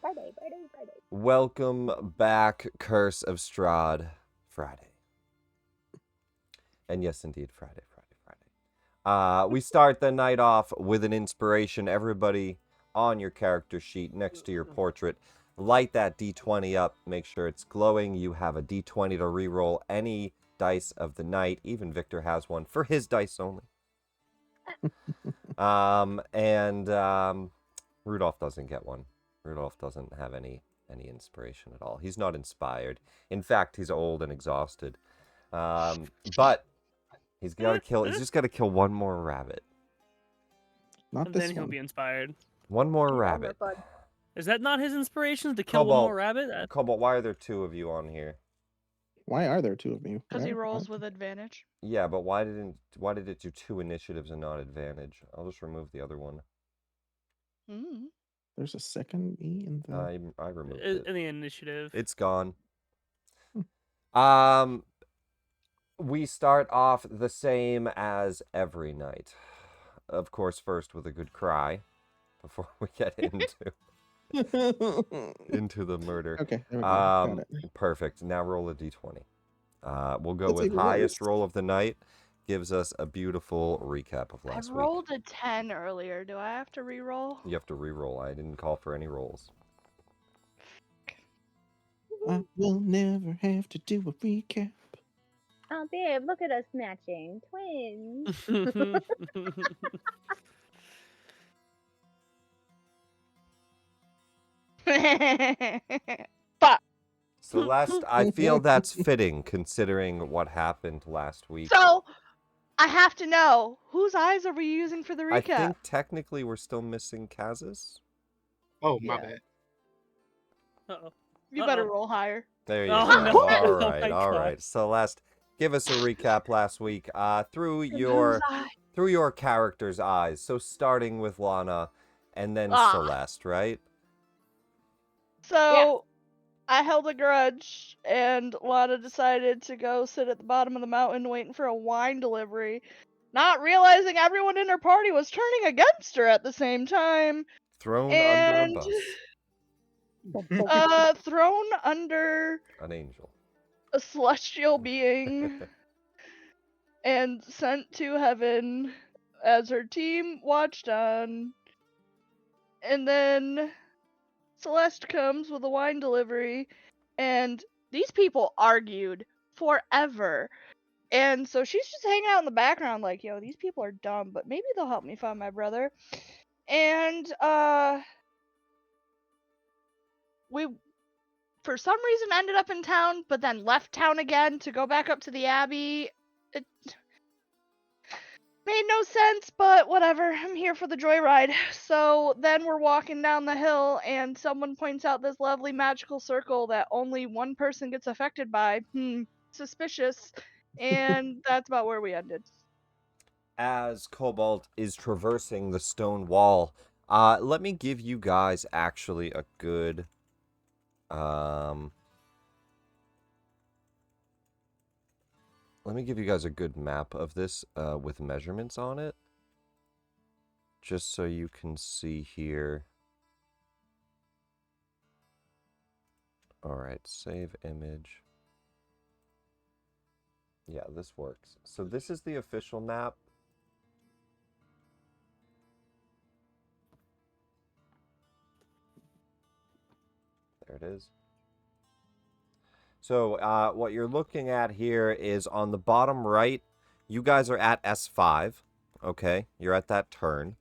Friday. Welcome back, Curse of Strahd, Friday. And yes, indeed, Friday. We start the night off with an inspiration. Everybody on your character sheet next to your portrait, light that d20 up. Make sure it's glowing. You have a d20 to reroll any dice of the night. Even Victor has one for his dice only. Rudolph doesn't get one. Rudolph doesn't have any inspiration at all. He's not inspired. In fact, he's old and exhausted. But he's got to kill. He's just got to kill one more rabbit. Not And this then he'll one. be inspired. One more rabbit. Is that not his inspiration to kill one more rabbit? Cobalt, why are there two of you on here? Why are there two of you? Because he rolls with advantage. Yeah, but why did it do two initiatives and not advantage? I'll just remove the other one. There's a second E in the. I removed it. In the initiative. It's gone. We start off the same as every night. Of course, first with a good cry before we get into the murder. Okay, there we go. Got it. Perfect. Now roll a d20. We'll go with highest roll of the night. Gives us a beautiful recap of last week. I rolled a 10 earlier. Do I have to re-roll? You have to re-roll. I didn't call for any rolls. I will never have to do a recap. Oh, babe, look at us matching. Twins. Fuck. So I feel that's fitting considering what happened last week. So, I have to know, whose eyes are we using for the recap? I think technically we're still missing Kaz's. Oh, my bad. Uh-oh. You better roll higher. There you Oh, go. no. All right. Celeste, give us a recap last week through your character's eyes. So starting with Lana and then Celeste, right? So, I held a grudge, and Lana decided to go sit at the bottom of the mountain waiting for a wine delivery, not realizing everyone in her party was turning against her at the same time. Thrown under a bus. Thrown under an angel, a celestial being, and sent to heaven as her team watched on. And then Celeste comes with a wine delivery, and these people argued forever. And so she's just hanging out in the background like, yo, these people are dumb, but maybe they'll help me find my brother. And, we, for some reason, ended up in town, but then left town again to go back up to the Abbey. It made no sense, but whatever. I'm here for the joyride. So then we're walking down the hill, and someone points out this lovely magical circle that only one person gets affected by. Suspicious. And that's about where we ended. As Cobalt is traversing the stone wall, let me give you guys actually a good... let me give you guys a good map of this with measurements on it. Just so you can see here. Alright, save image. Yeah, this works. So this is the official map. There it is. So what you're looking at here is on the bottom right, you guys are at S5, okay? You're at that turn.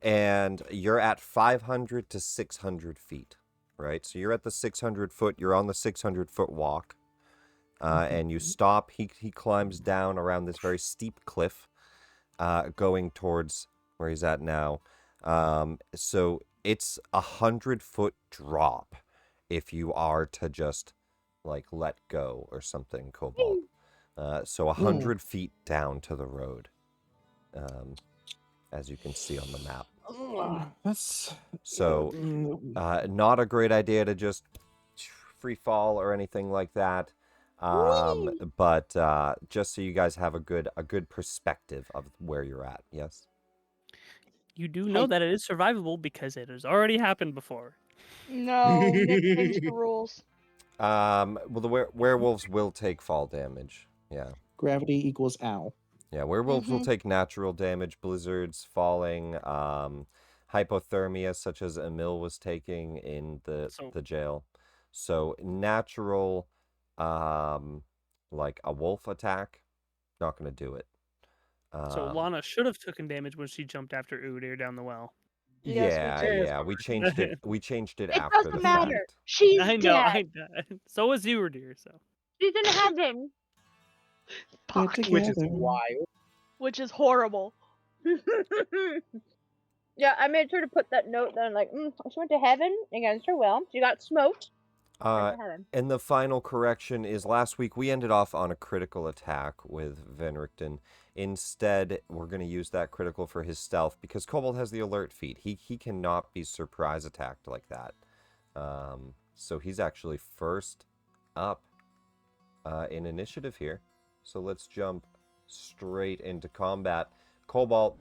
And you're at 500 to 600 feet, right? So you're at the 600 foot, you're on the 600 foot walk. And you stop, he climbs down around this very steep cliff, going towards where he's at now. So it's 100-foot drop if you are to just like let go or something, Cobalt. So 100 feet down to the road, as you can see on the map. That's so not a great idea to just free fall or anything like that. But just so you guys have a good perspective of where you're at. Yes. You do know that it is survivable because it has already happened before. No, Nick changed the rules. Well, the werewolves will take fall damage. Yeah. Gravity equals ow. Yeah, werewolves will Mhm. take natural damage, blizzards, falling, hypothermia, such as Emil was taking in the So- jail. So natural, like a wolf attack, not going to do it. So Lana should have taken damage when she jumped after Udyr down the well. Yes, we Yeah, did. yeah, we changed it. We changed it It after the doesn't matter. fact. She's I know, dead. so was Udyr, so. She's in heaven. They're Fuck. Which is together. wild. Which is horrible. Yeah, I made sure to put that note that I'm like, she went to heaven against her will. She got smoked. Went to heaven. And the final correction is last week we ended off on a critical attack with Van Richten. Instead, we're going to use that critical for his stealth because Kobold has the alert feat. He cannot be surprise attacked like that. So he's actually first up in initiative here. So let's jump straight into combat. Cobalt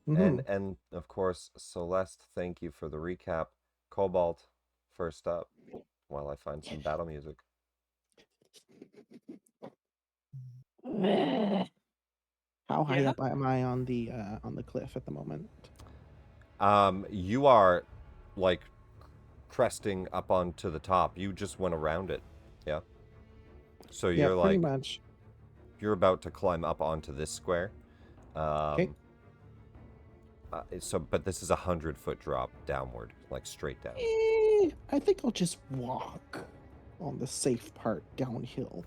and of course Celeste, thank you for the recap. Cobalt first up while I find some battle music. How high Yeah. up am I on the cliff at the moment? You are like cresting up onto the top. You just went around it. Yeah. So you're pretty like much. you're about to climb up onto this square. Okay. But this is 100-foot drop downward, like straight down. I think I'll just walk on the safe part downhill.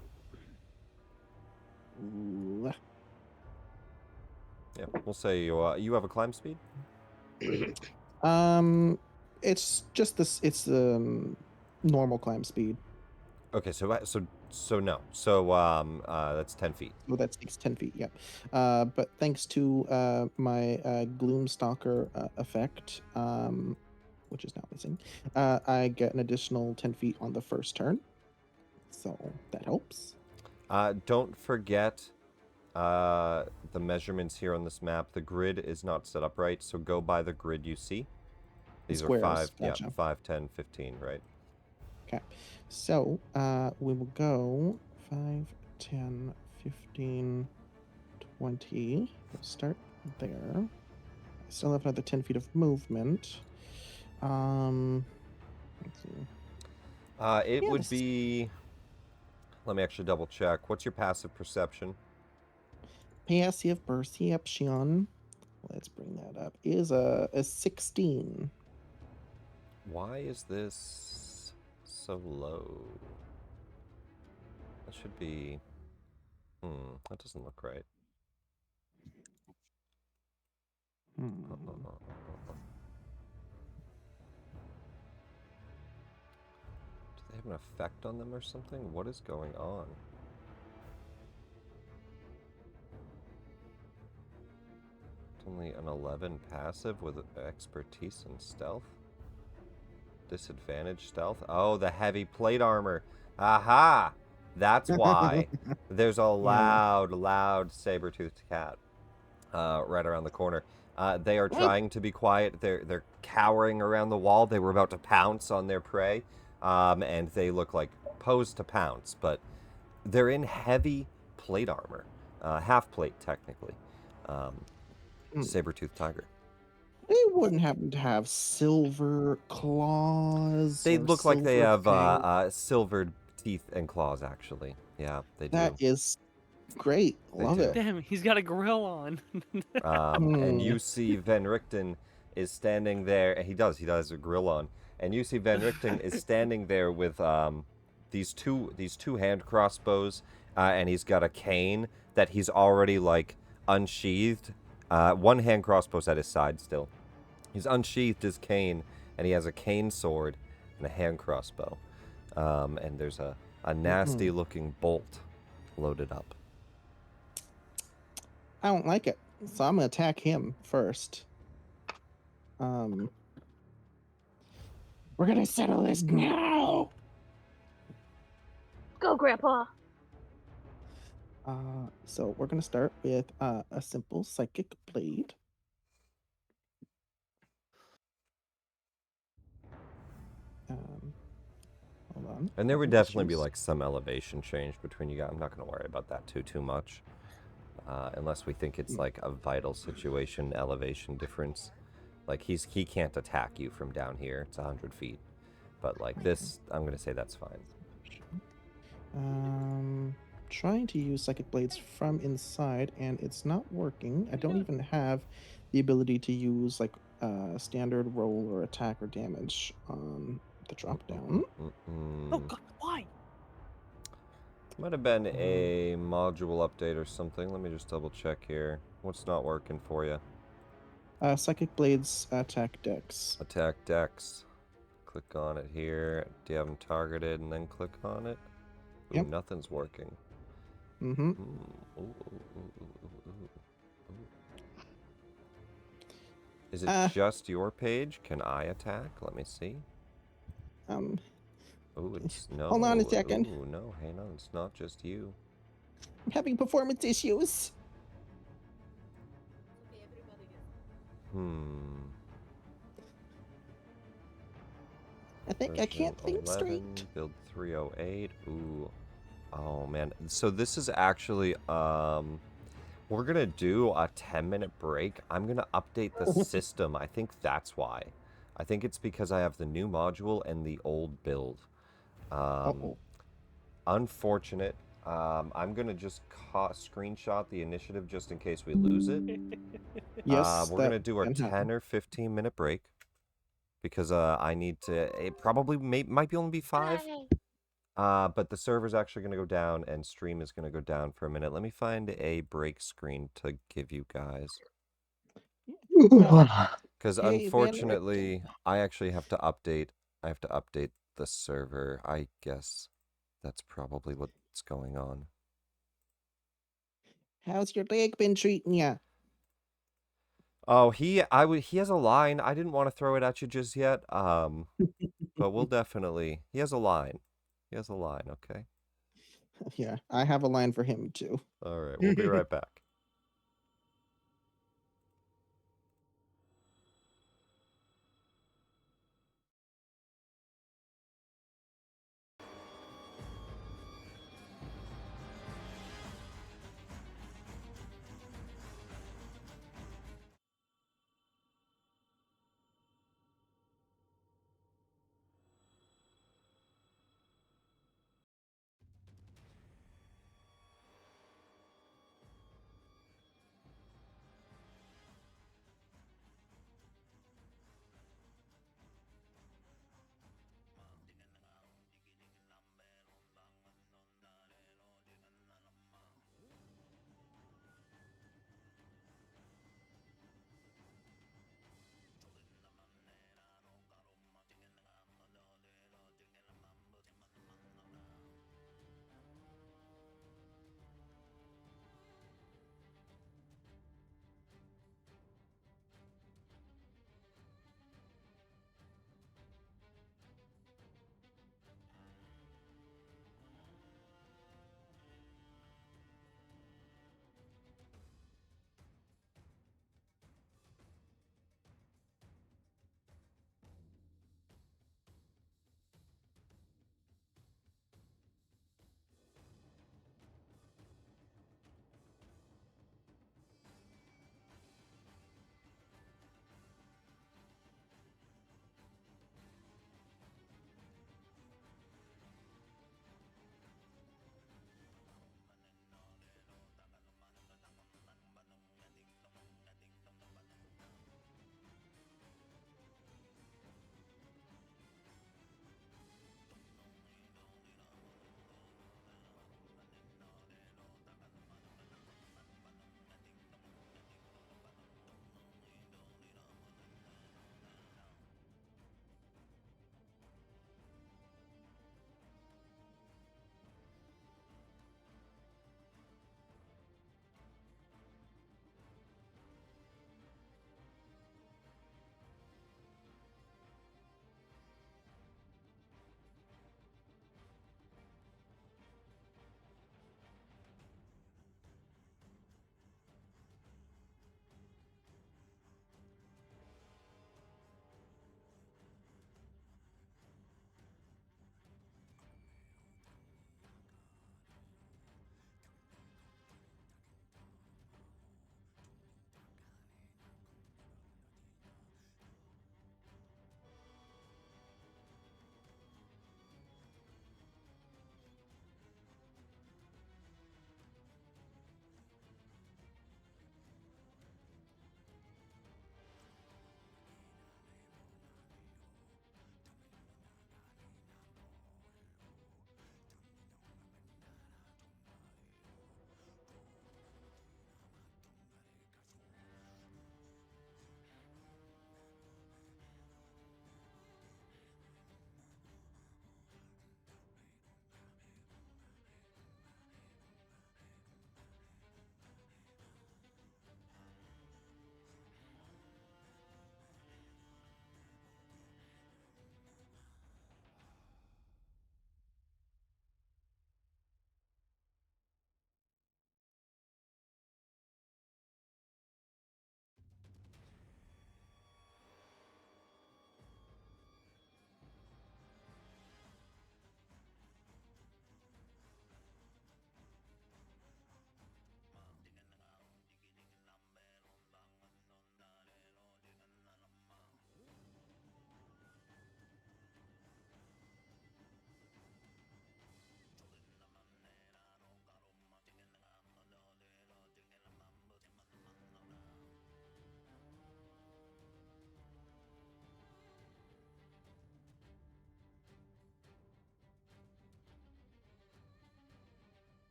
Ooh. Yeah, we'll say you have a climb speed. It's just this. It's normal climb speed. Okay, so no. So that's 10 feet. Well, that takes 10 feet. Yep. But thanks to my Gloomstalker effect, which is now missing, I get an additional 10 feet on the first turn. So that helps. Don't forget the measurements here on this map. The grid is not set up right, so go by the grid you see. These Squares, are 5, gotcha. yeah, 5, 10, 15, right? Okay. So we will go 5, 10, 15, 20. We'll start there. I still have another 10 feet of movement. Let's see. It Yeah, would this is- be... Let me actually double check. What's your passive perception? Passive perception. Let's bring that up. Is a 16. Why is this so low? That should be... that doesn't look right. Do they have an effect on them or something? What is going on? It's only an 11 passive with expertise and stealth. Disadvantage stealth. Oh, the heavy plate armor. Aha! That's why. There's a loud saber-toothed cat right around the corner. They are trying to be quiet. They're cowering around the wall. They were about to pounce on their prey, and they look like posed to pounce, but they're in heavy plate armor, half plate technically. Saber-toothed tiger. They wouldn't happen to have silver claws. They or look like they silver have fangs? silvered teeth and claws. Actually, yeah, they do. That is great. They Love do. it. Damn, he's got a grill on. And you see Van Richten is standing there, and he does a grill on, and you see Van Richten is standing there with these two hand crossbows, and he's got a cane that he's already like unsheathed. One hand crossbow's at his side still. He's unsheathed his cane, and he has a cane sword and a hand crossbow, and there's a nasty looking bolt loaded up. I don't like it, so I'm gonna attack him first. We're gonna settle this now. Go, Grandpa. So we're gonna start with a simple psychic blade. down. And there would Just definitely be use- like some elevation change between you guys. I'm not going to worry about that too much. Unless we think it's like a vital situation elevation difference. Like he can't attack you from down here. It's 100 feet. But like this, I'm going to say that's fine. Trying to use psychic blades from inside, and it's not working. I don't even have the ability to use like standard roll or attack or damage on the drop down. Oh God, why? Might have been a module update or something. Let me just double check here. What's not working for you? Psychic blades attack dex. Attack dex. Click on it here. Do you have them targeted and then click on it? Ooh, Yep. Nothing's working. Mm-hmm. Is it just your page? Can I attack? Let me see. Ooh, it's no. Hold on a second. Ooh, no, hang on. It's not just you. I'm having performance issues. I can't think straight. Build 308. Ooh. Oh man. So this is actually we're gonna do a 10-minute break. I'm gonna update the system. I think that's why. I think it's because I have the new module and the old build. Unfortunate. I'm gonna just screenshot the initiative just in case we lose it. Yes, we're gonna do our 10 or 15-minute break because I need to. It probably might be only be 5. But the server's actually going to go down and stream is going to go down for a minute. Let me find a break screen to give you guys. Because unfortunately, I actually have to update. I have to update the server. I guess that's probably what's going on. How's your leg been treating ya? Oh, he has a line. I didn't want to throw it at you just yet. But we'll definitely. He has a line. He has a line. Okay. Yeah, I have a line for him too. All right, we'll be right back.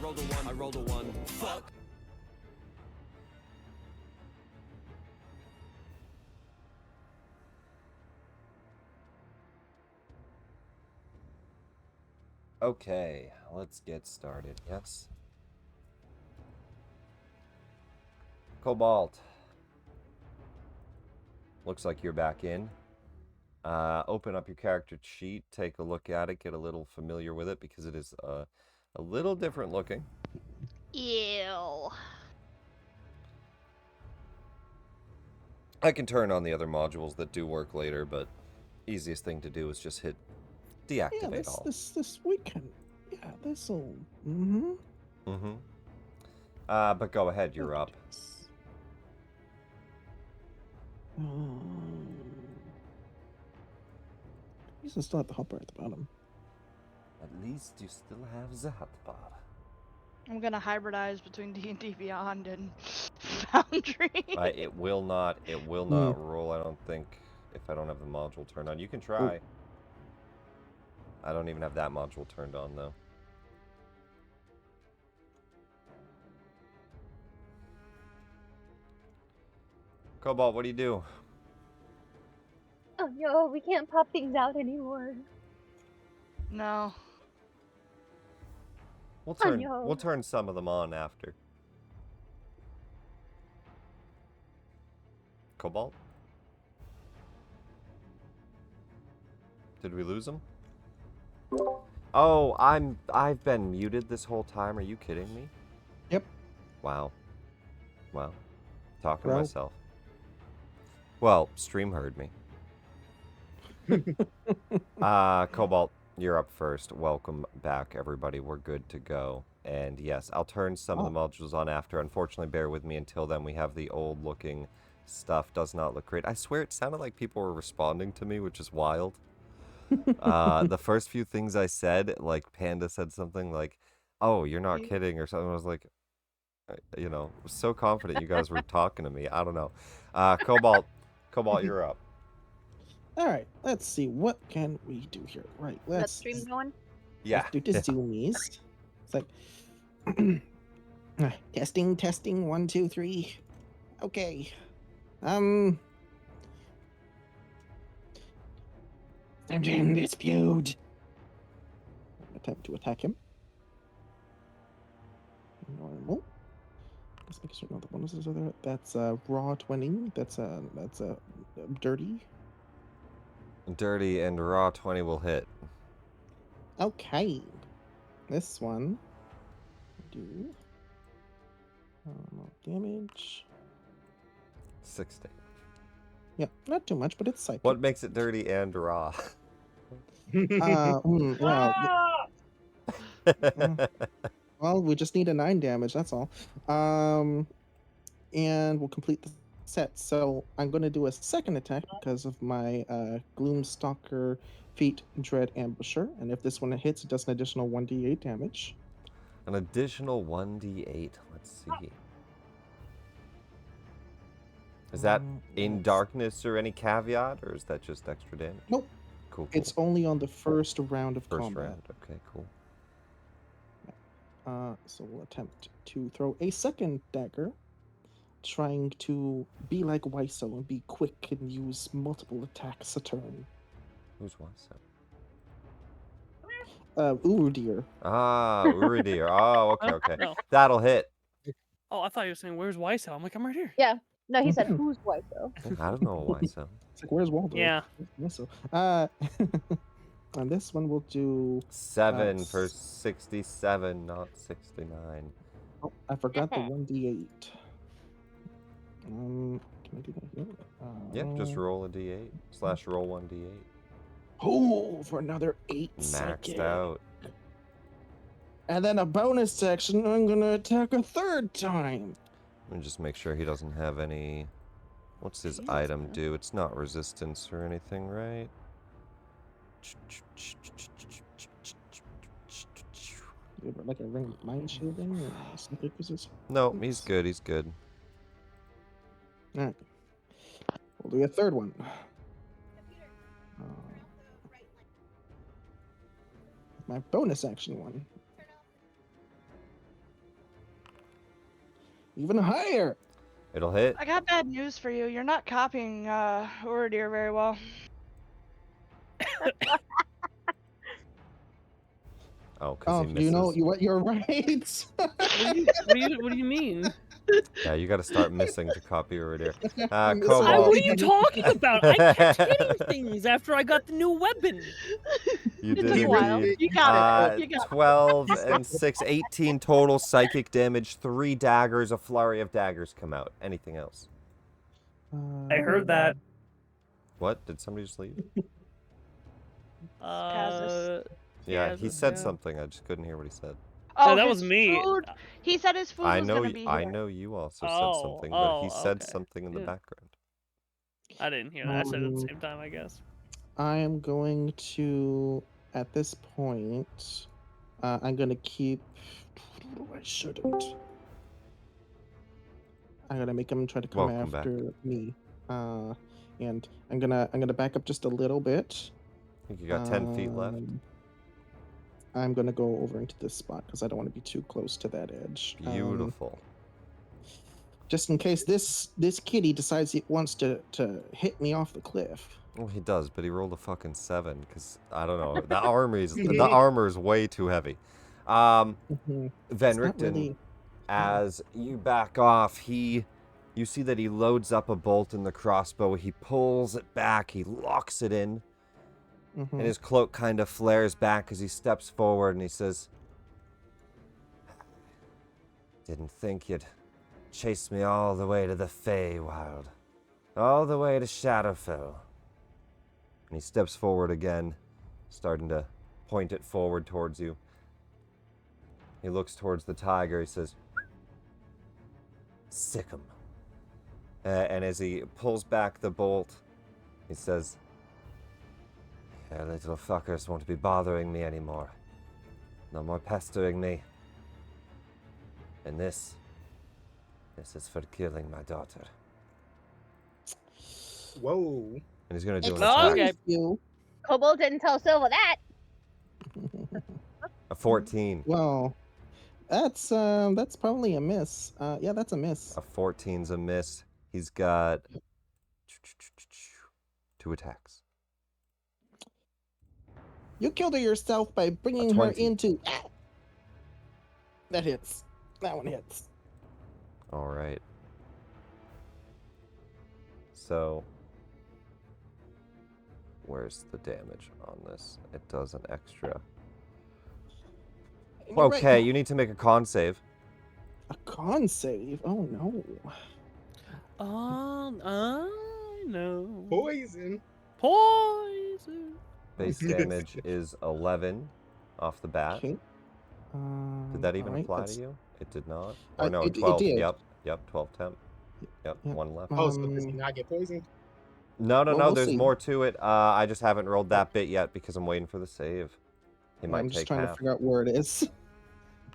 rolled a 1. I rolled a 1. Fuck. Okay, let's get started. Yes. Cobalt. Looks like you're back in. Open up your character sheet, take a look at it, get a little familiar with it because it is a little different looking. Ew. I can turn on the other modules that do work later, but easiest thing to do is just hit deactivate all. This weekend. Yeah, this'll. But go ahead, you're up. He's still at the hopper at the bottom. At least you still have that bar. I'm gonna hybridize between D&D Beyond and Foundry. It will not roll, I don't think, if I don't have the module turned on. You can try. Oh. I don't even have that module turned on, though. Cobalt, what do you do? Oh no, we can't pop things out anymore. No. We'll turn some of them on after. Cobalt? Did we lose him? Oh, I've been muted this whole time. Are you kidding me? Yep. Wow. Talking to myself. Well, stream heard me. Cobalt, you're up first. Welcome back, everybody. We're good to go. And yes, I'll turn some of the modules on after. Unfortunately, bear with me until then. We have the old-looking stuff. Does not look great. I swear it sounded like people were responding to me, which is wild. The first few things I said, like Panda said something like, "Oh, you're not kidding," or something. I was like, was so confident you guys were talking to me. I don't know. Cobalt, you're up. All right, let's see. What can we do here? Right, That let's stream going? Yeah. do this zoomies. It's like testing. 1, 2, 3. Okay. Surgeon dispute. Attempt to attack him. Normal. Let's make sure all the bonuses are there. That's raw 20. That's dirty. Dirty and raw 20 will hit. Okay. This one do damage. 6 damage. Yeah, not too much, but it's psychic. What makes it dirty and raw? Well, we just need a 9 damage, that's all. And we'll complete the set. So I'm going to do a second attack because of my Gloomstalker Feat Dread Ambusher. And if this one hits, it does an additional 1d8 damage. An additional 1d8. Let's see. Is that in darkness or any caveat, or is that just extra damage? Nope. Cool. It's only on the first round of first combat. round. Okay, cool. So we'll attempt to throw a second dagger, trying to be like Wyso and be quick and use multiple attacks a turn. Who's Wyso? Urudir. Ah, Urudir. Oh, okay. No. That'll hit. Oh, I thought you were saying, where's Wyso? I'm like, I'm right here. Yeah. No, he said, who's white though? I don't know Wyso. It's like, where's Waldo? Yeah. Wyso. And this one will do 7 for 67, not 69. Oh, I forgot the 1d8. Can I do that here? Yep, just roll a d8 / roll 1d8. Oh, for another 8 Maxed psychic. out. And then a bonus section, I'm gonna attack a third time. Let me just make sure he doesn't have any. What's his item do? It's not resistance or anything, right? Like a ring of mind shielding or something. No, he's good. He's good. Alright. We'll do a third one. My bonus action one. Even higher. It'll hit. I got bad news for you. You're not copying Uridir very well. Oh, because he misses. You know what? You're right. What do you mean? Yeah, you got to start missing to copy Uridir. Well, What are you talking about? I kept hitting things after I got the new weapon. You It did took a while. indeed. You got it. You got it. 12 and 6, 18 total psychic damage, 3 daggers, a flurry of daggers come out. Anything else? I heard that. What? Did somebody just leave? Yeah, he said something. I just couldn't hear what he said. Oh, that was his me. Food. He said his food was gonna be I here. know you also said something, but he said okay. something in the background. I didn't hear that. I said it at the same time, I guess. I am going to, at this point, I'm gonna keep. I shouldn't. I'm gonna make him try to come Welcome back. after me, and I'm gonna back up just a little bit. I think you got 10 feet left. I'm gonna go over into this spot because I don't want to be too close to that edge. Beautiful. Just in case this kitty decides it wants to hit me off the cliff. Well, he does, but he rolled a fucking 7 because I don't know. The armor is way too heavy. Van Richten, Really... as you back off, you see that he loads up a bolt in the crossbow. He pulls it back. He locks it in. And his cloak kind of flares back as he steps forward and he says, "Didn't think you'd chase me all the way to the Feywild. All the way to Shadowfell." And he steps forward again, starting to point it forward towards you. He looks towards the tiger. He says, "Sick 'em." And as he pulls back the bolt, he says, "You little fuckers won't be bothering me anymore. No more pestering me. And this is for killing my daughter." Whoa. And he's gonna do an Oh, attack. okay. Kobold didn't tell Silva that. A 14. Well, that's probably a miss. Yeah, that's a miss. A 14's a miss. He's got 2 attacks. You killed her yourself by bringing her into. That hits. That one hits. All right. So, where's the damage on this? It does an extra. Okay, you need to make a con save. A con save? Oh no. I know. Poison. Poison. Base damage is 11 off the bat. Okay. Did that even apply to you? It did not. Oh no, 12. It did. Yep, 12 temp. Yep, 1 left. Oh, so does he not get poisoned? No, we'll there's see. more to it. I just haven't rolled that bit yet because I'm waiting for the save. He might I'm take just trying half. to figure out where it is.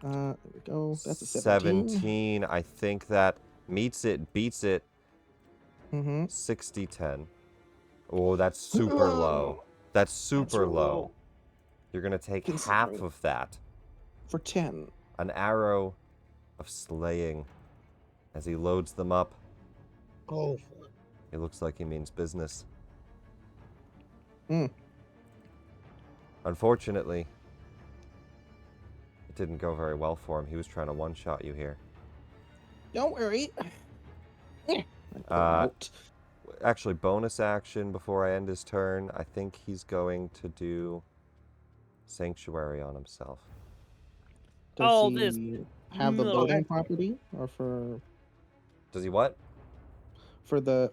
There we go. That's a 17. 17. I think that meets it, beats it. 60-10. Oh, that's super low. That's super low. You're going to take half of that. For 10. An arrow of slaying as he loads them up. Oh. It looks like he means business. Unfortunately, it didn't go very well for him. He was trying to one-shot you here. Don't worry. Actually, bonus action before I end his turn. I think he's going to do Sanctuary on himself. Does he have the loading property, or for? Does he what? For the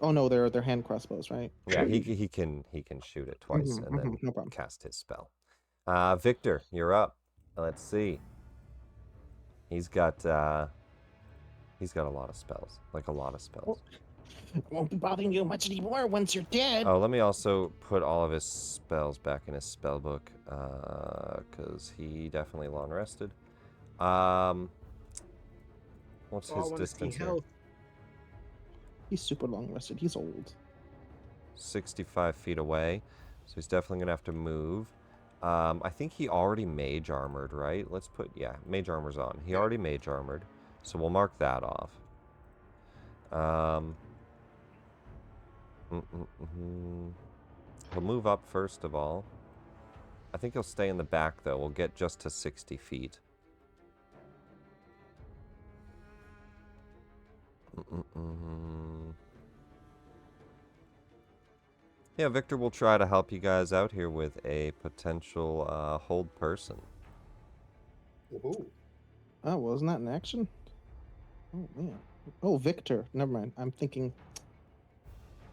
they're hand crossbows, right? Yeah, he can shoot it twice and then no problem. cast his spell. Victor, you're up. Let's see. He's got a lot of spells, like a lot of spells. Won't be bothering you much anymore once you're dead. Oh, let me also put all of his spells back in his spell book, because he definitely long rested. What's his distance here? He's super long rested. He's old. 65 feet away, so he's definitely gonna have to move. I think he already mage armored, right? Let's put mage armor's on. He already mage armored, so we'll mark that off. He'll move up first of all. I think he'll stay in the back, though. We'll get just to 60 feet. Yeah, Victor will try to help you guys out here with a potential hold person. Ooh. Oh, wasn't that an action? Oh, man. Oh, Victor. Never mind. I'm thinking...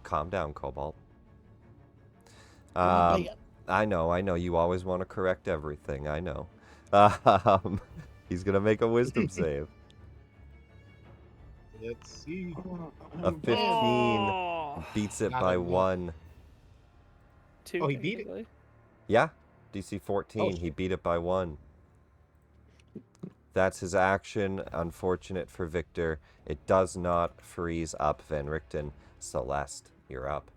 Calm down, Cobalt. Bad. I know. You always want to correct everything. I know. He's going to make a wisdom save. Let's see. A 15 Oh. beats it Not by a one. 1. Two, Oh, he beat it. technically. Yeah, DC 14. Oh, He shit. beat it by 1. That's his action. Unfortunate for Victor. It does not freeze up Van Richten. Celeste, you're up.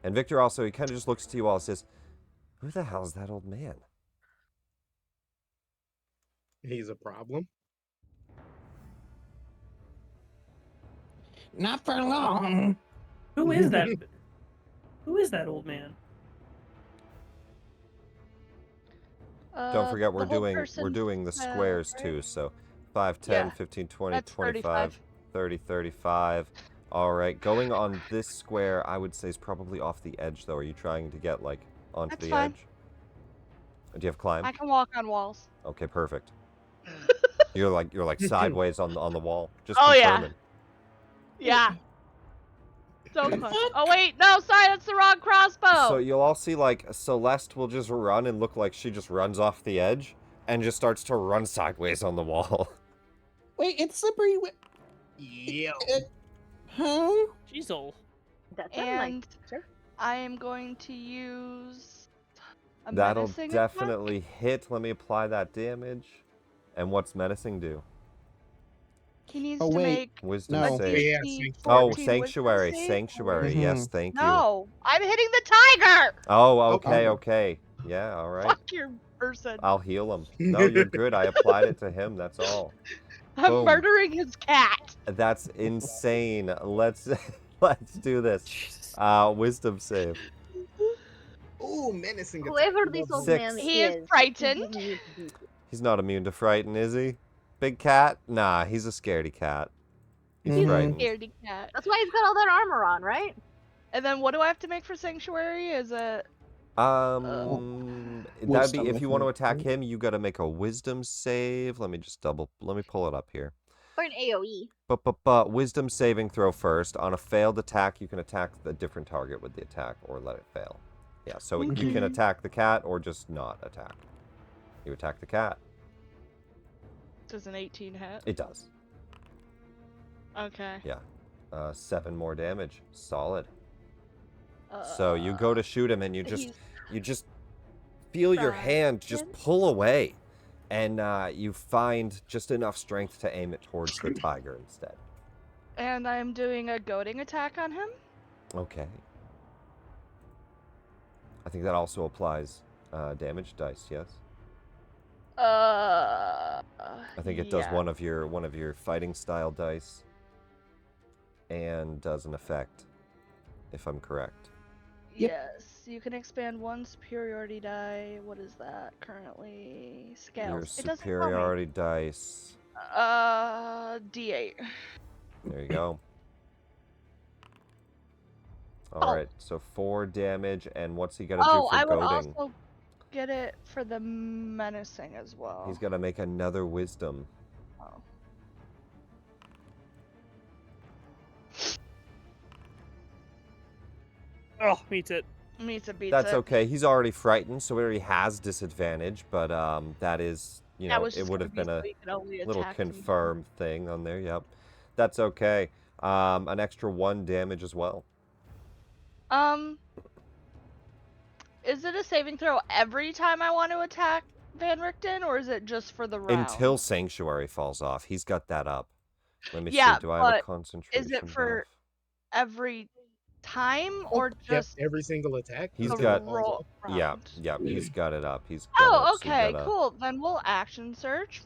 And Victor also, he kind of just looks to you all and says, who the hell is that old man? He's a problem. Not for long. Who is that? Who is that old man? Don't forget, the we're whole doing person, the squares right? too. So 5, 10, Yeah, 15, 20, that's 25, 30, 35. All right, going on this square, I would say is probably off the edge though. Are you trying to get like onto That's the fine. edge? Do you have climb? I can walk on walls. Okay, perfect. You're like sideways on the wall. Just Oh, yeah. confirming. Yeah. So close. Oh wait, no, sorry, that's the wrong crossbow. So you'll all see like Celeste will just run and look like she just runs off the edge and just starts to run sideways on the wall. Wait, it's slippery. Yeah. Huh? Jeez-ol. That sounds And like sure. I am going to use a That'll menacing attack. definitely hit. Let me apply that damage. And what's menacing do? He needs Oh, to wait. make Wisdom No. a save. Yeah, DC sanctuary. Oh, 14 sanctuary, wisdom save. sanctuary. Mhm. Yes, thank you. No, I'm hitting the tiger. Oh, okay, Oh. okay. Yeah, all right. Fuck your person. I'll heal him. No, you're good. I applied it to him. That's all. I'm boom. murdering his cat. That's insane. Let's do this. Jesus. Wisdom save. Ooh, menacing. attack. Whoever this old 6. man He is frightened. He's not immune to frighten, is he? Big cat? Nah, he's a scaredy cat. He's Mhm. frightened. Scaredy cat. That's why he's got all that armor on, right? And then what do I have to make for sanctuary? Is it That'd be if you want to attack him, you got to make a wisdom save. Let me pull it up here. Or an AoE. But wisdom saving throw first. On a failed attack, you can attack the different target with the attack or let it fail. Yeah, so you can Okay. attack the cat or just not attack. You attack the cat. does an 18 hit? It does. Okay. Yeah. 7 more damage. Solid. So you go to shoot him and you just feel your hand just pull away. And you find just enough strength to aim it towards the tiger instead. And I'm doing a goading attack on him. Okay. I think that also applies damage dice, yes? I think it does yeah. one of your fighting style dice and does an effect, if I'm correct. Yep. Yes, you can expand one superiority die. What is that currently? Scales. Your It doesn't tell me. superiority dice. D8. There you go. Alright, so 4 damage, and what's he got to do Oh, for I would goading? also get it for the menacing as well. He's got to make another wisdom. Oh. Oh, meets it. Meets it, beats That's it. okay. He's already frightened, so he already has disadvantage, but that is, you That know, was it just would gonna have be been a so he could only little attack me. confirmed thing on there. Yep. That's okay. An extra 1 damage as well. Is it a saving throw every time I want to attack Van Richten, or is it just for the round? Until Sanctuary falls off. He's got that up. Let me Yeah, see. Do I have a but concentration is it for buff? every time, or Yep, just every single attack. He's the got- roll Yeah, round? yeah, he's got it up. He's got it Oh, up, so you okay, gotta- cool. Then we'll action search.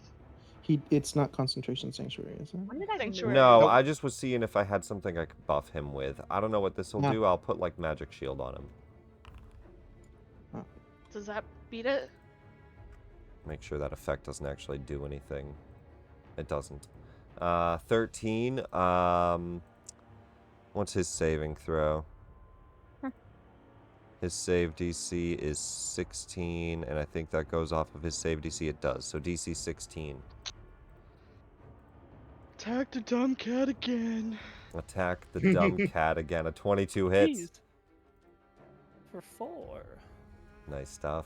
It's not concentration sanctuary, is it? When did I Sanctuary. move? No, Nope. I just was seeing if I had something I could buff him with. I don't know what this will No. do. I'll put like magic shield on him. Does that beat it? Make sure that effect doesn't actually do anything. It doesn't. 13. What's his saving throw? His save DC is 16, and I think that goes off of his save DC. It does. So DC 16. Attack the dumb cat again. Attack the dumb cat again. A 22 hits. Jeez. For 4. Nice stuff.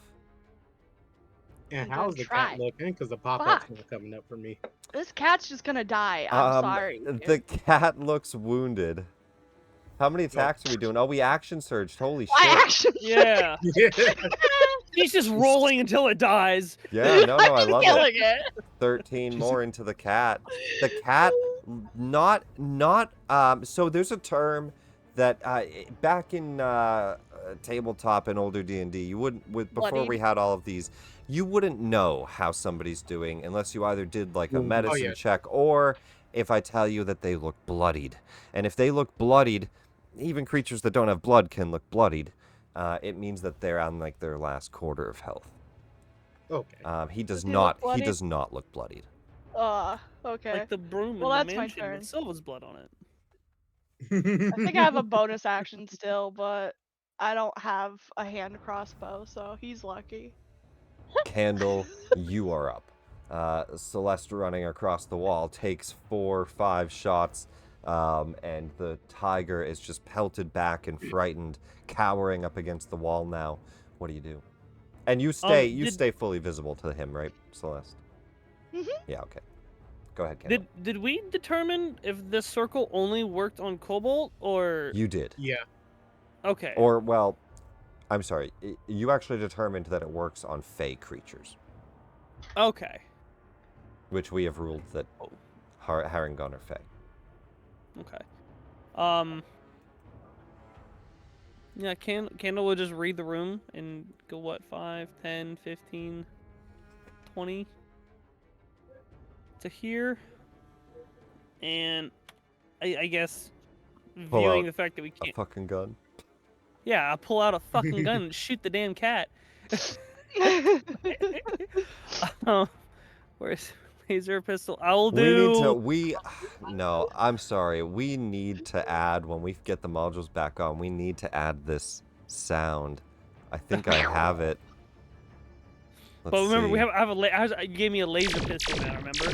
And I'm how's gonna the try. cat looking? Because the pop-up's Fuck. not coming up for me. This cat's just gonna die. I'm sorry. The cat looks wounded. How many attacks are we doing? Oh, we action surged. Holy My shit. action. Yeah. Yeah. He's just rolling until it dies. Yeah, no, I love it. Killing it. 13 more into the cat. The cat, so there's a term that back in tabletop and older D&D, you wouldn't, before we Bloodied. had all of these, you wouldn't know how somebody's doing unless you either did like a Mm. medicine yeah. check or if I tell you that they look bloodied. And if they look bloodied, even creatures that don't have blood can look bloodied. It means that they're on like their last quarter of health. Okay. He does Does he not. look He bloodied? does not look bloodied. Okay. Like the broom Well, in that's the my mansion turn. with Silva's blood on it. I think I have a bonus action still, but I don't have a hand crossbow, so he's lucky. Candle, you are up. Celeste running across the wall takes 4 or 5 shots, and the tiger is just pelted back and frightened, cowering up against the wall now. What do you do? And you stay fully visible to him, right, Celeste? Mhm. Yeah, okay. Go ahead, Candle. Did we determine if this circle only worked on Cobalt or You did. Yeah. okay? Or, well, I'm sorry. You actually determined that it works on fey creatures, Okay. which we have ruled that Harengon are fey. Okay. Yeah, Candle will just read the room and go, what, 5, 10, 15, 20 to here. And I guess Pull viewing out the fact that we A can't... fucking gun. Yeah, I'll pull out a fucking gun and shoot the damn cat. Where's laser pistol? I will do... No, I'm sorry. We need to add, when we get the modules back on, we need to add this sound. I think I have it. But remember, we see. you gave me a laser pistol now, remember?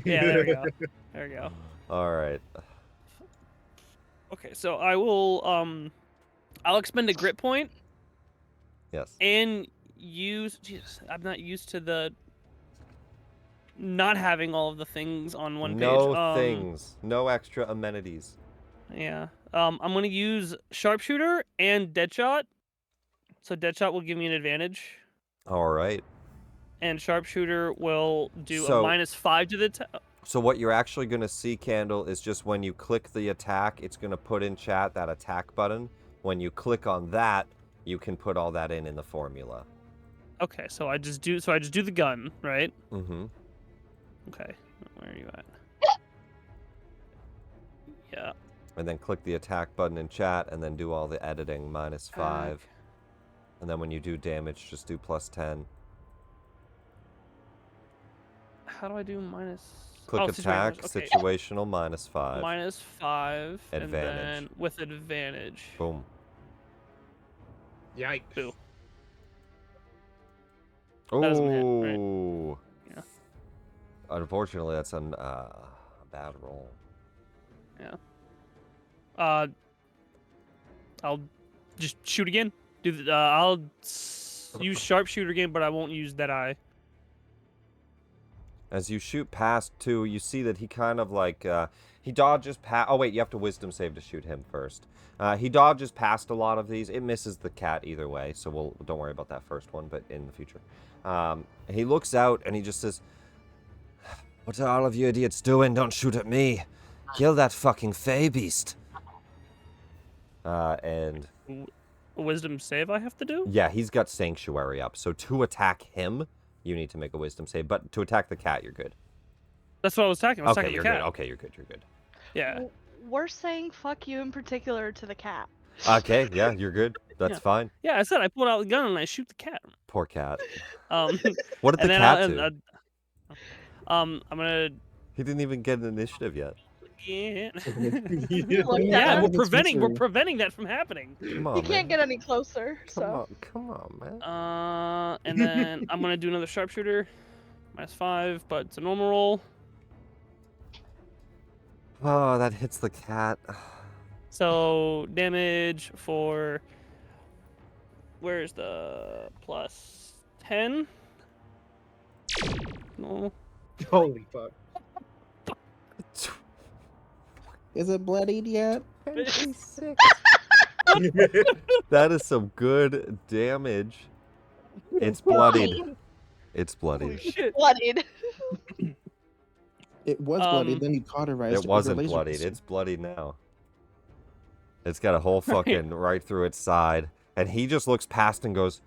Yeah, there we go. There we go. All right. Okay, so I will, I'll expend a grit point Yes. and use... Jesus, I'm not used to the... not having all of the things on one page. No things. No extra amenities. Yeah. I'm going to use Sharpshooter and Deadshot. So Deadshot will give me an advantage. All right. And Sharpshooter will do So- a -5 to the... So what you're actually going to see, Candle, is just when you click the attack, it's going to put in chat that attack button. When you click on that, you can put all that in the formula. Okay, so I just do the gun, right? Mm-hmm. Okay. Where are you at? Yeah. And then click the attack button in chat, and then do all the editing, -5. And then when you do damage, just do +10. How do I do minus? Click oh, attack, okay. situational, -5. -5. And Advantage. then with advantage. Boom. Yikes. Boo. Ooh. That doesn't hit, right? Yeah. Unfortunately, that's a bad roll. I'll just shoot again. I'll use Sharpshooter again, but I won't use Deadeye. As you shoot past 2, you see that he kind of like, he dodges past... Oh, wait, you have to wisdom save to shoot him first. He dodges past a lot of these. It misses the cat either way, so don't worry about that first one, but in the future. He looks out, and he just says, "What are all of you idiots doing? Don't shoot at me. Kill that fucking fey beast." And... A wisdom save I have to do? Yeah, he's got Sanctuary up, so to attack him, you need to make a wisdom save, but to attack the cat, you're good. That's what I was attacking. I was Okay, attacking you're the good. cat. Okay, you're good. You're good. Yeah. We're saying fuck you in particular to the cat. Okay, yeah, you're good. That's Yeah. fine. Yeah, I said I pulled out the gun and I shoot the cat. Poor cat. Um, What did and the then cat do? I'm gonna. He didn't even get an initiative yet. Yeah. Look Yeah, at we're him. preventing that from happening. Come on, He can't man. get any closer. Come on, man. And then I'm gonna do another sharpshooter, -5, but it's a normal roll. Oh, that hits the cat. So damage for. Where's the +10? Normal. Holy fuck. Is it bloodied yet? That is some good damage. It's bloodied. It's bloodied. Shit. Bloodied. It was bloodied, then you cauterized it. It with your wasn't laser bloodied. pistol. It's bloodied now. It's got a hole fucking right through its side. And he just looks past and goes,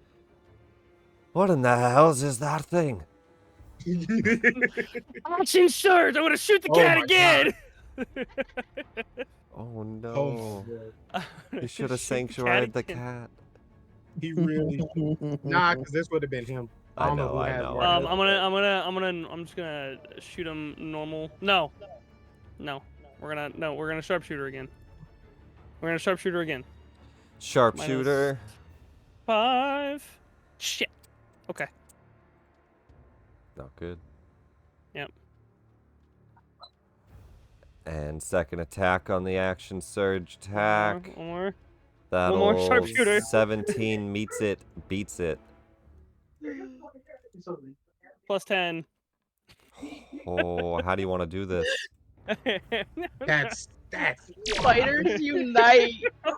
"What in the hell is that thing?" Action surge! I'm gonna shoot the Oh cat my again! Oh no. Oh, my God. He should have Shoot the cat sanctuaried the again. cat. He really. Nah, because this would have been him. I don't know who I had know. more I I'm hits, I'm just gonna shoot him normal. No. We're gonna sharpshooter again. We're gonna sharpshooter again. Sharpshooter. 5. Shit. Okay. Not good. Yep. And second attack on the action surge attack. One more. That'll sharpshooter. 17 meets it, beats it. +10. Oh, how do you want to do this? That's Fighters unite.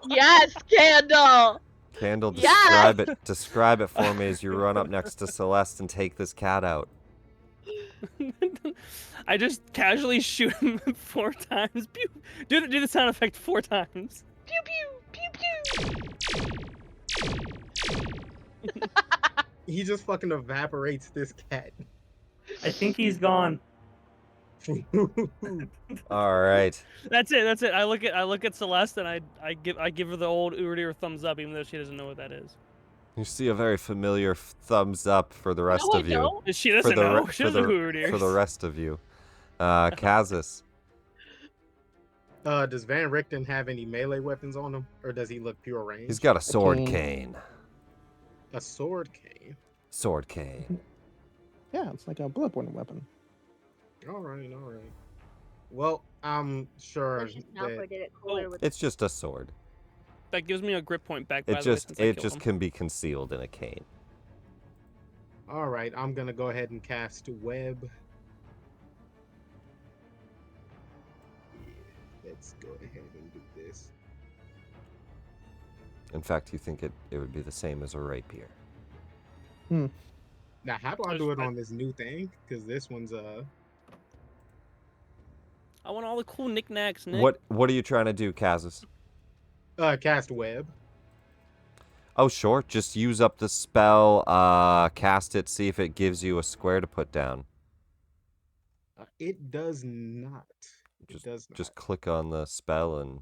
Yes, Candle. Candle, Yes! describe it for me as you run up next to Celeste and take this cat out. I just casually shoot him 4 times. Pew! Do the sound effect 4 times. Pew pew pew pew. he just fucking evaporates this cat. I think he's gone. All right. That's it. I look at Celeste and I give her the old Uridir thumbs up, even though she doesn't know what that is. You see a very familiar thumbs up for the rest of you. She doesn't know. She for doesn't know who Uridir For is. the rest of you. Kazus. Does Van Richten have any melee weapons on him, or does he look pure range? He's got a sword cane. cane. A sword cane. Sword cane. Yeah, it's like a bloodborne weapon. All right. Well, I'm sure Let's just now that did it cooler with It's just a sword. That gives me a grip point back. By It the way, just since I killed him. can be concealed in a cane. all right. I'm gonna go ahead and cast web. Yeah, let's go ahead and do this. In fact, you think it would be the same as a rapier. Now, how do I do it on this new thing? Because this one's I want all the cool knickknacks, Nick. What are you trying to do, Kazus? cast web. Oh, sure. Just use up the spell, cast it, see if it gives you a square to put down. It does not. It does not. Just click on the spell and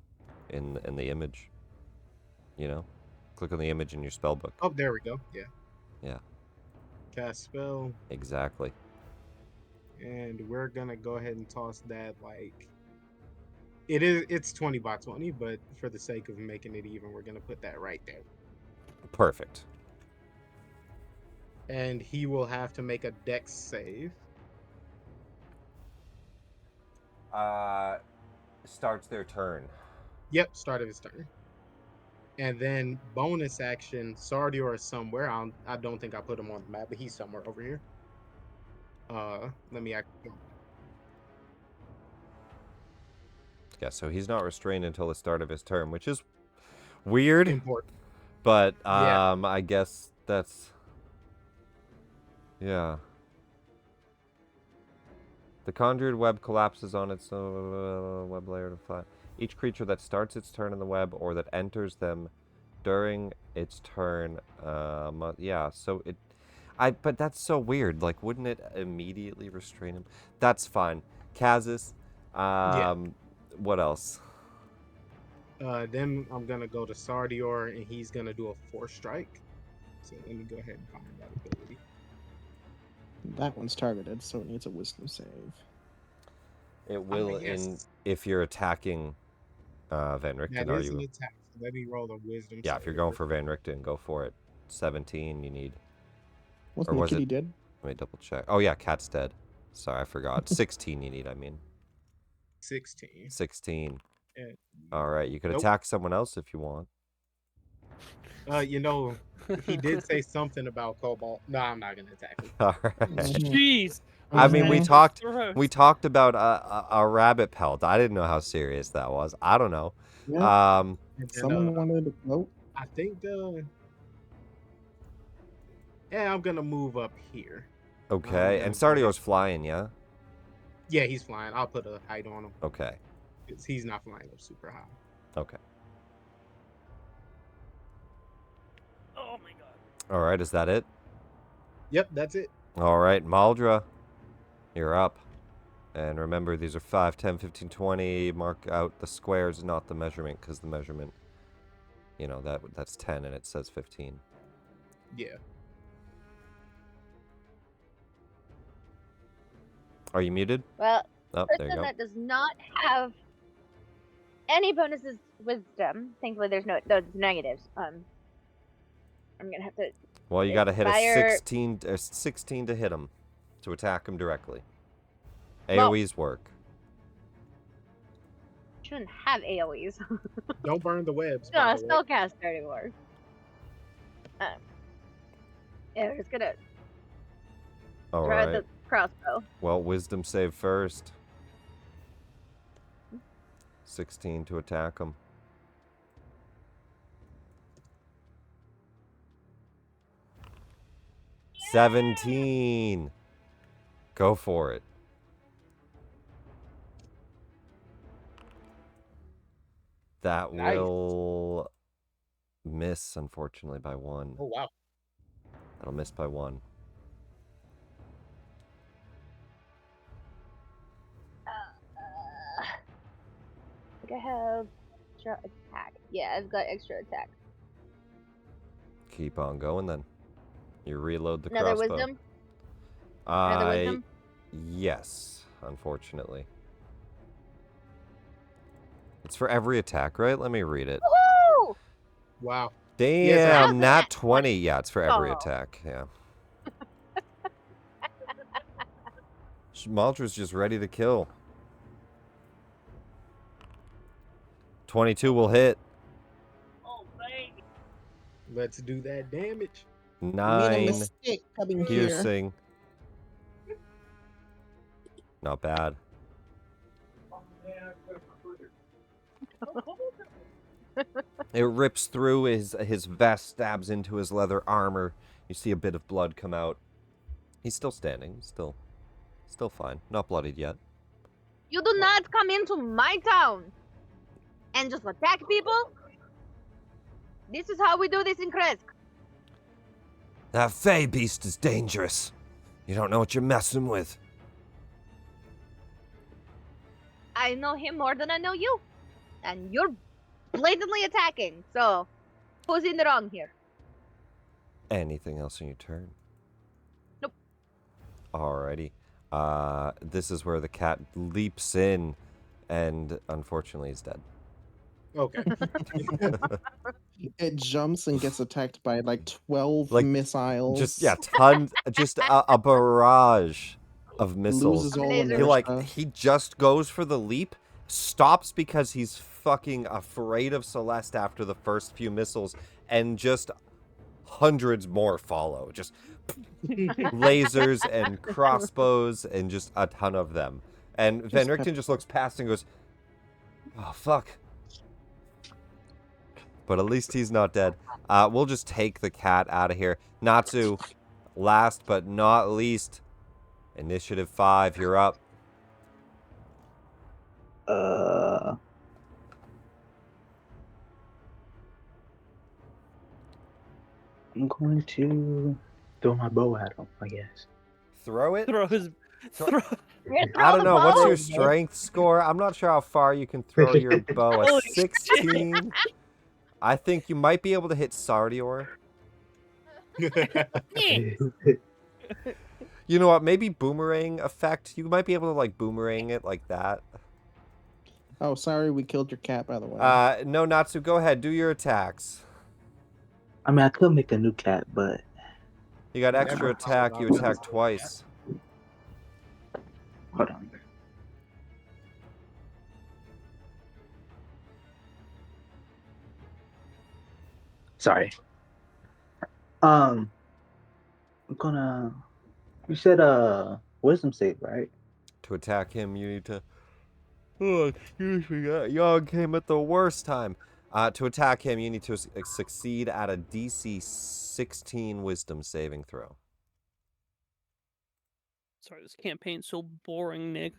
in the image. You know? Click on the image in your spell book. Oh, there we go. Yeah. Yeah. Cast spell. Exactly. And we're gonna go ahead and toss that like it's 20 by 20, but for the sake of making it even, we're gonna put that right there. Perfect. And he will have to make a dex save. Starts their turn. Yep, start of his turn. And then bonus action, Sardior is somewhere. I don't think I put him on the map, but he's somewhere over here. Let me actually. Yeah, so he's not restrained until the start of his turn, which is weird. Important. But Yeah. I guess that's yeah. The conjured web collapses on its web layer to flat. Each creature that starts its turn in the web or that enters them during its turn, yeah. So but that's so weird. Like, wouldn't it immediately restrain him? That's fine. Kazis. Yeah. What else? Then I'm gonna go to Sardior, and he's gonna do a 4 strike. So let me go ahead and find that ability. That one's targeted, so it needs a wisdom save. It will yes. if you're attacking Van Richten. That Are is an you? attack. So let me roll a wisdom Yeah, save. if you're going for Van Richten, go for it. 17 you need. Wasn't Or the was kitty it? dead? Let me double check. Oh yeah, Cat's dead. Sorry, I forgot. 16 you need, I mean. 16. 16. And, Alright, you could nope. attack someone else if you want. You know, he did say something about Cobalt. No, I'm not gonna attack him. Alright. Jeez. I mean, we Mhm. talked about a rabbit pelt. I didn't know how serious that was. I don't know. Yeah. And then, Someone wanted to vote. I think yeah, I'm gonna move up here. Okay, and Sardio's flying, yeah? Yeah, he's flying. I'll put a height on him. Okay. He's not flying up super high. Okay. Oh my god. Alright, is that it? Yep, that's it. Alright, Maldra, you're up. And remember, these are 5, 10, 15, 20. Mark out the squares, not the measurement, because the measurement, you know, that's 10 and it says 15. Yeah. Are you muted? Well, Oh, there you person go. that does not have any bonuses wisdom. Thankfully, there's no those negatives. I'm gonna have to. Well, you gotta hit a Fire- 16 to hit him, to attack him directly. Well- AoEs work. Shouldn't have AoEs. Don't burn the webs. No, by the way. spellcaster anymore. Yeah, we're just gonna try Alright. the crossbow. Well, wisdom save first. 16 to attack him. Yeah! 17. Go for it. That Nice. will miss, unfortunately, by 1. Oh wow. That'll miss by 1. I think I have extra attack. Yeah, I've got extra attack. Keep on going then. You reload the Another crossbow. wisdom? Another wisdom? Yes, unfortunately. It's for every attack, right? Let me read it. Woohoo! Wow. Damn, Yes, nat 20. Yeah, it's for every Oh. attack. Yeah. Maldra's just ready to kill. 22 will hit. Let's do that damage. Made a 9 mistake coming here. piercing. Not bad. It rips through his vest, stabs into his leather armor. You see a bit of blood come out. He's still standing. Still fine. Not bloodied yet. You do not come into my town and just attack people. This is how we do this in Krezk. That Fey beast is dangerous. You don't know what you're messing with. I know him more than I know you. And you're blatantly attacking. So, who's in the wrong here? Anything else on your turn? Nope. Alrighty. This is where the cat leaps in, and unfortunately is dead. Okay. It jumps and gets attacked by like 12 Like, missiles. Tons, just a barrage of missiles. Loses all Lasers. inertia. He just goes for the leap, stops because he's fucking afraid of Celeste after the first few missiles, and just hundreds more follow. Just lasers and crossbows and just a ton of them. And Van Richten just looks past and goes, "Oh fuck." But at least he's not dead. We'll just take the cat out of here. Natsu, last but not least, initiative 5, you're up. I'm going to throw my bow at him, I guess. Throw it? Throw his Throw- You're gonna throw I don't the know. What's bow? your strength score? I'm not sure how far you can throw your bow. A Holy shit. 16? I think you might be able to hit Sardior. You know what? Maybe boomerang effect. You might be able to like boomerang it like that. Oh, sorry, we killed your cat, by the way. No, Natsu, go ahead. Do your attacks. I mean, I could make a new cat, but You got Never extra thought attack. about You this. attack twice. hold on. Sorry. I'm gonna. You said wisdom save, right? To attack him, you need to. Oh, excuse me. Y'all came at the worst time. To attack him, you need to succeed at a DC 16 Wisdom saving throw. Sorry, this campaign's so boring, Nick.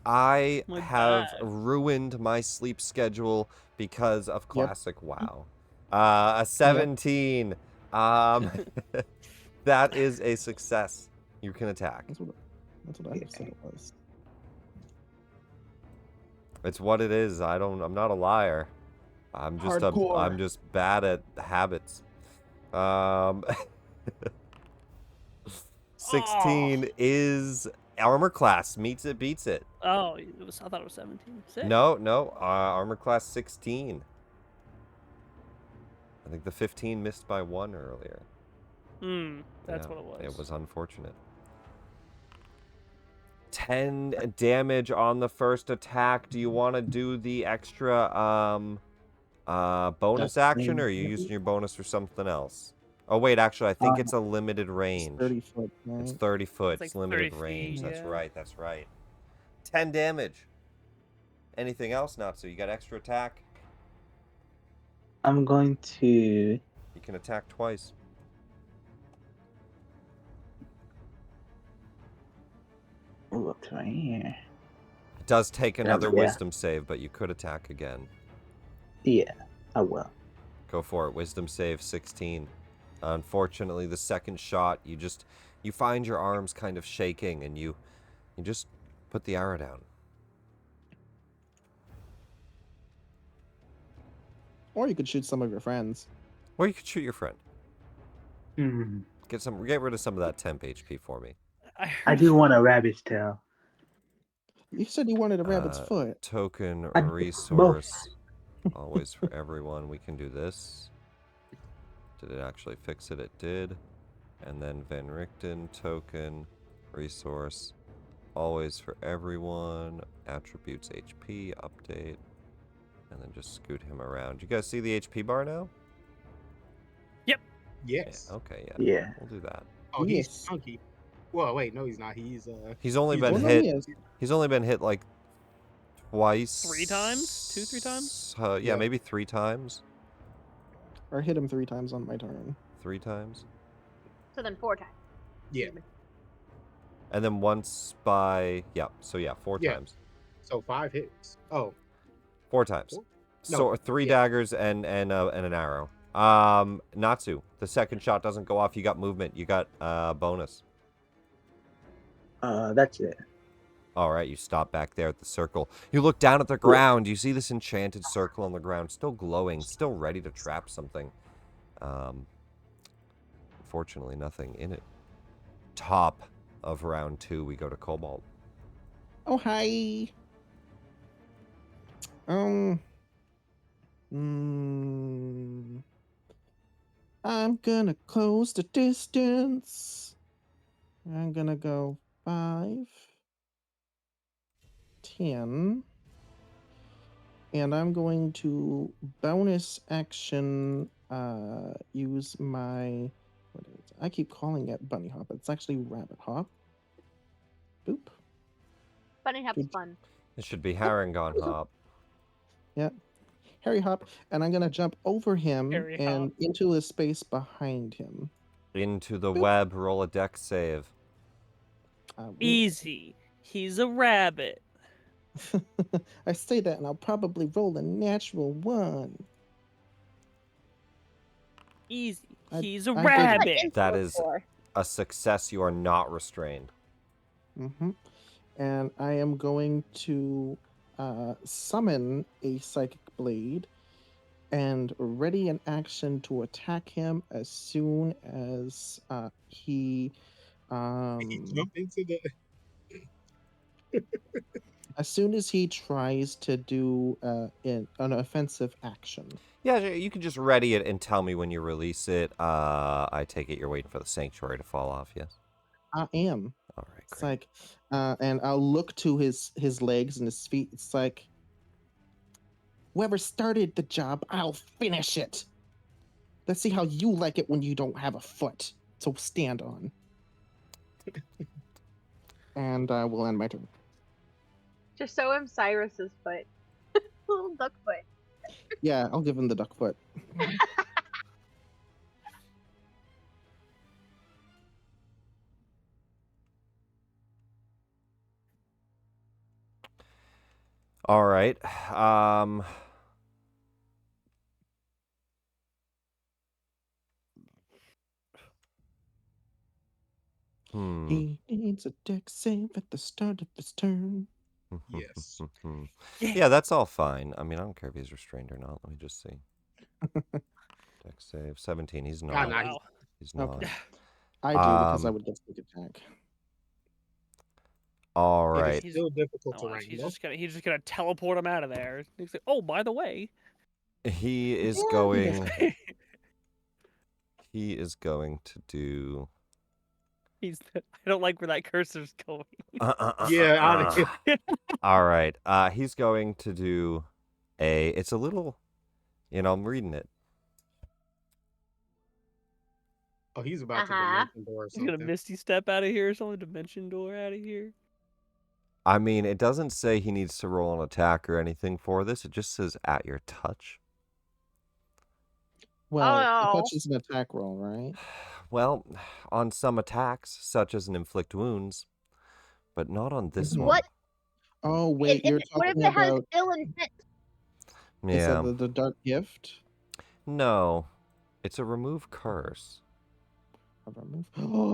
I My have bad. ruined my sleep schedule because of Yep. classic WoW. A 17. That is a success. You can attack. That's what I said it was. It's what it is. I'm not a liar. I'm Hardcore. just bad at habits. 16 is armor class. Meets it, beats it. Oh, I thought it was 17. Sick. No. Armor class 16. I think the 15 missed by 1 earlier. That's Yeah, what it was. It was unfortunate. 10 damage on the first attack. Do you want to do the extra bonus action, or are you using your bonus for something else? Oh wait, actually, I think it's a limited range. 30 foot, right? It's 30 foot. It's It's like limited 30 range. feet, That's yeah. right. That's right. 10 damage. Anything else, Natsu? You got extra attack? I'm going to. You can attack twice. Ooh, up to right here. It does take another Yeah. wisdom save, but you could attack again. Yeah, I will. Go for it. Wisdom save 16. Unfortunately, the second shot, you find your arms kind of shaking, and you just put the arrow down. Or you could shoot some of your friends. Or you could shoot your friend. Hmm. Get rid of some of that temp HP for me. I do want a rabbit's tail. You said you wanted a rabbit's foot. Token I- resource. Always for everyone. We can do this. Did it actually fix it? It did. And then Van Richten token resource. Always for everyone. Attributes HP update. And then just scoot him around. You guys see the HP bar now? Yes. Yeah, okay, yeah. Yeah. We'll do that. Oh, he's Yes. chunky. Well, wait, no, he's not. He's He's only He's been Well, no, hit. he is. He's only been hit like twice. 3 times? 2, 3 times? Yeah, Yeah. maybe 3 times. Or hit him 3 times on my turn. 3 times. So then 4 times. yeah. And then once by 4 Yeah. times. So 5 hits. Oh, 4 times. Four? So No, 3 yeah. daggers and an arrow. Natsu, the second shot doesn't go off. You got movement. You got bonus. That's it. All right, you stop back there at the circle. You look down at the ground. You see this enchanted circle on the ground, still glowing, still ready to trap something. Unfortunately, nothing in it. Top of round 2, we go to Cobalt. Oh, hi. I'm gonna close the distance. I'm gonna go 5, 10. And I'm going to bonus action use my what is it? I keep calling it bunny hop. It's actually rabbit hop. Boop. Bunny hop's Good. fun. It should be Harangon Hop. Harry hop, and I'm gonna jump over him Harry and hop. into the space behind him. Into the Boop. web, roll a dex save. Easy. He's a rabbit. I say that, and I'll probably roll a natural 1. Easy. I- He's a I did- rabbit. That is a success. You are not restrained. Mm-hmm. And I am going to summon a psychic blade and ready an action to attack him as soon as he jumped into the. as soon as he tries to do an offensive action. Yeah, you can just ready it and tell me when you release it. I take it you're waiting for the sanctuary to fall off, yes? I am. All right, It's great. like, and I'll look to his legs and his feet. It's like, whoever started the job, I'll finish it. Let's see how you like it when you don't have a foot to stand on. And I will end my turn. Just show him Cyrus's foot. Little duck foot. Yeah, I'll give him the duck foot. All right. He needs a deck save at the start of his turn. Yes. Yeah, that's all fine. I mean, I don't care if he's restrained or not. Let me just see. Deck save 17. He's not. nah, Wow. He's not. Okay. I do because I would get sneak attack. All It right. is still difficult to Oh, rank. he's just gonna teleport him out of there. He's like, oh, by the way. He is Yeah, going. He is going to do. I don't like where that cursor's going. Yeah, out of here. All right. He's going to do a. It's a little. I'm reading it. Oh, he's about to Uh-huh. dimension door or He's gonna something. misty step out of here or something. Dimension door out of here. I mean, it doesn't say he needs to roll an attack or anything for this. It just says at your touch. Well, Oh. touch is an attack roll, right? Well, on some attacks, such as an inflict wounds, but not on this Mhm. one. What? Oh wait, What you're if talking it has about ill intent? is Yeah. that the dark gift? No, it's a remove curse.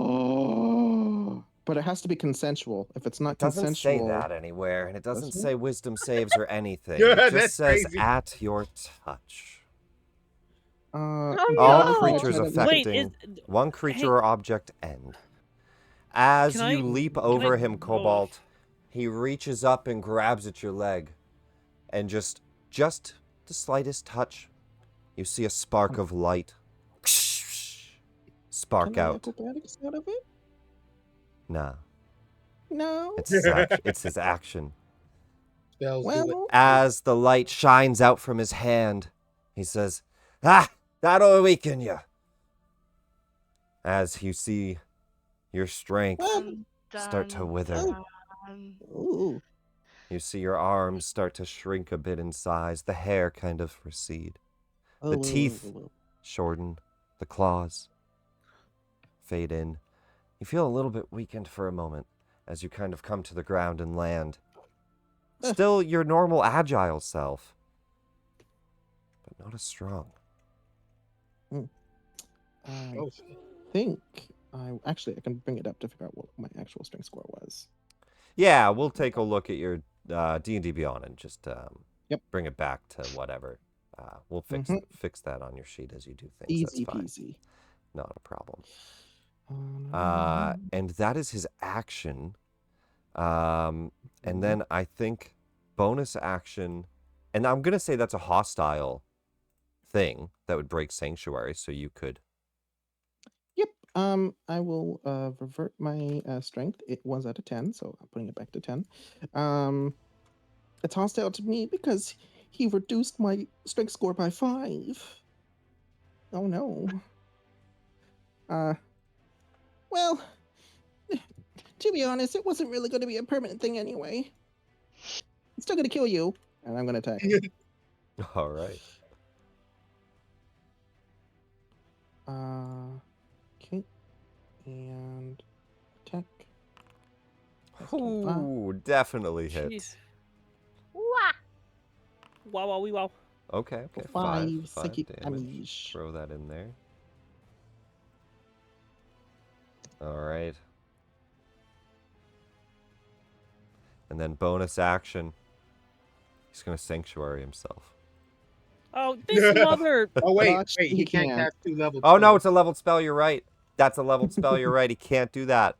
Oh, but it has to be consensual. If it's not It doesn't say consensual, that anywhere, and it doesn't Doesn't it? say wisdom saves or anything. Yeah, It just that's says crazy. at your touch. Oh, All no. creatures Wait, affecting one creature or object end. As Can you I- leap can over I- him, Cobalt, he reaches up and grabs at your leg. And just the slightest touch, you see a spark of light spark Can I out. acrobatics out of it? Nah, No. it's his action. It's his action. Spells do it. Well, As the light shines out from his hand, he says, "Ah, that'll weaken you." As you see your strength start to wither. ooh. You see your arms start to shrink a bit in size, the hair kind of recede, the teeth shorten, the claws fade in. You feel a little bit weakened for a moment as you kind of come to the ground and land. Still your normal agile self, but not as strong. I think I can bring it up to figure out what my actual strength score was. Yeah, we'll take a look at your D&D Beyond and just bring it back to whatever. We'll fix that on your sheet as you do things. Easy That's fine. peasy. Not a problem. And that is his action. And then I think bonus action, and I'm going to say that's a hostile thing that would break Sanctuary, so you could. Yep. I will revert my strength. It was at a 10, so I'm putting it back to 10. It's hostile to me because he reduced my strength score by 5. Oh no. Well, to be honest, it wasn't really going to be a permanent thing anyway. It's still going to kill you, and I'm going to attack. All right. Okay. And attack. Ooh, definitely hits. Jeez. Wah. Wow, wow, wee, wow. Okay, 5 5 psychic damage. damage. Throw that in there. All right. And then bonus action, he's going to sanctuary himself. Oh, this mother. Oh wait, Actually, he he can't can't. cast 2 level. Oh, no, it's a leveled spell. You're right. That's a leveled spell. You're right. He can't do that.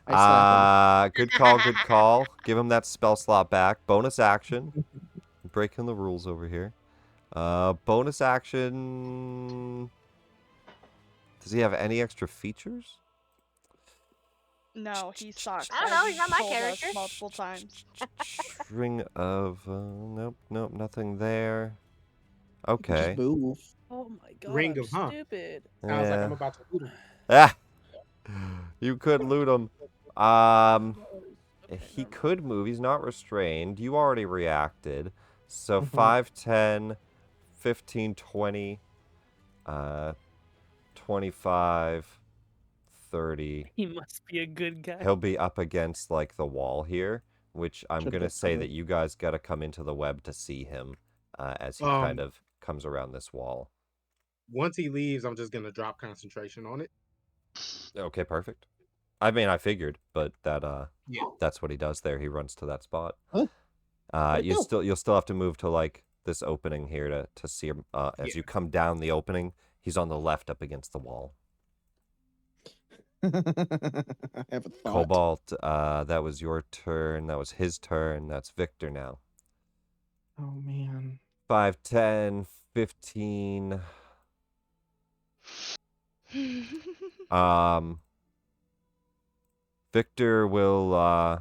I slap him. Good call, good call. Give him that spell slot back. Bonus action. Breaking the rules over here. Bonus action. Does he have any extra features? No, he sucks. I don't know, as he's not you've my told us character. multiple times. String of nope, nothing there. You can just Okay. move. Oh my god, Ring I'm of Huh. stupid. Sounds like Yeah. I'm about to loot him. Ah, you could loot him. He could move. He's not restrained. You already reacted. So 5, 10, 15, 20, 25, 30. He must be a good guy. He'll be up against like the wall here, which I'm Should gonna get say cover. that you guys gotta come into the web to see him as he kind of comes around this wall. Once he leaves, I'm just gonna drop concentration on it. Okay, perfect. I mean, I figured, but Yeah. that's what he does there. He runs to that spot. Huh? Where'd it go? You'll still have to move to like this opening here to see him. As you come down the opening, he's on the left up against the wall. I have a thought. Cobalt, that was your turn. That was his turn. That's Victor now. Oh man. 5, 10, 15. Victor will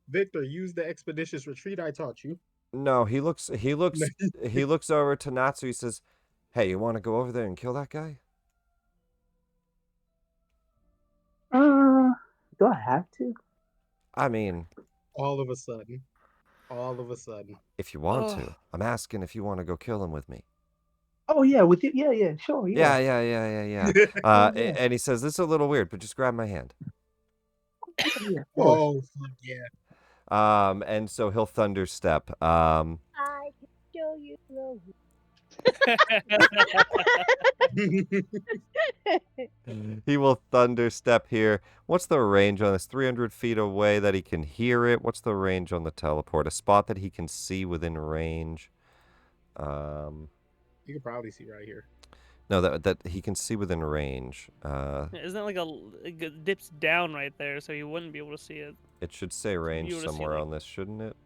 Victor, use the expeditious retreat I taught you. no, he looks over to Natsu. He says, "Hey, you want to go over there and kill that guy?" Do I have to? I mean, All of a sudden. if you want to. I'm asking if you want to go kill him with me. Oh yeah, with you. Yeah, sure. Yeah. Yeah. And he says, "This is a little weird, but just grab my hand." Yeah. Oh, fuck yeah. And so he'll thunder step. I can show you the He will thunder step here. What's the range on this? 300 feet away that he can hear it. What's the range on the teleport? A spot that he can see within range. You can probably see right here. No, that he can see within range. Isn't that like it dips down right there, so you wouldn't be able to see it? It should say range you would've seen, somewhere like- on this, shouldn't it?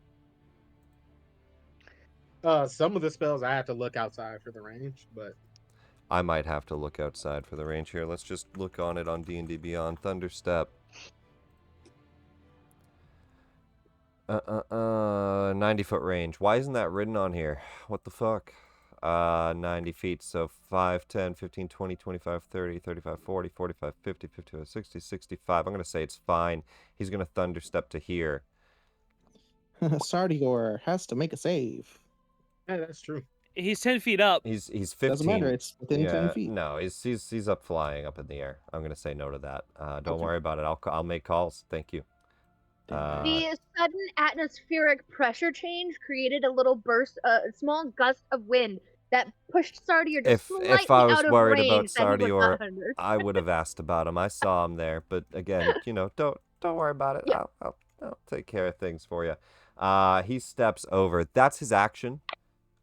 Some of the spells I have to look outside for the range, but I might have to look outside for the range here. Let's just look on it on D&D Beyond. Thunderstep. 90-foot range. Why isn't that written on here? What the fuck? 90 feet. So 5, 10, 15, 20, 25, 30, 35, 40, 45, 50, 55, 60, 65. I'm going to say it's fine. He's going to thunderstep to here. Sardior has to make a save. yeah, that's true. He's 10 feet up. He's 15. Doesn't matter. It's within 10 feet. No, he's up flying up in the air. I'm going to say no to that. Don't Okay. worry about it. I'll make calls. Thank you. The sudden atmospheric pressure change created a little burst, a small gust of wind that pushed Sardior just slightly If I was out of worried about range that he was Sardior, not under. I would have asked about him. I saw him there, but again, don't worry about it. Yeah. I'll take care of things for you. He steps over. That's his action.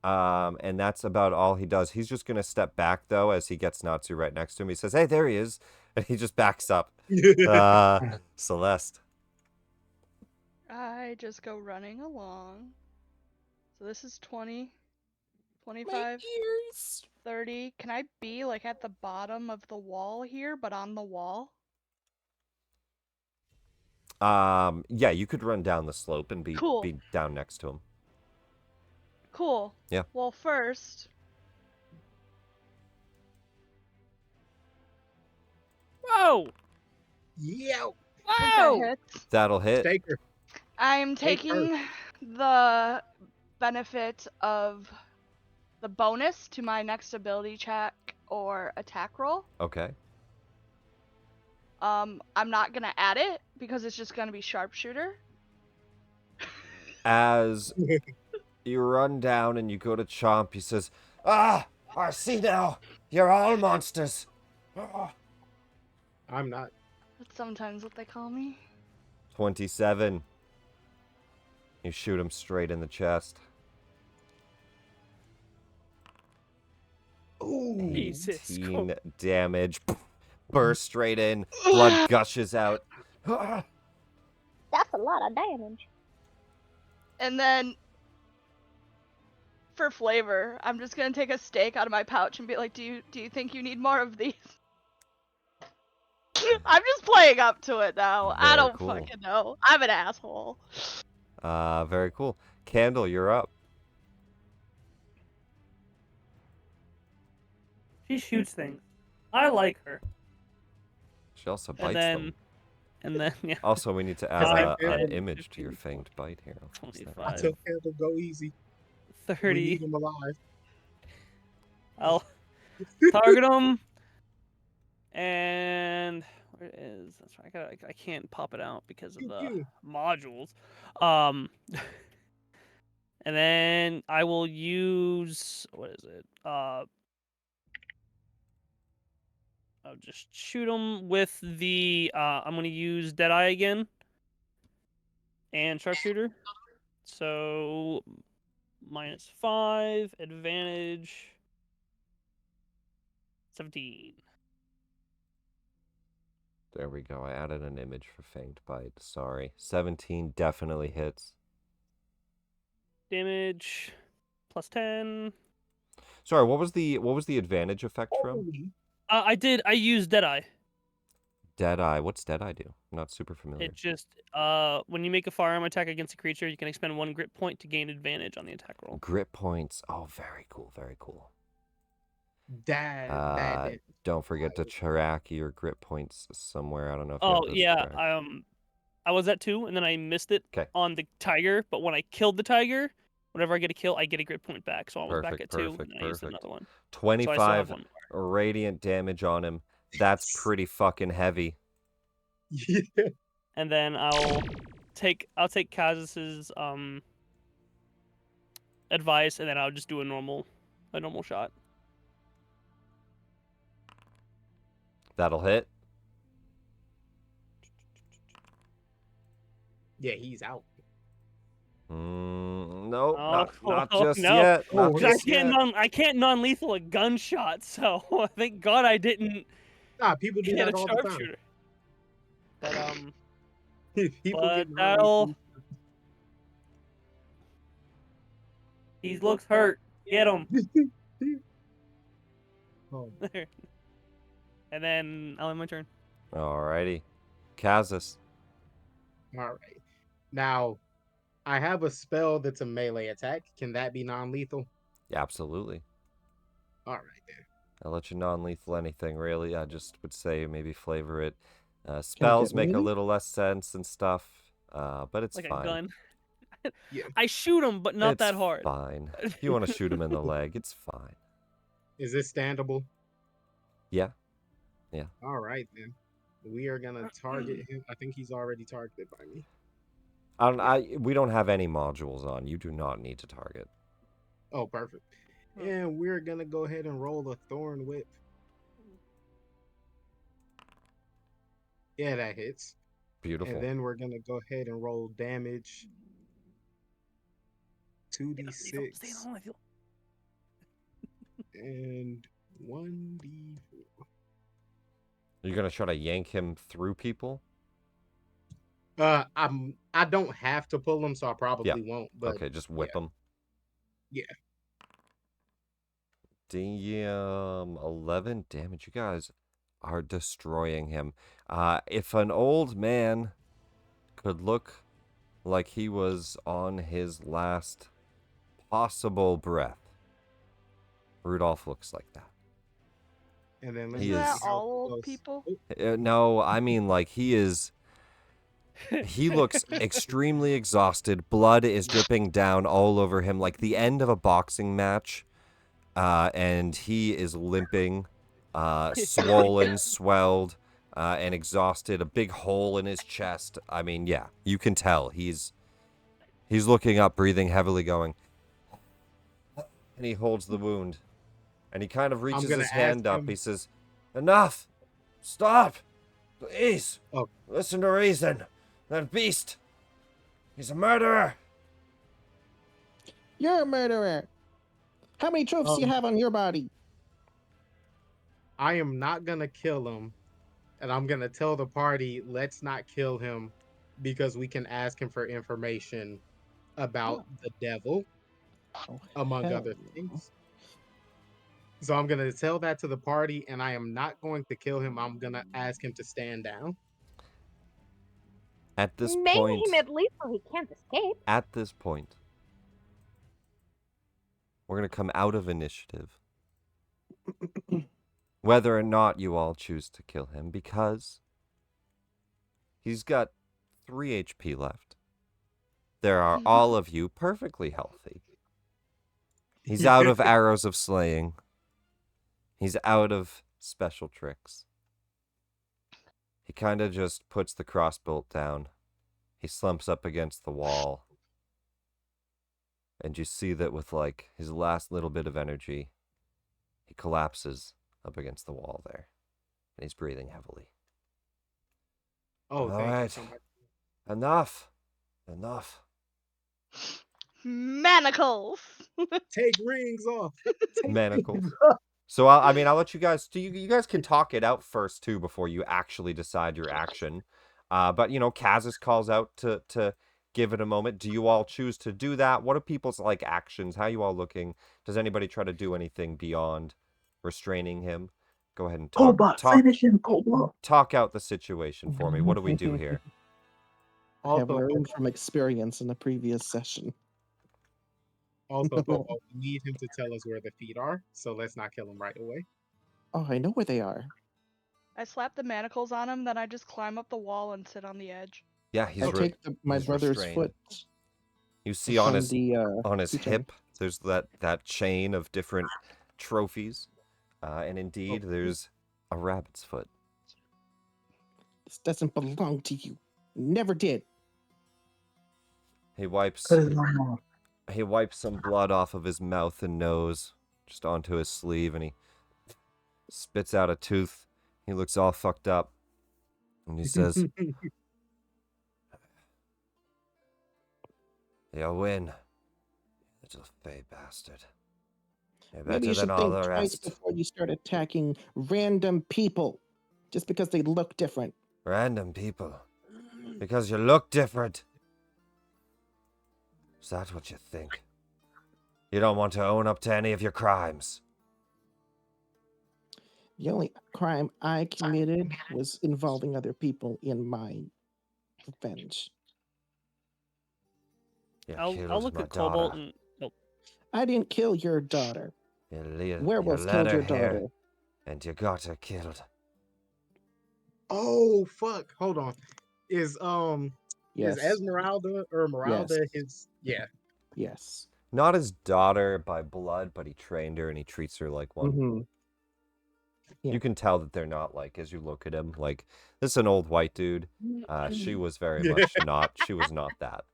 And that's about all he does. He's just gonna step back though as he gets Natsu right next to him. He says, "Hey, there he is," and he just backs up. Celeste. I just go running along. So this is 20, 25, 30. Can I be like at the bottom of the wall here, but on the wall? Yeah, you could run down the slope and be Cool. be down next to him. Cool. Yeah. Well, first, Whoa! Yeah. I think that Whoa! hits. That'll hit. Staker. I'm Take her. taking the benefit of the bonus to my next ability check or attack roll. Okay. I'm not gonna add it because it's just gonna be sharpshooter. As you run down and you go to chomp, he says, "Ah, I see now. You're all monsters." Ah. I'm not. That's sometimes what they call me. 27. You shoot him straight in the chest. Ooh. Jesus 18 damage. Burst straight in. Blood gushes out. That's a lot of damage. And then, for flavor, I'm just gonna take a steak out of my pouch and be like, do you think you need more of these? I'm just playing up to it now. I Very don't cool. fucking know. I'm an asshole. Very cool. Candle, you're up. She shoots things. I like her. She also And bites then, them. and then, yeah. Also, we need to add I an did. image to your fanged bite here. What's that? 25. I tell Candle, go easy. We 30. need him alive. I'll target him. And where it is? That's right. I can't pop it out because of Pew, the pew. modules. And then I will use, what is it? I'll just shoot him with the. I'm gonna use Deadeye again. And Sharpshooter. So -5, advantage 17. There we go. I added an image for fanged bite. Sorry. 17 definitely hits. Damage +10. Sorry, what was the advantage effect from? Holy. I used Deadeye. Deadeye. What's Deadeye do? I'm not super familiar. It just when you make a firearm attack against a creature, you can expend 1 grit point to gain advantage on the attack roll. Grit points. Oh, very cool. Very cool. That Don't forget to track your grit points somewhere. I don't know if you Oh have those yeah, tracked. I was at 2 and then I missed it 'Kay. on the tiger. But when I killed the tiger, whenever I get a kill, I get a grit point back. So I was back Perfect, at 2 perfect, and I used perfect. another one. 25 one radiant damage on him. That's pretty fucking heavy. Yeah. And then I'll take Kazus's advice, and then I'll just do a normal shot. That'll hit. Yeah, he's out. No, Oh, not well, just no. yet. Not Oh, just yet. I can't non-lethal a gunshot, so thank God I didn't Nah, people do get that a all the time. sharpshooter. But People but get that'll. He looks hurt. Get him. Oh, And then I'll end my turn. Alrighty. Kazus. all right. Now, I have a spell that's a melee attack. Can that be non-lethal? Yeah, absolutely. All right then. I'll let you non-lethal anything, really. I just would say maybe flavor it. Spells make a ready? little less sense and stuff, but it's Like fine. a gun. Yeah. I shoot him, but not It's that hard. fine. If you want to shoot him in the leg, it's fine. Is this standable? Yeah. All right then. We are gonna target him. I think he's already targeted by me. We don't have any modules on. You do not need to target. Oh, perfect. And we're gonna go ahead and roll a thorn whip. Yeah, that hits. Beautiful. And then we're gonna go ahead and roll damage. 2d6 and 1d4. You're gonna try to yank him through people? I don't have to pull him, so I probably won't. But Okay, just whip him. Yeah. Damn, 11 damage. You guys are destroying him. If an old man could look like he was on his last possible breath, Rudolph looks like that. And then He Isn't that is- all old people? No, I mean, like, he looks extremely exhausted. Blood is dripping down all over him like the end of a boxing match. And he is limping, swollen, swelled, and exhausted. A big hole in his chest. I mean, yeah, you can tell. He's looking up, breathing heavily, going. And he holds the wound. And he kind of reaches gonna his hand ask up. him- He says, "Enough! Stop! Please! Oh. Listen to reason! That beast! He's a murderer! You're a murderer. How many trophies do you have on your body? I am not gonna kill him, and I'm gonna tell the party, let's not kill him because we can ask him for information about the devil, Oh, among hell other no. things. So I'm gonna tell that to the party, and I am not going to kill him. I'm gonna ask him to stand down. At this Maim point, him at least so he can't escape. at this point, we're going to come out of initiative. Whether or not you all choose to kill him, because he's got 3 HP left. There are all of you perfectly healthy. He's out of arrows of slaying. He's out of special tricks. He kind of just puts the crossbolt down. He slumps up against the wall. And you see that with, like, his last little bit of energy, he collapses up against the wall there. And he's breathing heavily. Oh, All thank you right. so much. Enough. Manacles. Take rings off. Manacles. So, I'll let you guys... You guys can talk it out first, too, before you actually decide your action. But, Kazis calls out to give it a moment. Do you all choose to do that? What are people's, like, actions? How are you all looking? Does anybody try to do anything beyond restraining him? Go ahead and Finish him, Cobalt. talk out the situation for me. What do we do here? I have Also, learned from experience in the previous session. Bobo, we need him to tell us where the feet are, so let's not kill him right away. Oh, I know where they are. I slap the manacles on him, then I just climb up the wall and sit on the edge. Yeah, he's I take my he's brother's restrained. foot. You see on from his the, on his keychain. hip, there's that chain of different trophies, and indeed there's a rabbit's foot. This doesn't belong to you. Never did. He wipes Put his arm off. he wipes some blood off of his mouth and nose, just onto his sleeve, and he spits out a tooth. He looks all fucked up, and he says, "You win, little fey bastard. You're Maybe better you than should all think the twice rest." before you start attacking random people just because they look different. Random people. Because you look different. Is that what you think? You don't want to own up to any of your crimes. The only crime I committed was involving other people in my revenge. You I'll killed look my at Cobalt daughter. and I didn't kill your daughter. You Werewolves let killed her your here, daughter. and you got her killed. Oh fuck! Hold on. Is Yes. Esmeralda or Esmeralda his? Yeah. Yes. Not his daughter by blood, but he trained her and he treats her like one. Mm-hmm. Yeah. You can tell that they're not, like, as you look at him, like, this is an old white dude. She was very much not. She was not that.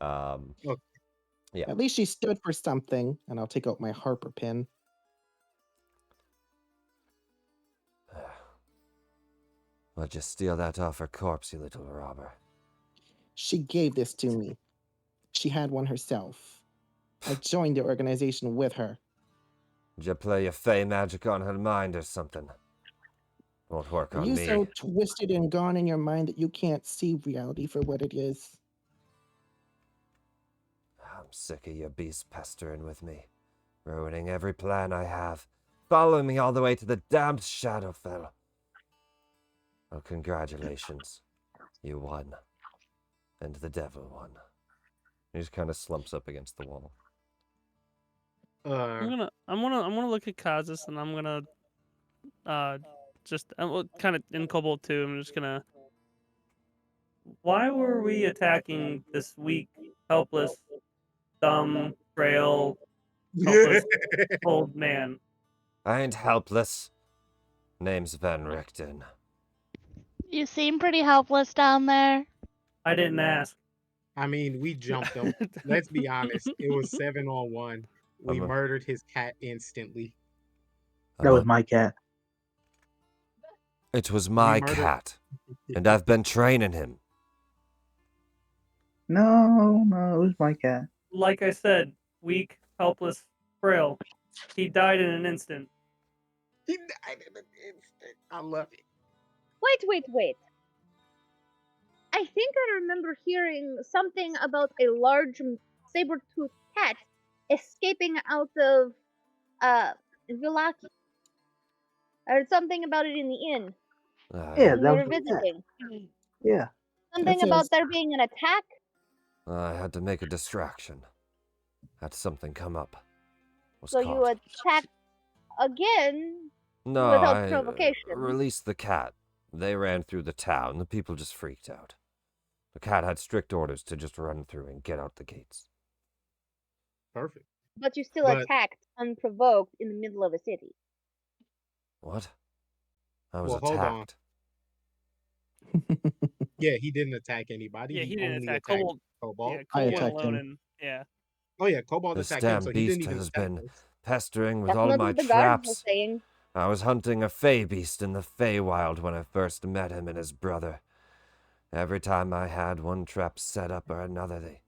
Yeah. At least she stood for something, and I'll take out my Harper pin. Why'd you steal that off her corpse, you little robber? She gave this to me. She had one herself. I joined the organization with her. Did you play your fey magic on her mind or something? Won't work Are on you me. so twisted and gone in your mind that you can't see reality for what it is? I'm sick of your beast pestering with me, ruining every plan I have, following me all the way to the damned Shadowfell. Well, congratulations. You won. And the devil won. He just kind of slumps up against the wall. I'm gonna look at Kazis and I'm gonna kind of in Cobalt too. I'm just gonna. Why were we attacking this weak, helpless, dumb, frail, helpless old man? I ain't helpless. Name's Van Richten. You seem pretty helpless down there. I didn't ask. I mean, we jumped him. Let's be honest. It was 7-on-1. We murdered his cat instantly. That was my cat. It was my cat. And I've been training him. No, it was my cat. Like I said, weak, helpless, frail. He died in an instant. He died in an instant. I love it. Wait. I think I remember hearing something about a large saber-toothed cat escaping out of Villaki. I heard something about it in the inn Yeah, when we that were was the cat. visiting. Yeah. Something That's about us. there being an attack. I had to make a distraction. Had something come up. Was So you caught. attacked again No, without I provocation. released the cat. They ran through the town. The people just freaked out. The cat had strict orders to just run through and get out the gates. Perfect. But you still But- attacked unprovoked in the middle of a city. What? I was Well, hold on. attacked. Yeah, he didn't attack anybody. Yeah, he didn't only attack attacked Cobalt. Cobalt. Yeah, I Cobalt went attacked alone him. and yeah. Oh yeah, Cobalt This attacked him, damn so he beast didn't even has attack been us. pestering with That's all not my what the guards were traps. saying. I was hunting a fey beast in the Feywild when I first met him and his brother. Every time I had one trap set up or another, they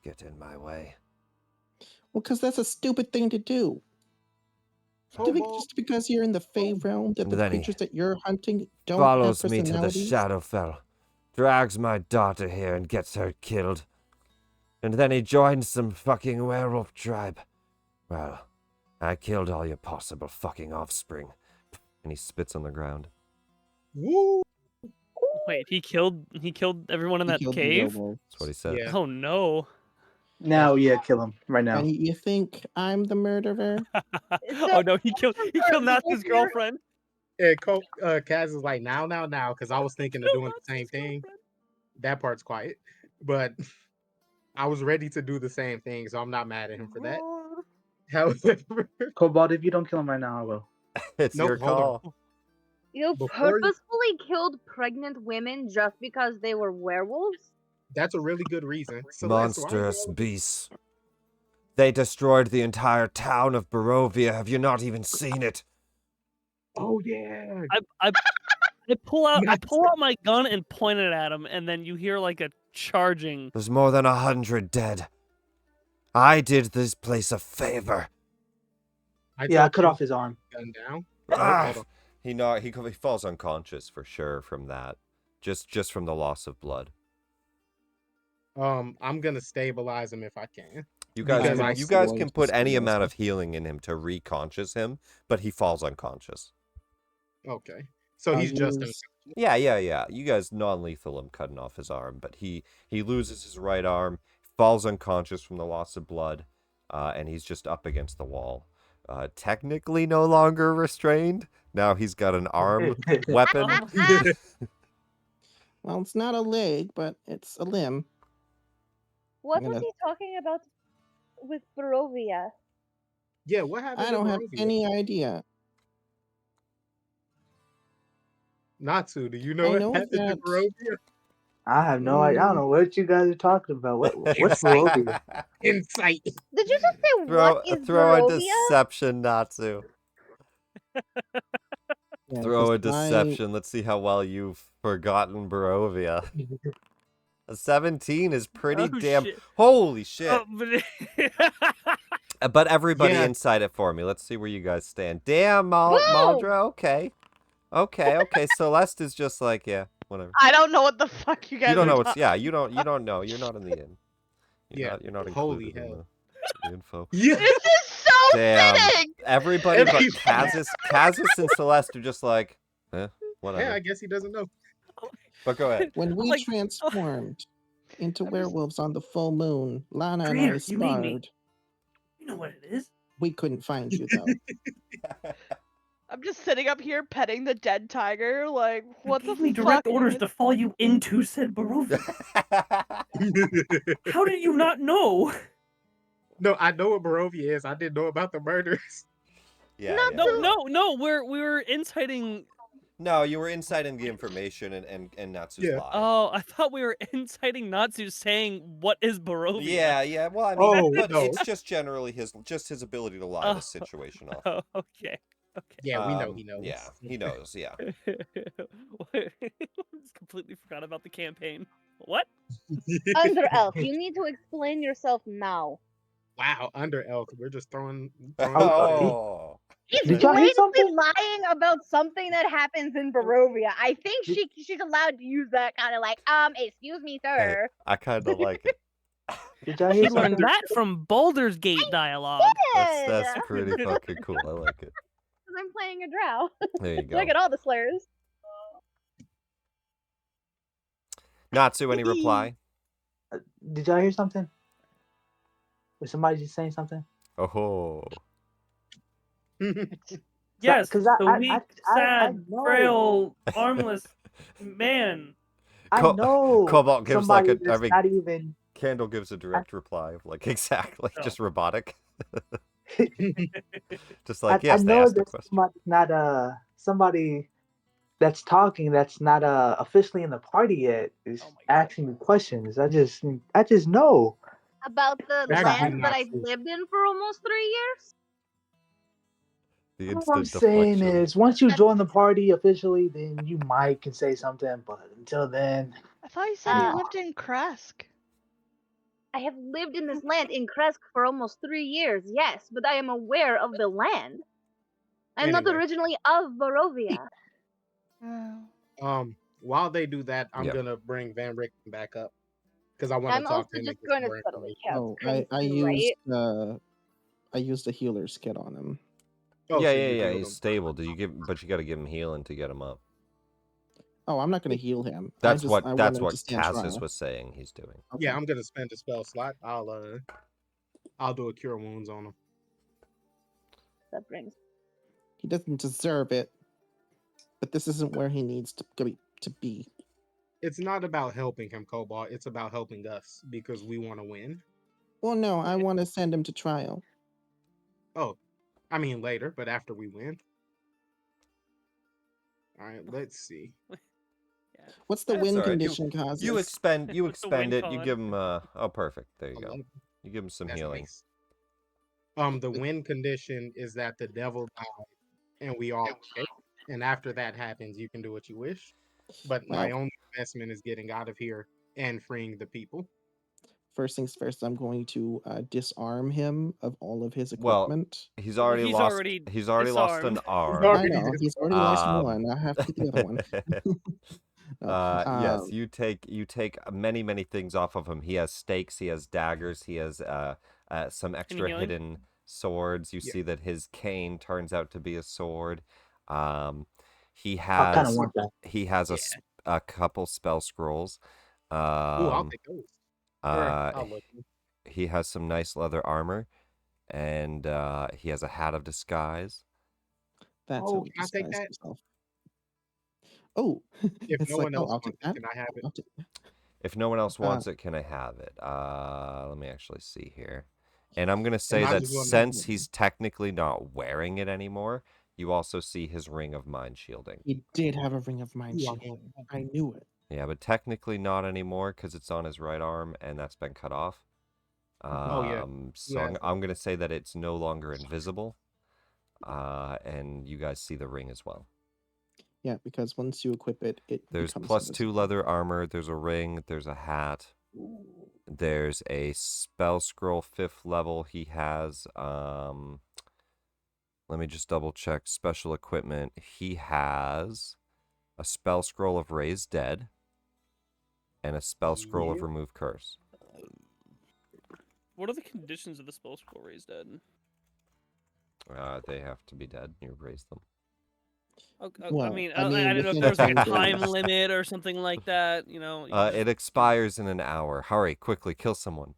get in my way. Well, because that's a stupid thing to do. Do you think Cobalt, just because you're in the Fey realm that the Then he creatures that you're hunting don't have Follows me to the personalities? Shadowfell, drags my daughter here and gets her killed. And then he joins some fucking werewolf tribe. Well, I killed all your possible fucking offspring. And he spits on the ground. woo! Wait, he killed everyone in He that killed the cave? werewolves. That's what he said. Yeah. Oh no. Now, yeah, kill him right now. And you think I'm the murderer? Oh no, he killed Natsu's girlfriend. And Kaz is like, now, because I was thinking of doing the same thing. That part's quiet. But I was ready to do the same thing, so I'm not mad at him for that. However, Cobalt, if you don't kill him right now, I will. It's Nope, your hold on. call. You Before you- purposefully killed pregnant women just because they were werewolves? that's a really good reason. Celeste, why Monstrous you- beasts. They destroyed the entire town of Barovia. Have you not even seen it? Oh yeah. I pull out my gun and point it at him, and then you hear like a charging. There's more than 100 dead. I did this place a favor. Yeah, I told cut you off his arm. gun down. Ah! Hold He falls unconscious for sure from that. Just from the loss of blood. on. I'm gonna stabilize him if I can. You Because guys, I you guys swore can to put any stabilize amount him. of healing in him to reconscious him, but he falls unconscious. Okay. So I'll he's just use- Yeah. You guys non-lethal him cutting off his arm, but he loses his right arm, falls unconscious from the loss of blood, and he's just up against the wall. Technically no longer restrained. Now he's got an arm weapon. Well, it's not a leg, but it's a limb. What I'm was gonna- he talking about with Barovia? Yeah, what happened? I don't to have Barovia? any idea. Natsu, do you know I what know happened to that- Barovia? I have no idea. I don't know what you guys are talking about. What's Barovia? Insight. Did you just say throw what is throw a Barovia? deception, Natsu. Yeah, Throw a 'cause deception. Let's see how well you've forgotten Barovia. A 17 is pretty Oh, damn. shit. Holy shit! Oh, but But everybody Yeah. inside it for me. Let's see where you guys stand. Damn, Whoa! Maldra. Okay. Celeste is just like, yeah, whatever. I don't know what the fuck you guys You don't are know what's. talking. Yeah, you don't know. You're not in the inn. You're not Holy included in hell. the info. Yeah. This is so Damn. fitting. Everybody but Everybody. Kazis and Celeste are just like, whatever. Yeah, I guess he doesn't know. But go ahead. When we Like- transformed into werewolves on the full moon, Lana and I Creator, you need me. sparred. You know what it is. We couldn't find you though. I'm just sitting up here petting the dead tiger. Like, what You the gave me fuck? direct orders to follow you into said Barovia. How did you not know? No, I know what Barovia is. I didn't know about the murders. Yeah. Not yeah. no, we were inciting. No, you were inciting the information and Natsu's Yeah. lie. Oh, I thought we were inciting Natsu saying what is Barovia. Yeah. Well, I mean, Oh, but no. it's just generally his ability to lie the situation off. Oh, okay. Yeah, we know he knows. Yeah, he knows. Yeah. Just completely forgot about the campaign. What? Under Elf, you need to explain yourself now. Wow, under elk. We're just throwing Oh. He's Did y'all hear blatantly something? lying about something that happens in Barovia. I think she's allowed to use that kind of like, excuse me, Hey, sir. I kind of like it. Did y'all She hear learned something? that from Baldur's Gate dialogue. That's Good. pretty fucking cool. I like it. 'Cause I'm playing a drow. There you go. Look at all the slurs. Natsu, any reply? Did y'all hear something? Was somebody just saying something? Oh. Yes, 'Cause the I weak, I sad, know. frail, armless man. I know Cobalt gives like somebody a. I that's mean, not even. Candle gives a direct reply of like exactly, No. just robotic. Just like I yes, they know asked the there's question. somebody not somebody that's talking that's not officially in the party yet is Oh my God. asking me questions. I just know. About the Actually, land that not I've true. lived in for almost 3 years? The All I'm instant saying deflection. is, once you join the party officially, then you might can say something. But until then, I thought you said you Uh, lived in Krezk. I have lived in this land in Krezk for almost 3 years, yes, but I am aware of the land. I'm not Anyway. originally of Barovia. Oh. While they do that, I'm Yep. gonna bring Van Richten back up because I want to I'm talk also to him. just and get going some to more subtly information. cast I Crimson, right? used a healer's kit on him. Oh, yeah, so yeah, you yeah. healed He's him. stable. But you got to give him healing to get him up. Oh, I'm not going to heal him. That's I what want him to stand Kazis trial. was saying he's doing. Okay. Yeah, I'm gonna spend a spell slot. I'll do a cure wounds on him. That brings. He doesn't deserve it, but this isn't where he needs to be. It's not about helping him, Cobalt. It's about helping us because we want to win. Well, no, I want to send him to trial. Oh, I mean later, but after we win. All right, let's see. What's the That's win all right. condition, Cosmos? You expend It's a it. win You con. give him oh perfect. There you go. 11. You give him some That's healing. nice. The win condition is that the devil died and we all escape. And after that happens, you can do what you wish. But my only investment is getting out of here and freeing the people. First things first, I'm going to disarm him of all of his Well, equipment. he's Well, already he's lost. already He's already lost an disarmed. arm. I know he's already lost one. I have to get the other one. No, Yes, you take many things off of him. He has stakes. He has daggers. He has some extra healing? hidden swords. You see that his cane turns out to be a sword. He I kind has of want that. he has a couple spell scrolls. Ooh, I'll take those. I'll look. He has some nice leather armor, and he has a hat of disguise. That's Oh, how he can I take disguised that? himself. Oh, If it's no like, one else I'll wants take it, that. can I have it? I'll take that. If no one else wants it, can I have it? Let me actually see here. And I'm gonna say I that just wanna- since he's technically not wearing it anymore, you also see his ring of mind shielding. He did have a ring of mind Ooh, shield. I knew it. Yeah, but technically not anymore because it's on his right arm and that's been cut off. Oh, yeah. So I'm gonna say that it's no longer invisible. And you guys see the ring as well. Yeah, because once you equip it, There's becomes +2 invisible. leather armor. There's a ring. There's a hat. There's a spell scroll 5th level. He has let me just double check special equipment. He has a spell scroll of Raise Dead and a spell scroll of Remove Curse. What are the conditions of the spell scroll raised dead? They have to be dead. You raise them. Okay, Well, I mean, I I mean, don't know if within there was like a 10 time days. limit or something like that. You know. It expires in an hour. Hurry, quickly, kill someone.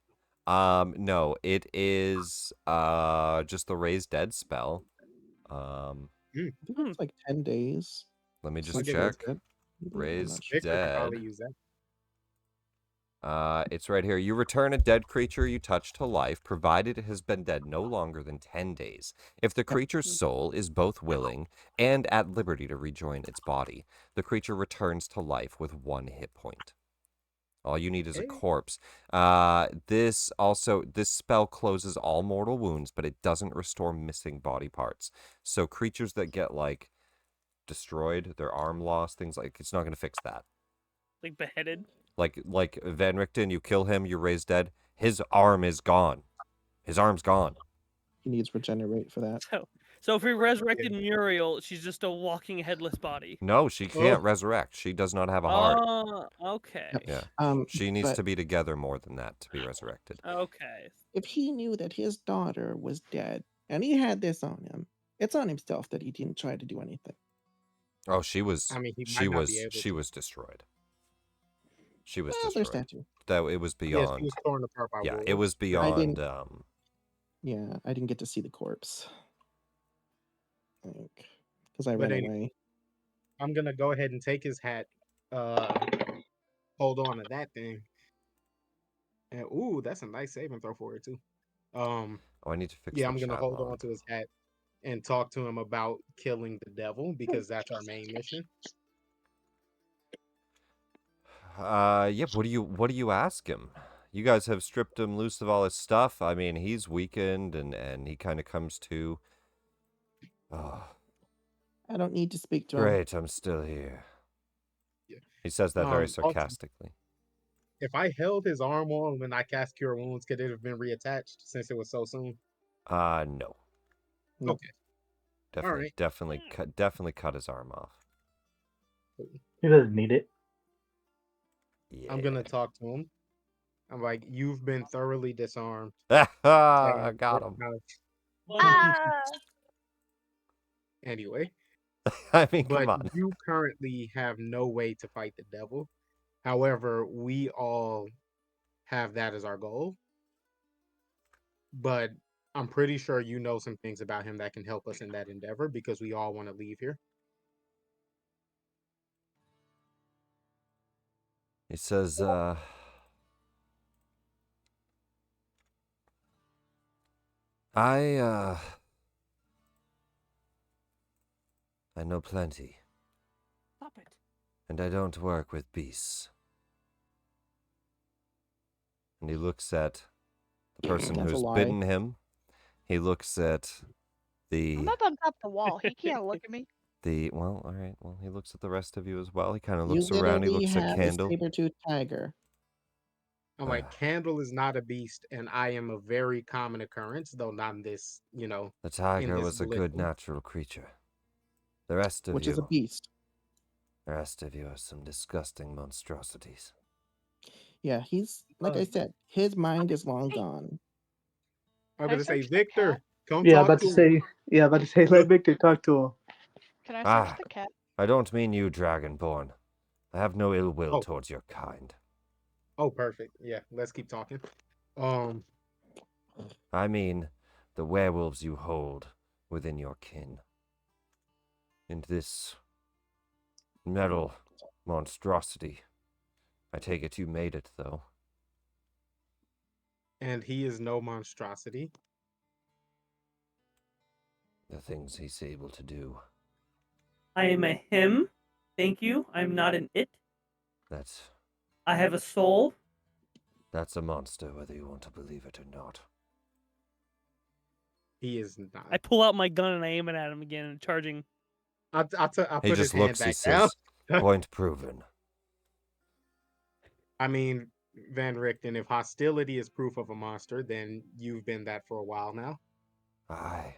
No, it is just the Raise Dead spell. I think it's like 10 days. Let me just Like check. Raise Dead, maybe? I'm Raise not sure. Victor could probably Dead. use that. It's right here. You return a dead creature you touch to life, provided it has been dead no longer than 10 days. If the creature's soul is both willing and at liberty to rejoin its body, the creature returns to life with 1 hit point. All you need is a corpse. This spell closes all mortal wounds, but it doesn't restore missing body parts. So creatures that get like destroyed, their arm lost, things like it's not going to fix that. Like beheaded. Like Van Richten, you kill him, you raise dead. His arm is gone. His arm's gone. He needs regenerate for that. So if we resurrected Muriel, she's just a walking headless body. No, she can't resurrect. She does not have a heart. Oh, okay. Yep. Yeah. She needs but to be together more than that to be resurrected. Okay. if he knew that his daughter was dead and he had this on him, it's on himself that he didn't try to do anything. Oh, she was. I mean, he she might not was. be able She to. was destroyed. She was Well, there's destroyed. that too. That it was Yes, beyond. he was torn apart by Yeah, wolves. it was beyond. Yeah, I didn't get to see the corpse. Because I But ran anyway, away. I'm gonna go ahead and take his hat. Hold on to that thing. And ooh, that's a nice saving throw for it too. Oh, I need to fix. Yeah, the I'm gonna chat hold log. on to his hat and talk to him about killing the devil because that's our main mission. Yeah. What do you ask him? You guys have stripped him loose of all his stuff. I mean, he's weakened, and he kind of comes to. Oh, I don't need to speak to him. great! I'm still here. Yeah. He says that very Also, sarcastically. if I held his arm on when I cast Cure Wounds, could it have been reattached since it was so soon? No. No. Okay. Definitely, Alright. definitely cut his arm off. He doesn't need it. Yeah. I'm gonna talk to him. I'm like, you've been thoroughly disarmed. I got him. Ah! Anyway, I mean, but come on. you currently have no way to fight the devil. However, we all have that as our goal. But I'm pretty sure you know some things about him that can help us in that endeavor because we all want to leave here. He says, I know plenty. Stop it. And I don't work with beasts. And he looks at the person That's a who's lie. bitten him. He looks at the I'm up on top of the wall. He can't look at me. well, all right. Well, he looks at the rest of you as well. He kind of You looks around. He literally looks at have Candle. a saber-toothed tiger. I'm like, Candle is not a beast, and I am a very common occurrence, though not in this, The tiger this was a good blitz. natural creature. The rest of Which you, is a beast. the rest of you are some disgusting monstrosities. Yeah, he's like I said, his mind is long gone. I'm Can I gonna say, search the Victor, cat? come Yeah, talk about to to him. say. Yeah, about to say. Let Victor talk to him. Can I search the cat? I don't mean you, Dragonborn. I have no ill will Oh. towards your kind. Oh, perfect. Yeah, let's keep talking. I mean the werewolves you hold within your kin. And this metal monstrosity. I take it you made it, though. And he is no monstrosity. The things he's able to do. I am a him. Thank you. I'm not an it. That's I have a soul. a monster, whether you want to believe it or not. He is not. I pull out my gun and I aim it at him again and charging. I put He his just hand looks, he back down. says, point proven. I mean, Van Richten, if hostility is proof of a monster, then you've been that for a while now. Aye.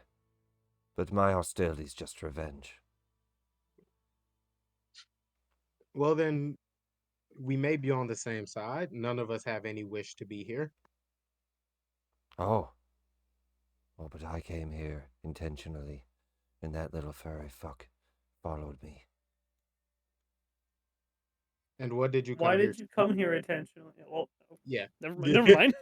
But my hostility's just revenge. Well, then, we may be on the same side. None of us have any wish to be here. Oh. Oh, but I came here intentionally, and that little furry fuck followed me. And what did you come Why here did you come here intentionally? Well, Yeah. Never mind.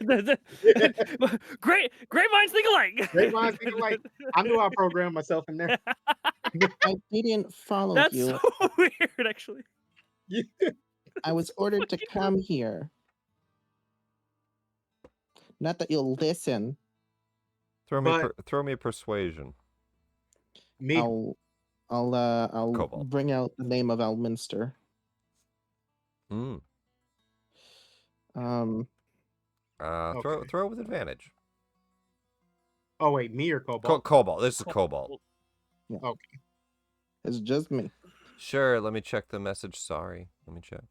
Great minds think alike. Great minds think alike. I knew I programmed myself in there. I didn't follow That's you. so weird, actually. I was ordered to come here. Not that you'll listen. Throw me But- a persuasion. Me, I'll Cobalt. bring out the name of Alminster. Mm. Um, Okay. Throw with advantage. oh wait, me or Cobalt? Cobalt. This is Cobalt. Okay. it's just me. Sure, let me check the message. Sorry. Let me check.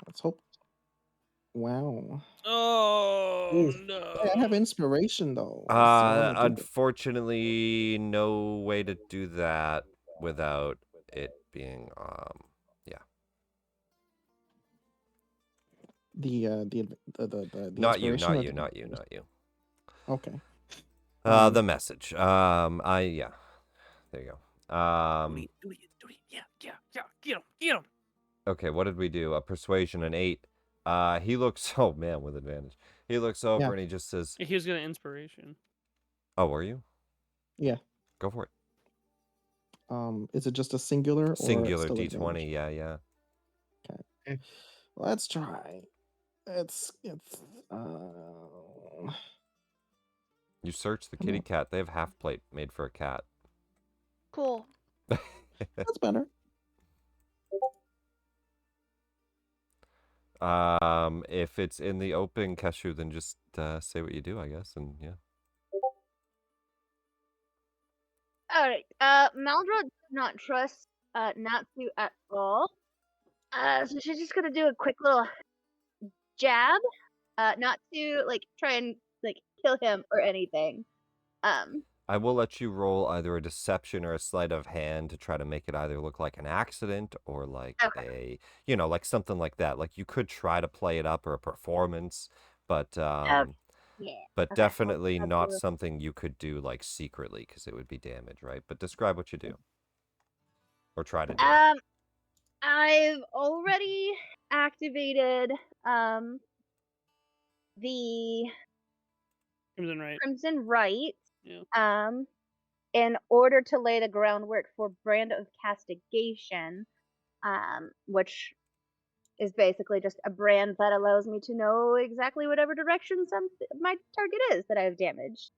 Let's hope. Wow. Oh Oof. no! Hey, I have inspiration though. I still want to do it. Unfortunately, no way to do that without it being yeah. The Not you, inspiration not or you, the not you, not you. Okay. The message. Yeah. There you go. Do it. Yeah. Get him. Okay, what did we do? A persuasion, an 8. He looks. Oh man, with advantage. He looks over Yeah. and he just says, He was gonna inspiration. "Oh, were you? Yeah. Go for it." Is it just a singular or Singular still D20. advantage? Yeah. Okay. Let's try. It's You search the Come kitty on. cat. They have half plate made for a cat. Cool. That's better. If it's in the open, Keshu, then just say what you do, I guess, and yeah. Alright, Maldra does not trust Natsu at all. So she's just gonna do a quick little jab, not to like try and like kill him or anything. I will let you roll either a deception or a sleight of hand to try to make it either look like an accident or like Okay. like something like that. Like you could try to play it up or a performance, but Yeah. but Okay. definitely I'll not do- something you could do like secretly because it would be damage, right? But describe what you do or try to do. I've already activated the Crimson right. Crimson Right Yeah. in order to lay the groundwork for Brand of Castigation, which is basically just a brand that allows me to know exactly whatever direction my target is that I have damaged.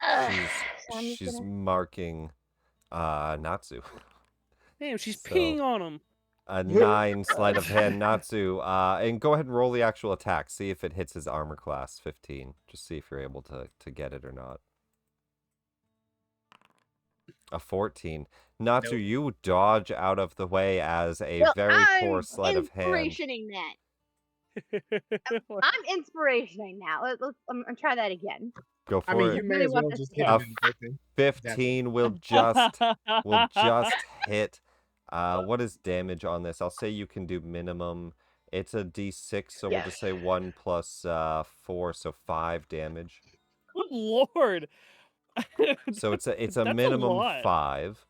So I'm just She's gonna... marking Natsu. Damn, she's So- peeing on him. A 9 sleight of hand Natsu. And go ahead and roll the actual attack. See if it hits his armor class 15. Just see if you're able to get it or not. A 14. Natsu, Nope. you dodge out of the way as a Well, very poor I'm sleight of hand. inspirationing that. I'm inspirationing now. I'm try that again. Go for I mean, it. you may Really as want well this just to hit hit. him in the open. 15 will just hit. What is damage on this? I'll say you can do minimum. It's a d6, so we'll just say 1 plus 4, so 5 damage. Good lord. So it's a That's minimum lot. 5.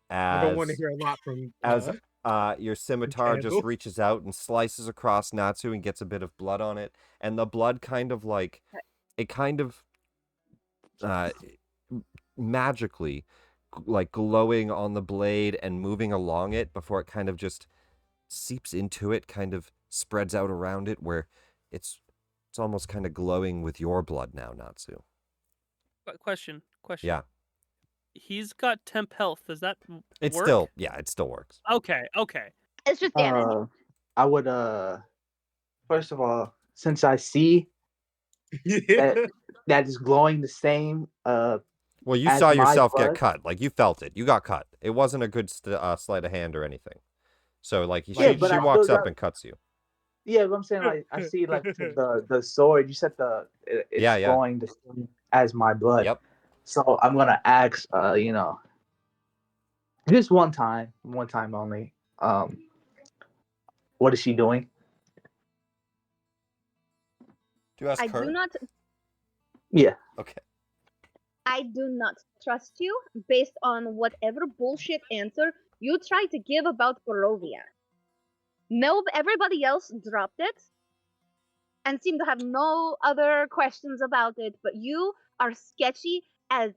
I don't want to hear a lot from Your scimitar just Candle. reaches out and slices across Natsu and gets a bit of blood on it, and the blood kind of like it kind of magically like glowing on the blade and moving along it before it kind of just seeps into it, kind of spreads out around it where it's almost kind of glowing with your blood now, Natsu. Question. Yeah. He's got temp health. Does that It work? it still works. Okay. It's just damage. I would first of all, since I see that is glowing the same Well, you as saw my yourself blood. get cut. Like, you felt it. You got cut. It wasn't a good sleight of hand or anything. So, like, she but I walks still up got- and cuts you. Yeah, but I'm saying like I see like the sword. You said it's glowing the same as my blood. Yep. So I'm gonna ask, just one time only. What is she doing? Do you ask I her? do not. Yeah. Okay. I do not trust you based on whatever bullshit answer you try to give about Barovia. No, everybody else dropped it and seemed to have no other questions about it, but you are sketchy as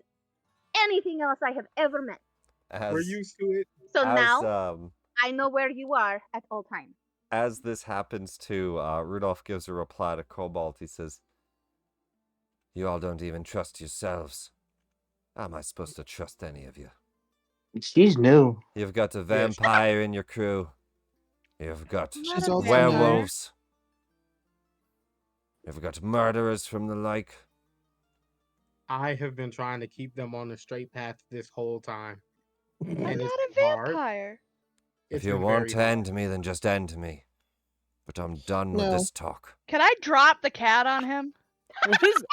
anything else I have ever met. We're used to it. So now I know where you are at all times. As this happens too, Rudolph gives a reply to Cobalt. He says, "You all don't even trust yourselves. How am I supposed to trust any of you? She's new. You've got a vampire in your crew. You've got She's also werewolves. You've got murderers from the like. I have been trying to keep them on the straight path this whole time. I'm And not it's a hard. vampire. If It's you been want very to hard. end me, then just end me. But I'm done with this talk. Can I drop the cat on him? What is?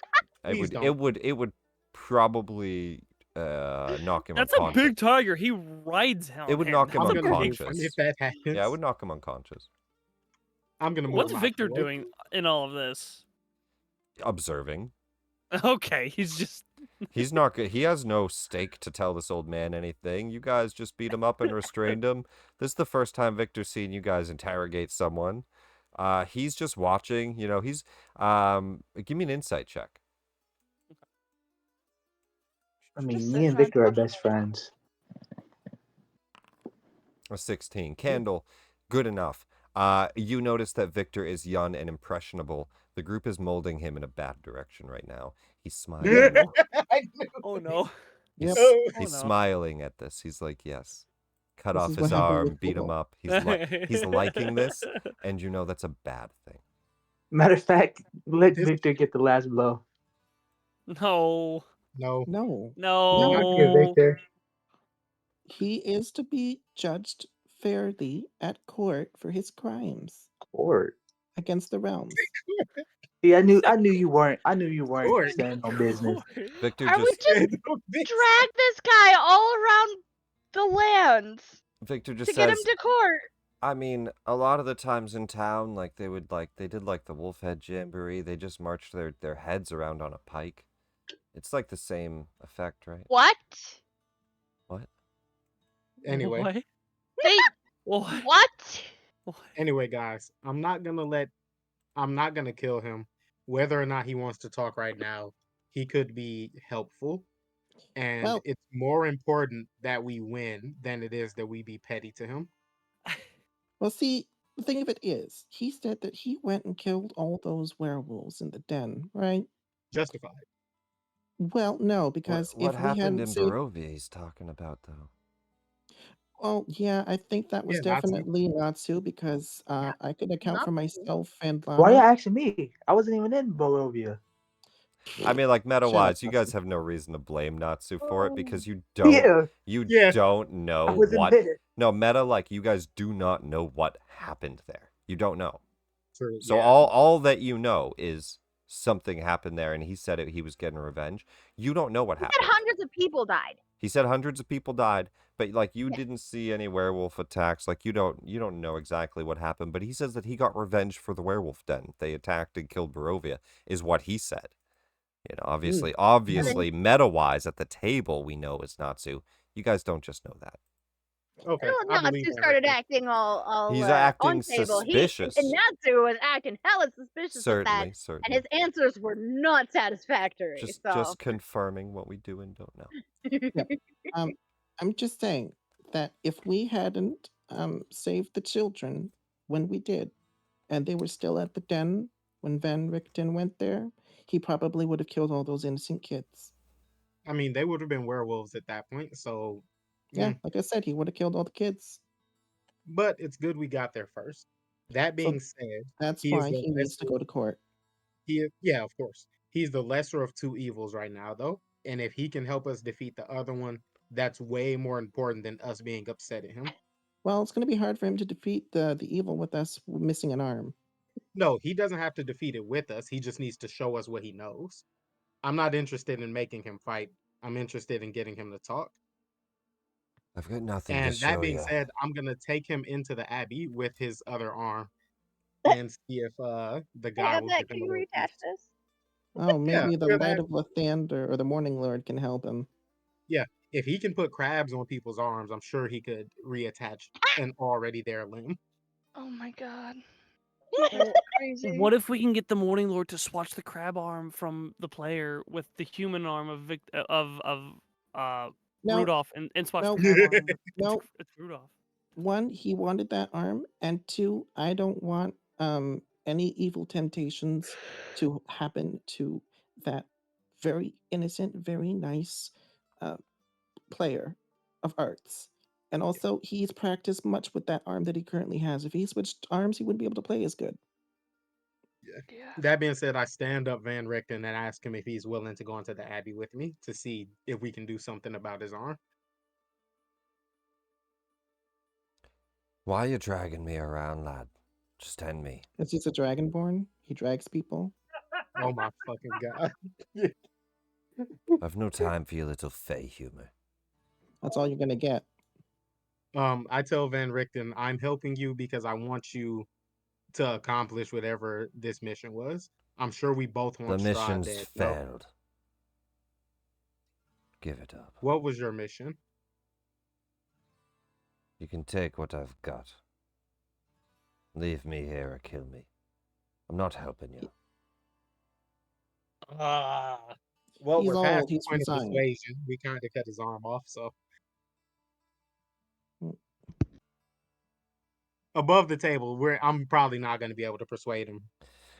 It would probably knock him That's unconscious. a big tiger. He rides him. It would knock him I'm gonna move unconscious. him if that happens. Yeah, it would knock him unconscious. I'm gonna move What's him out Victor the way. doing in all of this? Observing. Okay, he's just. He's not good. He has no stake to tell this old man anything. You guys just beat him up and restrained him. This is the first time Victor's seen you guys interrogate someone. He's just watching. You know, he's give me an insight check. I mean, me and Victor are best friends. A 16. Candle, good enough. You notice that Victor is young and impressionable. The group is molding him in a bad direction right now. He's smiling. Oh no. He's smiling at this. He's like, yes. Cut This off is his what happened arm, with beat him Google. up. He's liking this, and you know that's a bad thing. Matter of fact, let Victor get the last blow. No. No. No. No. Okay, Victor. He is to be judged fairly at court for his crimes Court against the realms. See, I knew you weren't saying no business. Victor Are we just just drag this guy all around the lands Victor to just get him says, to court? I mean, a lot of the times in town, like they did like the wolf head jamboree, they just marched their heads around on a pike. It's like the same effect, right? What? What? Anyway. What? They what? Anyway, guys, I'm not gonna kill him. Whether or not he wants to talk right now, he could be helpful. And Well- it's more important that we win than it is that we be petty to him. Well, see, the thing of it is, he said that he went and killed all those werewolves in the den, right? Justified. Well, no, because What if we happened hadn't in saved... Barovia he's talking about, though? Oh, yeah, I think that was Yeah, Natsu. definitely Natsu because I could account for myself and Why are you Lana. asking me? I wasn't even in Barovia. I mean, like, Shut up, meta-wise, you guys Natsu. have no reason to blame Natsu for it because you Yeah. don't know I wasn't what... there. No, meta, like, you guys do not know what happened there. You don't know. True, So yeah. all that you know is something happened there, and he said he was getting revenge. You don't know what He happened. said hundreds of people died. He said hundreds of people died, but like you didn't see any werewolf attacks. Like you don't know exactly what happened. But he says that he got revenge for the werewolf den. They attacked and killed Barovia, is what he said. You know, obviously, meta-wise at the table we know it's Natsu. You guys don't just know that. Okay. Well, Natsu started acting all He's on acting table. suspicious. And Natsu was acting hella suspicious of that. Certainly. And his answers were not satisfactory. Just confirming what we do and don't know. Yeah. I'm just saying that if we hadn't saved the children when we did, and they were still at the den when Van Richten went there, he probably would have killed all those innocent kids. I mean, they would have been werewolves at that point, so... Yeah, like I said, he would have killed all the kids. But it's good we got there first. That being said... That's he is why the he needs to go to court. Yeah, of course. He's the lesser of two evils right now, though. And if he can help us defeat the other one, that's way more important than us being upset at him. Well, it's going to be hard for him to defeat the evil with us missing an arm. No, he doesn't have to defeat it with us. He just needs to show us what he knows. I'm not interested in making him fight. I'm interested in getting him to talk. I've got nothing And to show that being you. said, I'm going to take him into the Abbey with his other arm and see if the guy will give him Can a you little reattach piece. this? Oh, maybe the we're Light that- of Lathander or the Morning Lord can help him. Yeah, if he can put crabs on people's arms, I'm sure he could reattach an already there limb. Oh my god. Crazy. What if we can get the Morning Lord to swatch the crab arm from the player with the human arm of No. Rudolph and swatch No. the crab arm? No. It's Rudolph. One, he wanted that arm, and two, I don't want any evil temptations to happen to that very innocent, very nice player of arts. And also, he's practiced much with that arm that he currently has. If he switched arms, he wouldn't be able to play as good. Yeah. That being said, I stand up Van Richten and ask him if he's willing to go into the Abbey with me to see if we can do something about his arm. Why are you dragging me around, lad? Just end me. Is he a dragonborn? He drags people. Oh my fucking god. I've no time for your little fey humor. That's all you're gonna get. I tell Van Richten, I'm helping you because I want you to accomplish whatever this mission was. I'm sure we both The want Strahd mission's dead. failed. Give it up. What was your mission? You can take what I've got. Leave me here or kill me. I'm not helping you. Well, He's we're past old, the he's point of resigned. persuasion. We kind of cut his arm off, so. Above the table, I'm probably not going to be able to persuade him.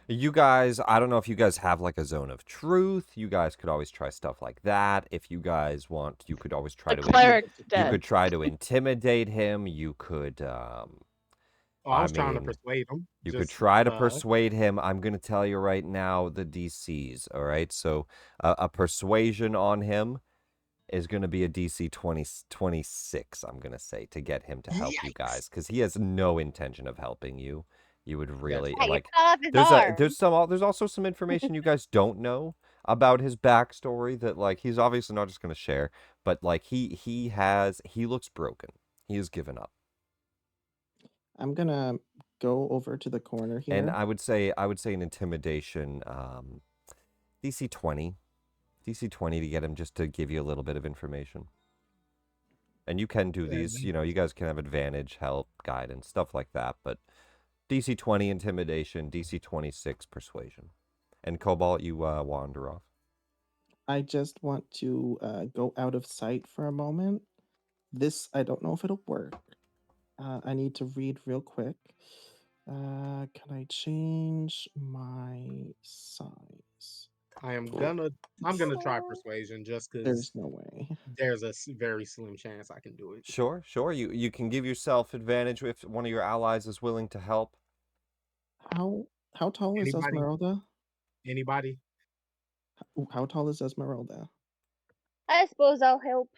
You guys, I don't know if you guys have like a zone of truth. You guys could always try stuff like that. If you guys want, you could always try The to. cleric's You dead. could try to intimidate him. You could. I was trying to persuade him. You could try to persuade him. I'm going to tell you right now the DCs. All right, so a persuasion on him is going to be a DC 26. I'm going to say to get him to help you guys because he has no intention of helping you. You would really like. There's also some information you guys don't know about his backstory that like he's obviously not just going to share, but like he looks broken. He has given up. I'm gonna go over to the corner here. And I would say an intimidation, DC 20 to get him just to give you a little bit of information. And you can do these, you know, you guys can have advantage, help, guidance, stuff like that. But DC 20 intimidation, DC 26 persuasion, and Cobalt, you wander off. I just want to go out of sight for a moment. This I don't know if it'll work. I need to read real quick. Can I change my size? I'm gonna try persuasion just because There's no way. There's a very slim chance I can do it. Sure. You can give yourself advantage if one of your allies is willing to help. How tall is Esmeralda? Anybody? How tall is Esmeralda? I suppose I'll help.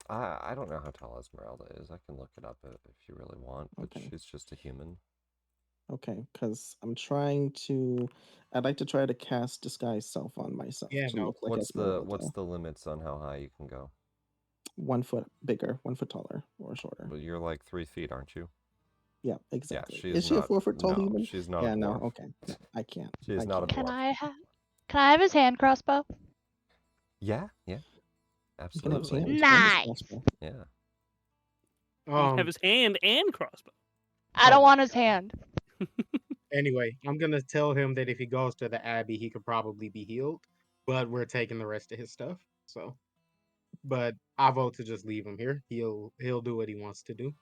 I don't know how tall Esmeralda is. I can look it up if you really want, but she's just a human. Okay, because I'd like to try to cast Disguise Self on myself to look like Esmeralda. What's the limits on how high you can go? 1 foot bigger, 1 foot taller, or shorter. Well, you're like 3 feet, aren't you? Yeah, exactly. Yeah, is she a 4 foot tall human? She's not. Yeah, a no, dwarf. okay. No, I can't. She is not a Can dwarf. I have his hand crossbow? Yeah, absolutely. Nice. Yeah. Have his hand and crossbow. I don't want his hand. Anyway, I'm gonna tell him that if he goes to the Abbey, he could probably be healed, but we're taking the rest of his stuff. So, but I vote to just leave him here. He'll do what he wants to do.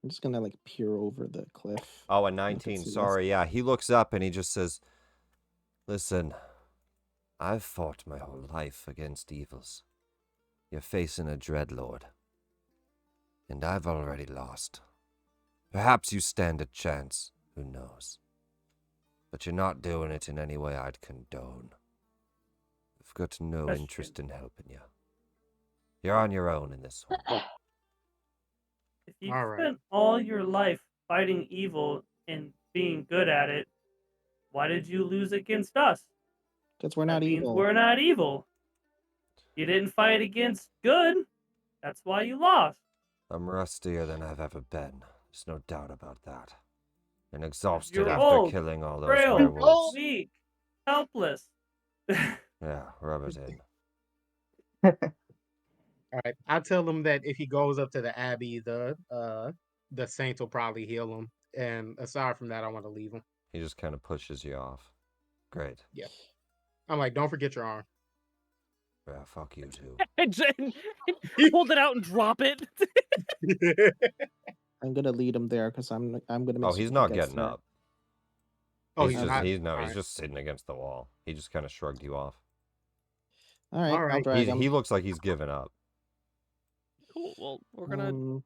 I'm just gonna like peer over the cliff. Oh, a 19. Sorry, yeah. He looks up and he just says, "Listen, I've fought my whole life against evils. You're facing a dreadlord, and I've already lost. Perhaps you stand a chance, who knows? But you're not doing it in any way I'd condone. I've got no interest in helping you. You're on your own in this one." If you spent all your life fighting evil and being good at it, why did you lose against us? Because we're not evil. We're not evil. You didn't fight against good. That's why you lost. I'm rustier than I've ever been. There's no doubt about that. And exhausted You're after old, killing all those frail, werewolves. weak, helpless. Yeah, rub it in. All right, I tell him that if he goes up to the Abbey, the saints will probably heal him. And aside from that, I want to leave him. He just kind of pushes you off. Great. Yeah. I'm like, don't forget your arm. Yeah, fuck you too. Hold it out and drop it. I'm gonna lead him there because I'm gonna. Make Oh, he's not getting up. Oh, he's not? He's just sitting against the wall. He just kind of shrugged you off. All right. I'll drag him. He looks like he's given up. Cool. Well, we're gonna.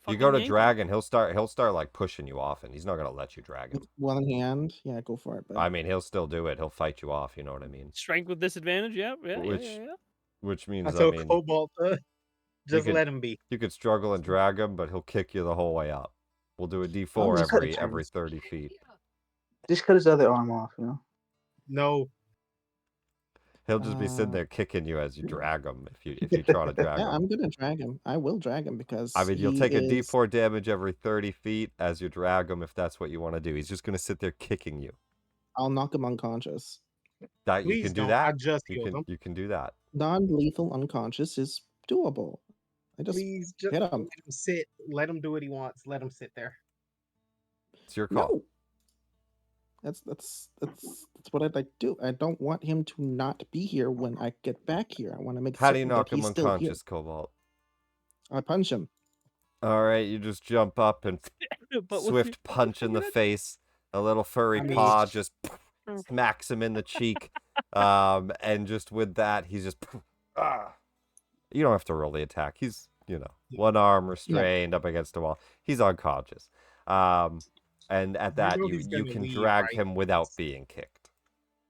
You go to drag and he'll start like pushing you off, and he's not gonna let you drag him. One hand, yeah, go for it. But I mean, he'll still do it. He'll fight you off. You know what I mean? Strength with disadvantage. Yeah. Which means I told Cobalt Just let him be. You could struggle and drag him, but he'll kick you the whole way up. We'll do a D4 every 30 feet. Just cut his other arm off, you know? No. He'll just be sitting there kicking you as you drag him if you try to drag him. Yeah, I'm gonna drag him. I will drag him because I mean, you'll take a D4 damage every 30 feet as you drag him if that's what you want to do. He's just gonna sit there kicking you. I'll knock him unconscious. That you can do that. I just killed him. You can do that. Non-lethal unconscious is doable. I just Please just hit let him. him sit. Let him do what he wants. Let him sit there. It's your call. No. That's what I'd like to do. I don't want him to not be here when I get back here. I want to make How do you certain knock that him he's still here. unconscious, Cobalt? I punch him. All right, you just jump up and swift punch in the face. A little furry paw just smacks him in the cheek. And just with that, he's just... You don't have to roll the attack. He's, one arm restrained up against a wall. He's unconscious. And at that, you can drag him without being kicked.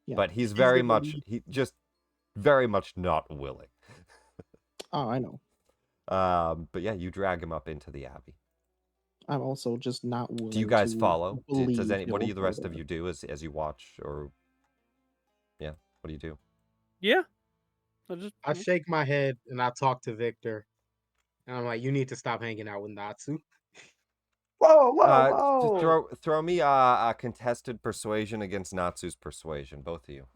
Yeah. But he's very much not willing. Oh, I know. But yeah, you drag him up into the abbey. I'm also just not willing. Do you guys to follow? What do the rest further. of you do as you watch? Or yeah, what do you do? Yeah. I shake my head and I talk to Victor. And I'm like, you need to stop hanging out with Natsu. Whoa! Throw me a contested persuasion against Natsu's persuasion, both of you.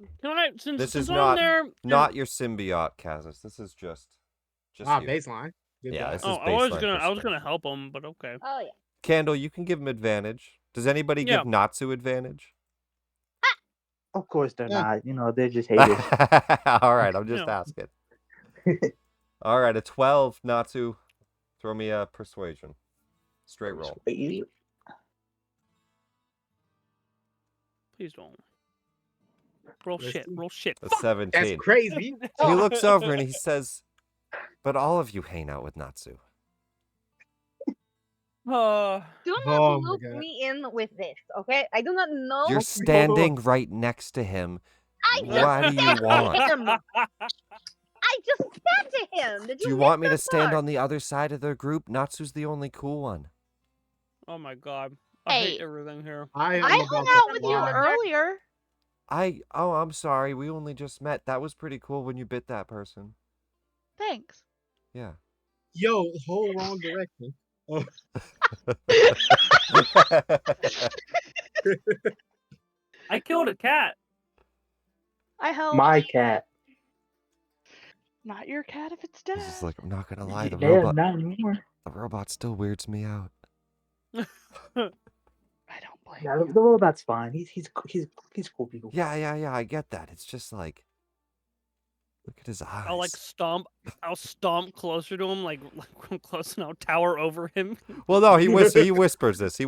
This is not your symbiote, Kazis. This is just you. Baseline. Good job. This is baseline. I was gonna help him, but okay. Oh yeah. Candle, you can give him advantage. Does anybody give Natsu advantage? Of course they're not. They're just haters. All right, I'm just asking. All right, a 12, Natsu. Throw me a persuasion. Straight roll. Please don't. Roll shit. A 17. That's crazy. He looks over and he says, "But all of you hang out with Natsu." Do not loop me in with this, okay? I do not know. You're standing right next to him. What do you want? I just said to him. Do you want me to stand on the other side of their group? Natsu's the only cool one. Oh my god. I hate everything here. I hung out with you earlier. I'm sorry. We only just met. That was pretty cool when you bit that person. Thanks. Yeah. Yo, whole wrong direction. Oh. I killed a cat. I helped. My cat. Not your cat if it's dead. He's just like, I'm not gonna lie, the robot still weirds me out. I don't blame Yeah, the robot's fine. He's cool people. Yeah, I get that. It's just like, look at his eyes. I'll stomp closer to him, like close and I'll tower over him. Well, no, he whispers this.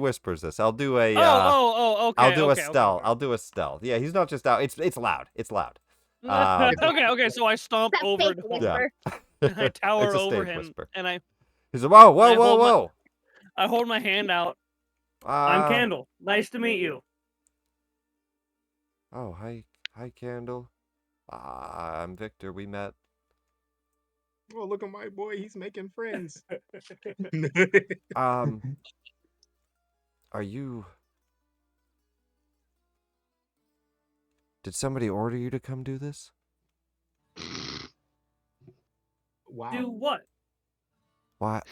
I'll do a. Okay. I'll do a stealth. Okay. I'll do a stealth. Yeah, he's not just out. It's loud. It's loud. Okay. So I stomp over. I tower over him, whisper. and I. He's like, whoa. I hold my hand out. I'm Candle. Nice to meet you. Oh, hi, Candle. I'm Victor. We met. Oh, look at my boy. He's making friends. Are you... Did somebody order you to come do this? Wow. Do what? Why,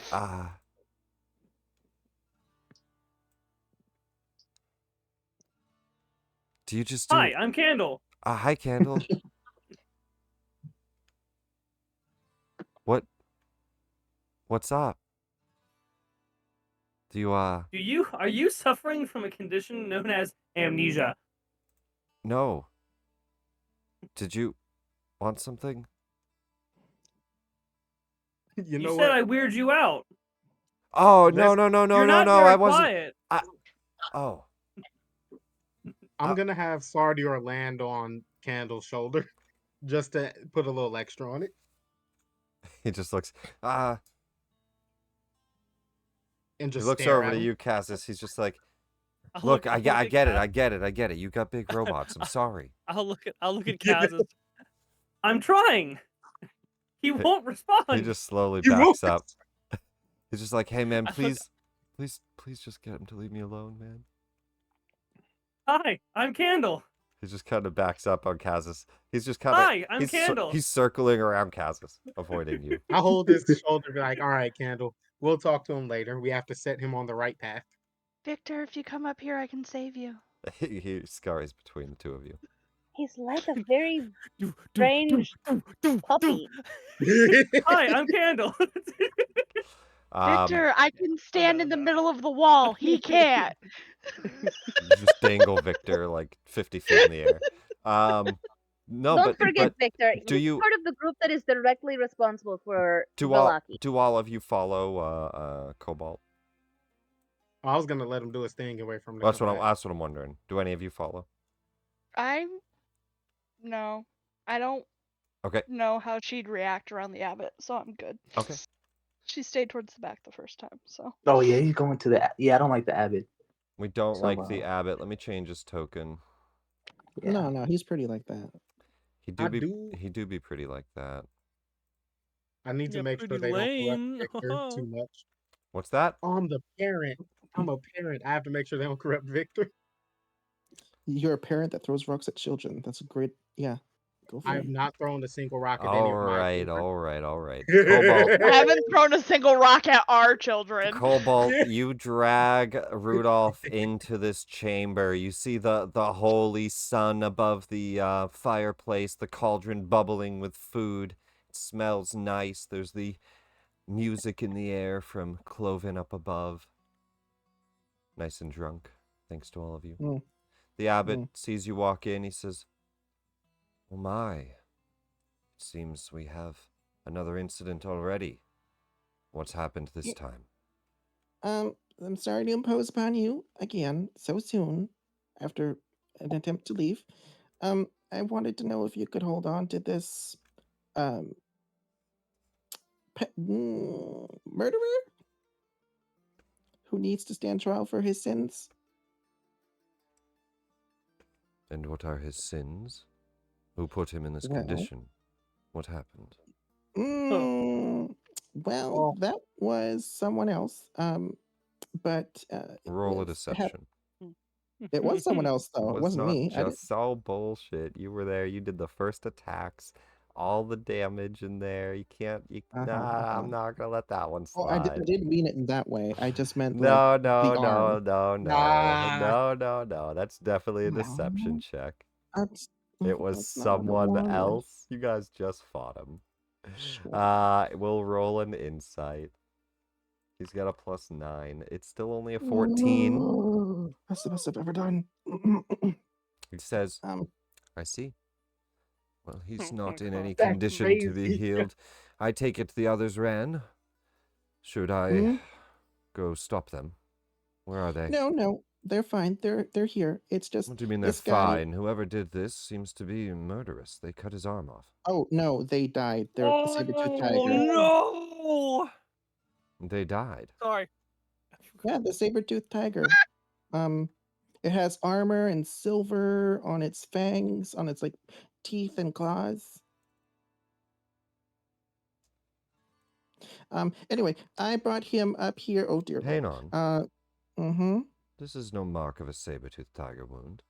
do you just do... Hi, I'm Candle. Hi, Candle. What's up? Are you suffering from a condition known as amnesia? No. Did you want something? You know said what? I weird you out. Oh, no. You're not very I wasn't. Quiet. I'm gonna have Sardior land on Candle's shoulder, just to put a little extra on it. He just looks. And just he looks over to you, Cassis. He's just like, look, I get it. You got big robots. I'm sorry. I'll look at Kaz. I'm trying. He won't respond. He just slowly You won't backs up. He's just like, hey man, I forgot- please just get him to leave me alone, man. Hi, I'm Candle. He just kind of backs up on Kazis. He's just kind of Hi, I'm Candle. He's circling around Kazis, avoiding you. I hold his shoulder, be like, all right, Candle, we'll talk to him later. We have to set him on the right path. Victor, if you come up here, I can save you. He scurries between the two of you. He's like a very strange puppy. Hi, I'm Candle. Victor, I can stand in the middle of the wall. He can't. You just dangle Victor like 50 feet in the air. No, Don't forget, but Victor. do He's you part of the group that is directly responsible for do Velaki. all of you follow Cobalt? I was gonna let him do his thing and wait for him to That's come what back. I'm wondering. Do any of you follow? No. I don't Okay. know how she'd react around the Abbot, so I'm good. Okay. She stayed towards the back the first time, so. Oh yeah, he's going to the. Yeah, I don't like the Abbot. We don't So, like the Abbot. Let me change his token. Yeah. No, he's pretty like that. He do be pretty like that. I need to Yeah, make sure pretty they don't lame. corrupt Victor too much. What's that? I'm the parent. I'm a parent. I have to make sure they don't corrupt Victor. You're a parent that throws rocks at children. That's a great. Yeah, go for I it. have not thrown a single rock at any of my children. All right. Cobalt. I haven't thrown a single rock at our children. Cobalt, you drag Rudolph into this chamber. You see the holy sun above the fireplace, the cauldron bubbling with food. It smells nice. There's the music in the air from Cloven up above. Nice and drunk, thanks to all of you. Mm. The Abbot sees you walk in. He says, oh my, it seems we have another incident already. What's happened this time? I'm sorry to impose upon you again so soon after an attempt to leave. I wanted to know if you could hold on to this murderer who needs to stand trial for his sins. And what are his sins? Who put him in this condition? What happened? Well, that was someone else. But roll a deception. It was someone else, though. It wasn't me. Just all bullshit. You were there. You did the first attacks. All the damage in there. You can't. I'm not gonna let that one slide. Well, I didn't mean it in that way. I just meant no. That's definitely a deception check. It was someone else. You guys just fought him. Sure. We'll roll an insight. He's got a +9. It's still only a 14. That's the best I've ever done. He says, I see. Well, he's not in any condition to be healed. I take it the others ran. Should I go stop them? Where are they? No. They're fine. They're here. It's just. What do you mean they're fine? Whoever did this seems to be murderous. They cut his arm off. Oh, no, they died. They're the saber-toothed tiger. No! They died. Sorry. Yeah, the saber-toothed tiger. It has armor and silver on its fangs, on its teeth and claws. Anyway, I brought him up here. Oh dear. Hang on. This is no mark of a saber-toothed tiger wound.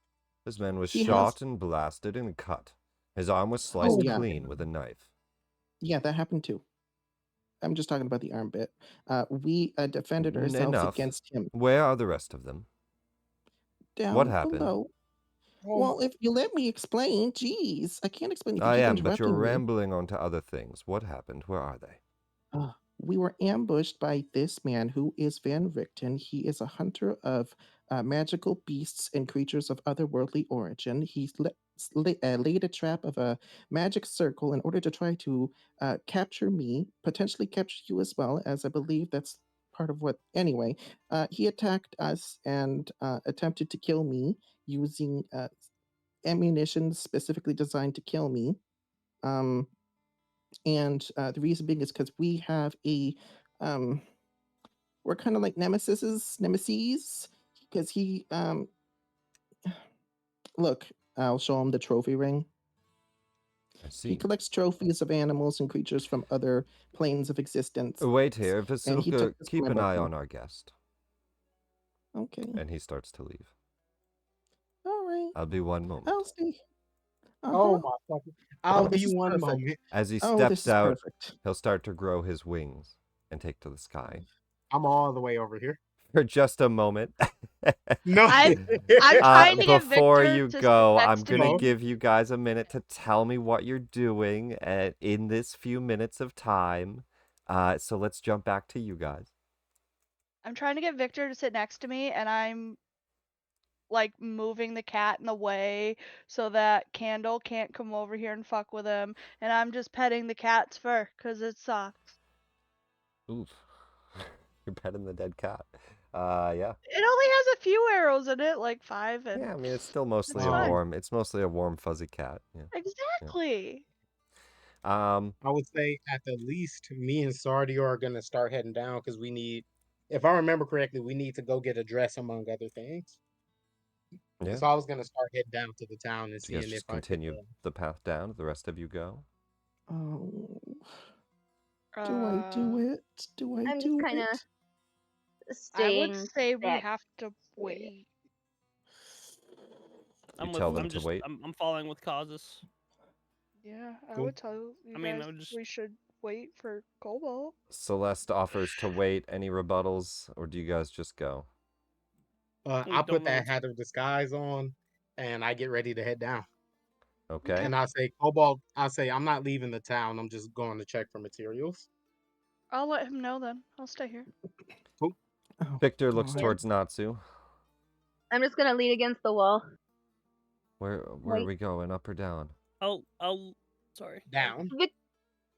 This man was shot and blasted and cut. His arm was sliced clean with a knife. Yeah, that happened too. I'm just talking about the arm bit. We defended ourselves against him. Where are the rest of them? Down what happened? Below. Well, if you let me explain, geez, I can't explain. I am, but you're rambling on to other things. What happened? Where are they? We were ambushed by this man who is Van Richten. He is a hunter of magical beasts and creatures of otherworldly origin. He laid a trap of a magic circle in order to try to capture me, potentially capture you as well, as I believe that's part of what. Anyway, he attacked us and attempted to kill me using ammunition specifically designed to kill me. And the reason being is because we have we're kind of like nemesis, because he, look, I'll show him the trophy ring. I see. He collects trophies of animals and creatures from other planes of existence. Wait here, Vasilka, this keep from an my eye book. on our guest. Okay. And he starts to leave. All right. I'll be one moment. I'll stay. Oh my fucking! I'll be this is one perfect. moment. As he This steps is out, perfect. he'll start to grow his wings and take to the sky. I'm all the way over here. For just a moment. No. I'm trying to get before Victor you to sit go, next I'm to gonna me. give you guys a minute to tell me what you're doing in this few minutes of time. So let's jump back to you guys. I'm trying to get Victor to sit next to me, and I'm like moving the cat in the way so that Candle can't come over here and fuck with him, and I'm just petting the cat's fur because it's soft. Oof. You're petting the dead cat. Yeah. It only has a few arrows in it, like 5, and Yeah, I mean it's still mostly it's fine. it's mostly a warm fuzzy cat. Yeah. Exactly. Yeah. I would say at the least, me and Sardio are gonna start heading down because we need, if I remember correctly, we need to go get a dress among other things. Yeah. So I was gonna start heading down to the town and So you guys seeing if just I could. continue the path down. The rest of you go. Oh. Do I do it? Do I I'm do just kind of it? I would staying say we back. have to wait. You tell them to just, wait. I'm following with causes. Yeah, I Cool. would tell you guys we should wait for Cobalt. Celeste offers to wait. Any rebuttals, or do you guys just go? I put that hat of disguise on, and I get ready to head down. Okay. And I say, Cobalt, I say, I'm not leaving the town. I'm just going to check for materials. I'll let him know then. I'll stay here. Cool. Oh, Victor looks God. towards Natsu. I'm just gonna lean against the wall. Where are we going? Up or down? Sorry. Down.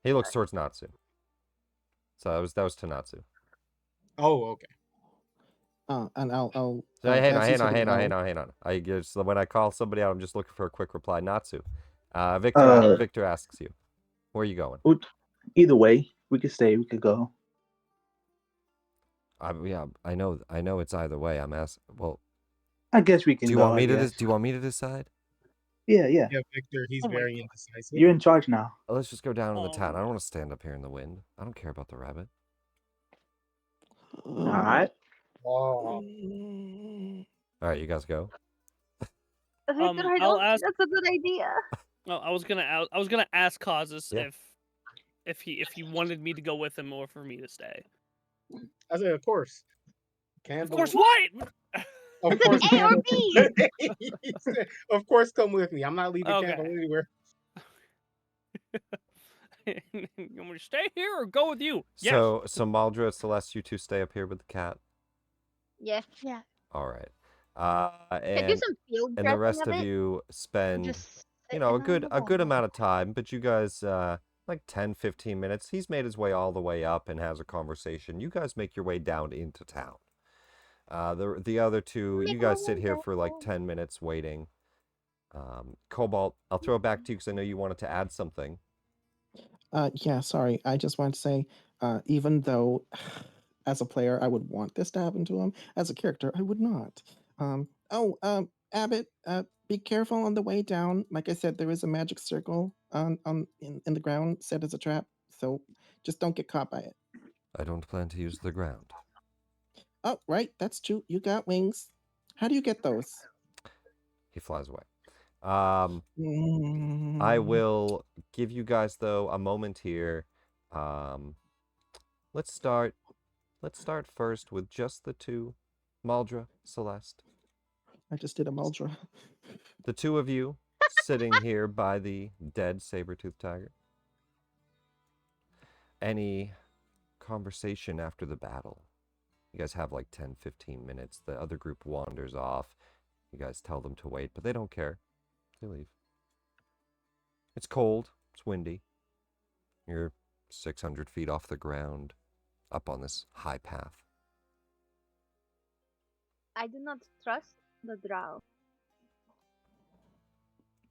He looks towards Natsu. So that was to Natsu. Oh, okay. And I'll. So hang on. I just when I call somebody out, I'm just looking for a quick reply. Natsu. Victor asks you, where are you going? Either way, we could stay. We could go. Yeah, I know it's either way. I'm asking. Well, I guess we can. Do you go, want me I to? guess. Do you want me to decide? Yeah. Yeah, Victor, he's very indecisive. You're in charge now. Let's just go down in the town. I don't want to stand up here in the wind. I don't care about the rabbit. All right. Oh. All right, you guys go. Victor, I don't think that's a good idea. No, I was gonna ask causes if he wanted me to go with him or for me to stay. I said, of course. Of course, what? Of course, A or B. Of course, come with me. I'm not leaving Okay. Candle anywhere. You want me to stay here or go with you? So Maldra, Celeste, you two stay up here with the cat. Yeah. All right. Can do some field and the dressing rest of of it. you spend, Just a good amount of time, but you guys like 10, 15 minutes. He's made his way all the way up and has a conversation. You guys make your way down into town. The other two, you guys sit here for like 10 minutes waiting. Cobalt, I'll throw it back to you because I know you wanted to add something. Yeah, sorry. I just want to say, even though as a player I would want this to happen to him, as a character I would not. Abbot, be careful on the way down. Like I said, there is a magic circle in the ground set as a trap, so just don't get caught by it. I don't plan to use the ground. Oh, right, that's true. You got wings. How do you get those? He flies away. I will give you guys though a moment here. Let's start first with just the two, Maldra, Celeste. I just did a Maldra. The two of you sitting here by the dead saber-toothed tiger. Any conversation after the battle? You guys have like 10, 15 minutes. The other group wanders off. You guys tell them to wait, but they don't care. They leave. It's cold. It's windy. You're 600 feet off the ground, up on this high path. I do not trust the drow.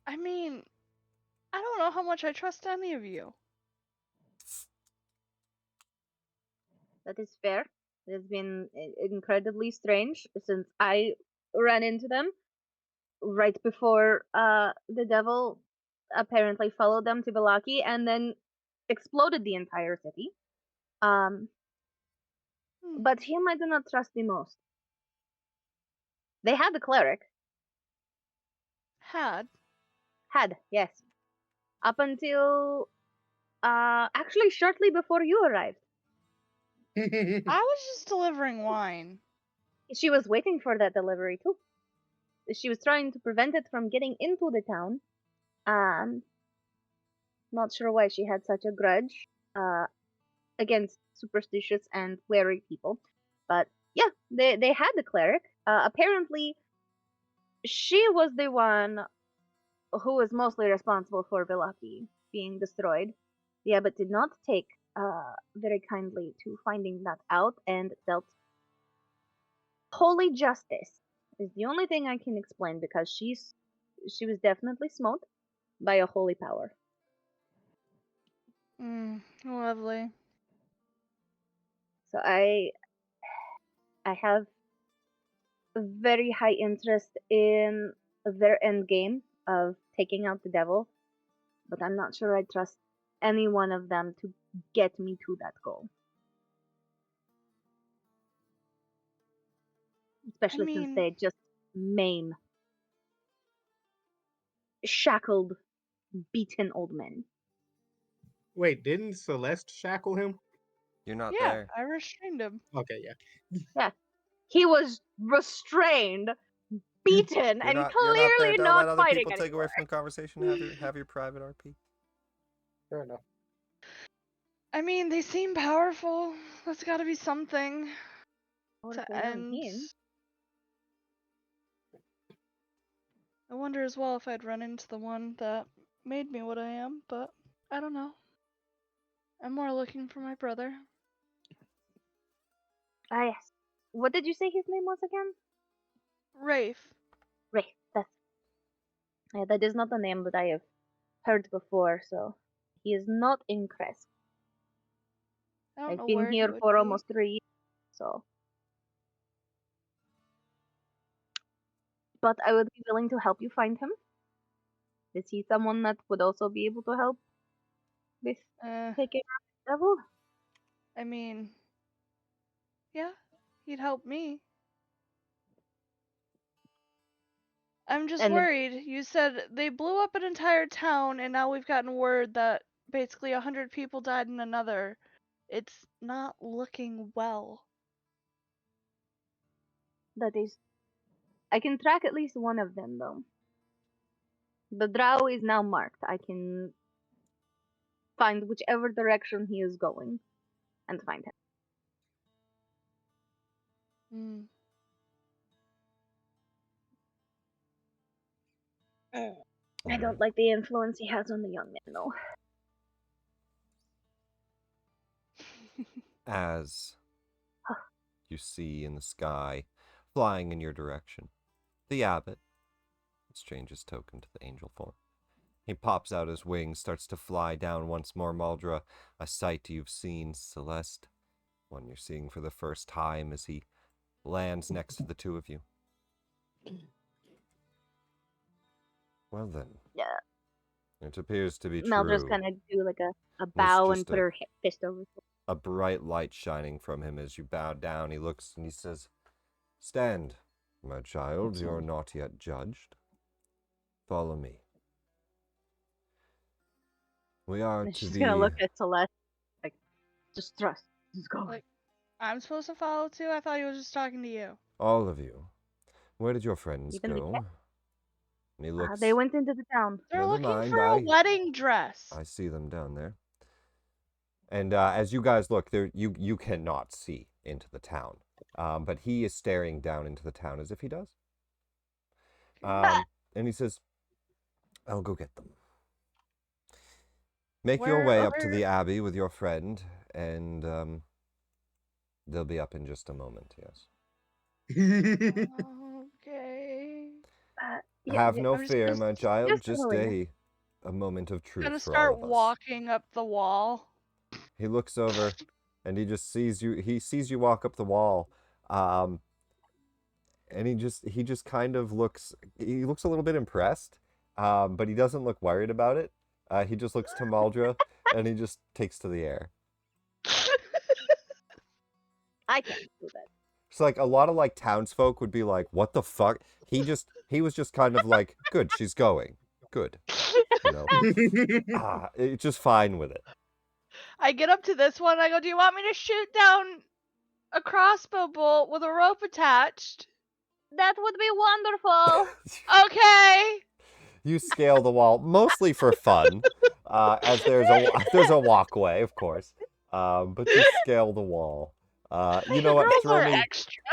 I mean, I don't know how much I trust any of you. That is fair. It has been incredibly strange since I ran into them right before the devil apparently followed them to Vallaki and then exploded the entire city. But him I do not trust the most. They had the cleric. Had, Yes. Up until actually shortly before you arrived. I was just delivering wine. She was waiting for that delivery too. She was trying to prevent it from getting into the town. Not sure why she had such a grudge against superstitious and wary people. But yeah, they had the cleric. Apparently, she was the one who was mostly responsible for Vallaki being destroyed. The abbot did not take very kindly to finding that out and dealt holy justice is the only thing I can explain because she was definitely smote by a holy power. Lovely. So I have a very high interest in their end game of taking out the devil, but I'm not sure I trust any one of them to get me to that goal. Especially since they just maim shackled, beaten old men. Wait, didn't Celeste shackle him? You're not Yeah, there. I restrained him. Okay, yeah. Yeah. He was restrained, beaten, and You're clearly not there. Don't not let other fighting people take anymore. away from the conversation. Have your private RP. Fair enough. I mean, they seem powerful. That's got to be something to end. I wonder as well if I'd run into the one that made me what I am, but I don't know. I'm more looking for my brother. Ah, yes. What did you say his name was again? Rafe. Rafe. That is not a name that I have heard before, so he is not in Krezk. I've been here for almost 3 years, so. But I would be willing to help you find him. Is he someone that would also be able to help with taking out the devil? I mean, yeah, he'd help me. I'm just worried. You said they blew up an entire town, and now we've gotten word that basically 100 people died in another. It's not looking well. That is. I can track at least one of them, though. The drow is now marked. I can find whichever direction he is going and find him. I don't like the influence he has on the young men, though. As you see in the sky, flying in your direction, the abbot exchanges token to the angel form. He pops out his wings, starts to fly down once more. Maldra, a sight you've seen. Celeste, one you're seeing for the first time as he lands next to the two of you. Well then. Yeah. It appears to be Maldra's true. gonna do like a bow and put her fist over. A bright light shining from him as you bow down. He looks and he says, "Stand, my child. You're not yet judged. Follow me. We are to She's be..." gonna look at Celeste like, just trust. Just go. Like, I'm supposed to follow too? I thought he was just talking to you. All of you. Where did your friends Even the go? cat? And he looks. They went into the town. They're Never looking mind, for a wedding dress. I see them down there. And as you guys look, there, you cannot see into the town. But he is staring down into the town as if he does. And he says, "I'll go get them. Make your way up to the abbey with your friend, and they'll be up in just a moment." Yes. Okay. Have no fear, my child. Just a moment of truth. Gonna for start all of us. walking up the wall. He looks over, and he just sees you. He sees you walk up the wall, and he just kind of looks. He looks a little bit impressed, but he doesn't look worried about it. He just looks to Maldra, and he just takes to the air. I can't do that. It's like a lot of like townsfolk would be like, "What the fuck?" He was just kind of like, "Good, she's going. Good." You know, it's just fine with it. I get up to this one. I go, "Do you want me to shoot down a crossbow bolt with a rope attached?" That would be wonderful. Okay. You scale the wall mostly for fun, as there's a walkway, of course. But you scale the wall. You know what? Girls Throw are me, extra.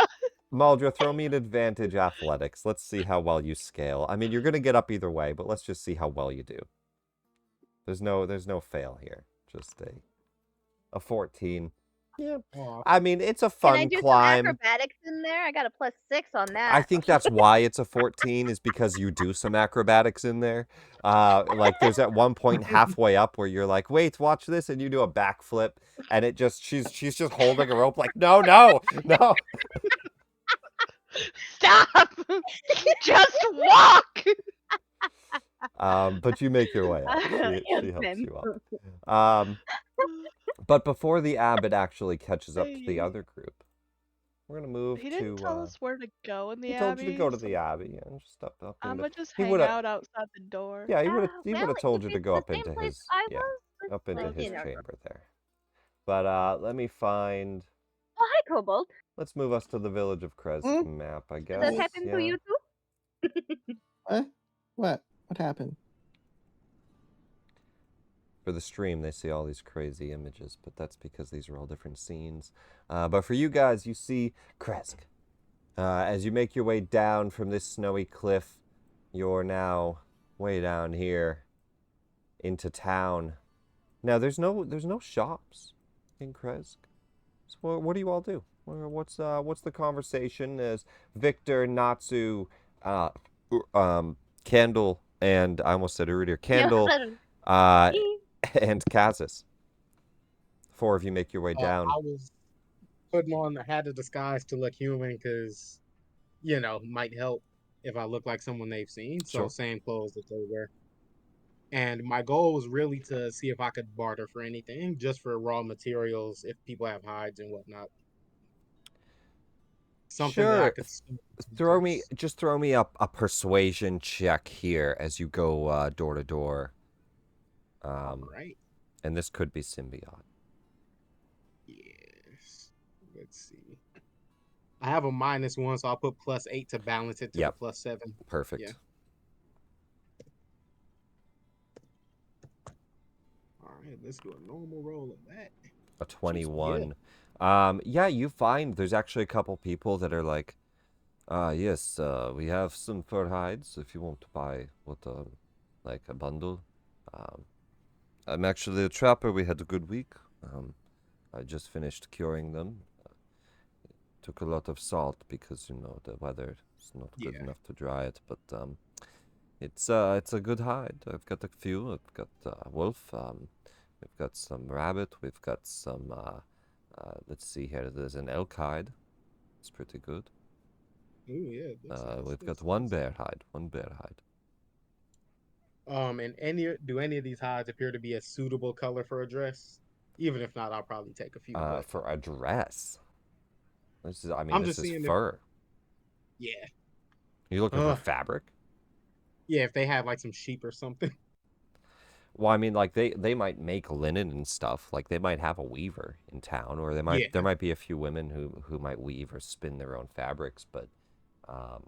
Maldra. Throw me an advantage athletics. Let's see how well you scale. I mean, you're gonna get up either way, but let's just see how well you do. There's no fail here. Just a 14. Yeah. I mean, it's a fun Can I do climb. some acrobatics in there? I got a +6 on that. I think that's why it's a 14 is because you do some acrobatics in there. Like there's at one point halfway up where you're like, wait, watch this, and you do a backflip, and it just she's just holding a rope like, no. Stop! Just walk! But you make your way up. She helps you up. But before the abbot actually catches up to the other group, we're gonna move He to. didn't tell us where to go in the he abbey. told you to go to the abbey, and just up. I'm gonna just he hang would've- out outside the door. Yeah, he would well, have told you if to it's go the up same into place his I was, up into let's his see. chamber there. But let me find. Oh, hi, Kobold. Let's move us to the village of Krezk map, I guess. Does that happen to you too? What? What happened? For the stream, they see all these crazy images, but that's because these are all different scenes. But for you guys, you see Krezk. As you make your way down from this snowy cliff, you're now way down here into town. Now, there's no shops in Krezk. So what do you all do? What's the conversation as Victor, Natsu, Candle, and I almost said earlier, Candle, and Kazis. 4 of you make your way down. I was putting on a hat of disguise to look human because, might help if I look like someone they've seen. So Sure. same clothes that they wear. And my goal was really to see if I could barter for anything, just for raw materials, if people have hides and whatnot. Something that I could throw me up a persuasion check here as you go door to door. Right. And this could be symbiote. Yes. Let's see. I have a -1, so I'll put +8 to balance it to the +7. Perfect. Yeah. All right, let's do a normal roll of that. A 21. Yeah, you find there's actually a couple people that are like, yes, we have some fur hides if you want to buy like a bundle. I'm actually a trapper. We had a good week. I just finished curing them. Took a lot of salt because the weather is not good enough to dry it, but it's a good hide. I've got a few. I've got wolf. We've got some rabbit. We've got some. Let's see here. There's an elk hide. It's pretty good. Ooh, yeah. We've got one bear hide. One bear hide. And do any of these hides appear to be a suitable color for a dress? Even if not, I'll probably take a few. For a dress. This is fur. Yeah. You looking for fabric? Yeah, if they have like some sheep or something. Well, I mean, like they might make linen and stuff. Like they might have a weaver in town, or there might be a few women who might weave or spin their own fabrics. But I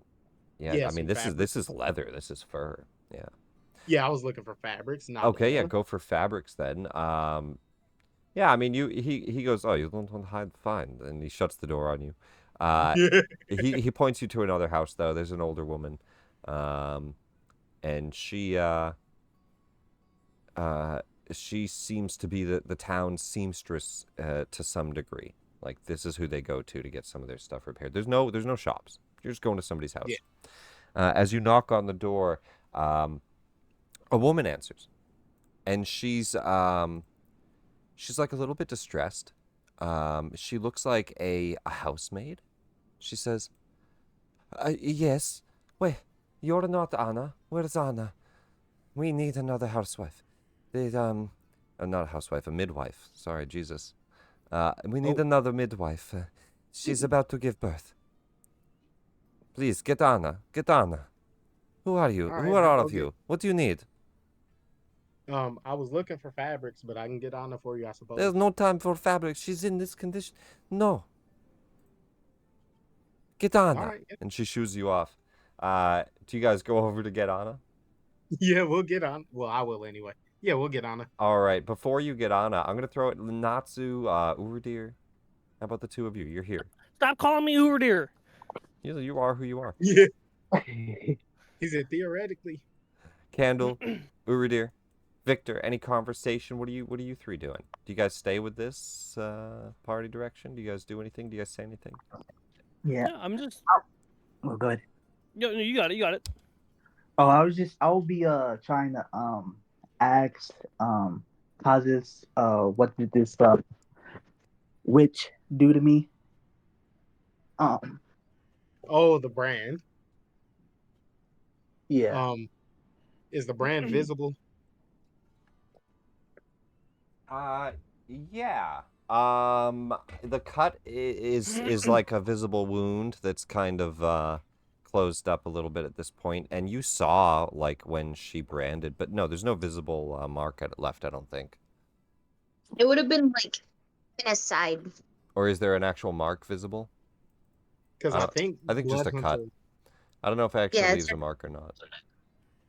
mean, this is leather. This is fur. Yeah. Yeah, I was looking for fabrics. Not okay, leather. Go for fabrics then. Yeah, I mean, he goes, oh, you don't want to hide, fine, and he shuts the door on you. He points you to another house though. There's an older woman, and she seems to be the town's seamstress to some degree. Like this is who they go to get some of their stuff repaired. There's no shops. You're just going to somebody's house. Yeah. As you knock on the door, a woman answers, and she's like a little bit distressed. She looks like a housemaid. She says, yes. Wait, you're not Anna. Where's Anna? We need another housewife. Not a housewife, a midwife. Sorry, Jesus. We need another midwife. She's about to give birth. Please, get Anna. Get Anna. Who are you? All Who right, are I'll all go of you? What do you need? I was looking for fabrics, but I can get Anna for you, I suppose. There's no time for fabric. She's in this condition. No. Get Anna. All right. And she shoos you off. Do you guys go over to get Anna? Yeah, we'll get on. Well, I will anyway. Yeah, we'll get Anna. All right. Before you get Anna, I'm going to throw it Natsu, Uradir. How about the two of you? You're here. Stop calling me Uradir. You are who you are. Yeah. He said theoretically. Candle, Uradir, Victor, any conversation? What are you three doing? Do you guys stay with this party direction? Do you guys do anything? Do you guys say anything? Yeah. Yeah, I'm just. Oh, go ahead. No, you got it. You got it. Oh, I'll be trying to ask Kazis what did this witch do to me? Oh, the brand. Yeah. Is the brand visible? Yeah. The cut is like a visible wound that's kind of closed up a little bit at this point, and you saw like when she branded, but no, there's no visible mark left, I don't think. It would have been like in a side. Or is there an actual mark visible? Because I think just a cut. I don't know if it actually leaves a mark or not.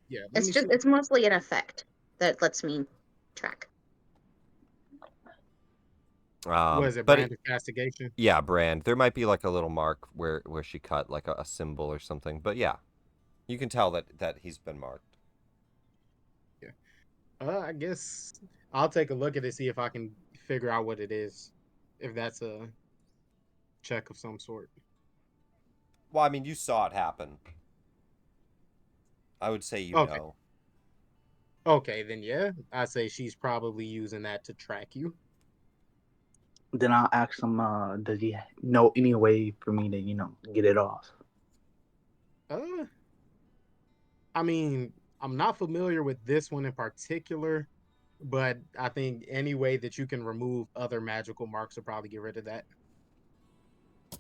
Yeah, It's mostly an effect that lets me track. Was it brand of castigation? Yeah, brand. There might be like a little mark where she cut, like a symbol or something. But yeah, you can tell that he's been marked. Yeah. I guess I'll take a look at it, see if I can figure out what it is. If that's a check of some sort. Well, I mean, you saw it happen. I would say you know. Okay, then yeah. I say she's probably using that to track you. Then I'll ask him, does he know any way for me to, get it off? I mean, I'm not familiar with this one in particular, but I think any way that you can remove other magical marks will probably get rid of that.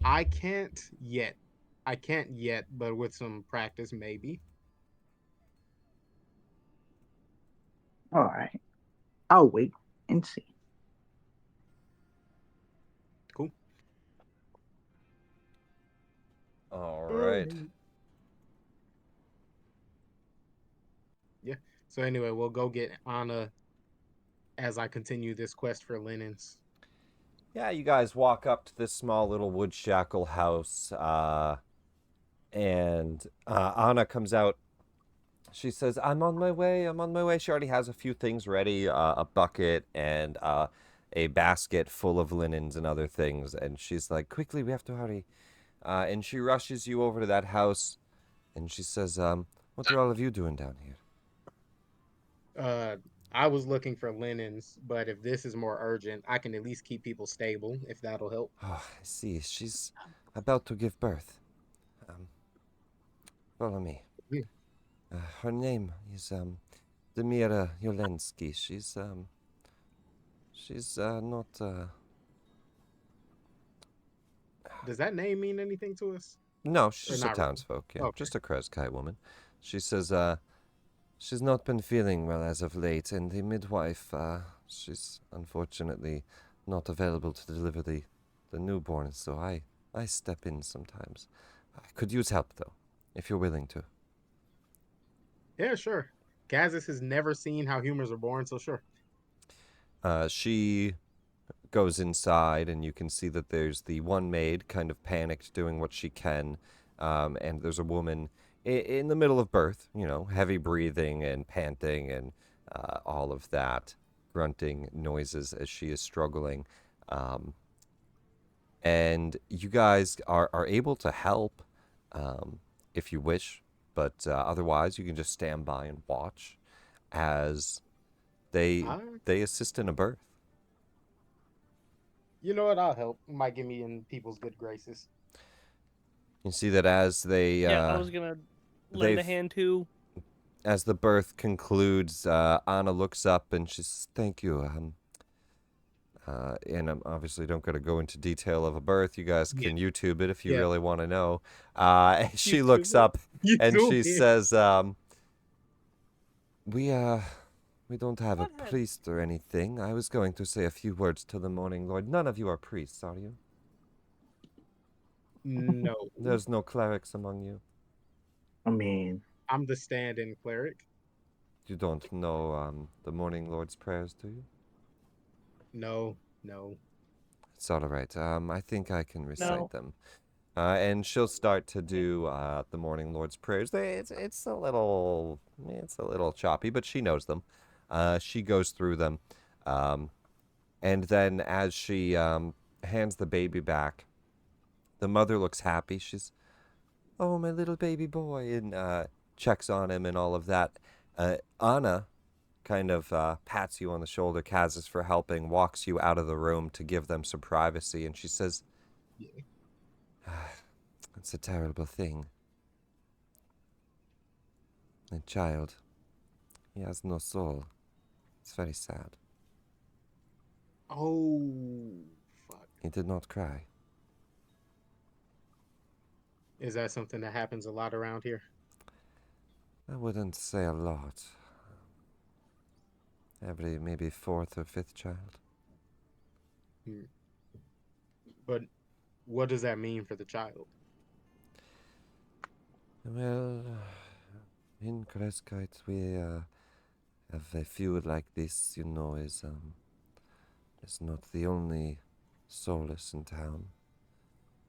I can't yet, but with some practice, maybe. All right. I'll wait and see. Cool. All right. Yeah. So anyway, we'll go get Anna as I continue this quest for linens. Yeah, you guys walk up to this small little wood shackle house, and Anna comes out. She says, I'm on my way. She already has a few things ready, a bucket and a basket full of linens and other things. And she's like, quickly, we have to hurry. And she rushes you over to that house, and she says, what are all of you doing down here? I was looking for linens, but if this is more urgent, I can at least keep people stable, if that'll help. Oh, I see. She's about to give birth. Follow me. Yeah. Her name is Demira Yolensky. She's not. Does that name mean anything to us? No, she's a really? townsfolk. Yeah, Okay. just a Krezk woman. She says she's not been feeling well as of late, and the midwife she's unfortunately not available to deliver the newborn. So I step in sometimes. I could use help though, if you're willing to. Yeah, sure. Kazis has never seen how humans are born, so sure. She goes inside, and you can see that there's the one maid kind of panicked doing what she can, and there's a woman in the middle of birth, heavy breathing and panting and all of that, grunting noises as she is struggling. And you guys are able to help if you wish. But otherwise, you can just stand by and watch as they assist in a birth. You know what? I'll help. It might get me in people's good graces. You see that as they... I was going to lend a hand too. as the birth concludes, Anna looks up and she says, "Thank you." And I'm obviously don't got to go into detail of a birth. You guys can YouTube it if you really want to know. She looks up and she says, "We don't have a priest or anything. I was going to say a few words to the Morning Lord. None of you are priests, are you? No. There's no clerics among you. I mean, I'm the stand-in cleric. You don't know the Morning Lord's prayers, do you? No. It's all right. I think I can recite them. And she'll start to do the Morning Lord's prayers. It's a little choppy, but she knows them. She goes through them, and then as she hands the baby back, the mother looks happy. She's, "Oh, my little baby boy," and checks on him and all of that. Anna kind of pats you on the shoulder, Kazis, for helping, walks you out of the room to give them some privacy, and she says, "It's a terrible thing. A child, he has no soul. It's very sad." Oh, fuck. He did not cry. Is that something that happens a lot around here? I wouldn't say a lot. Every maybe fourth or fifth child. But what does that mean for the child? Well, in Krezk we have a few like this, is not the only soulless in town.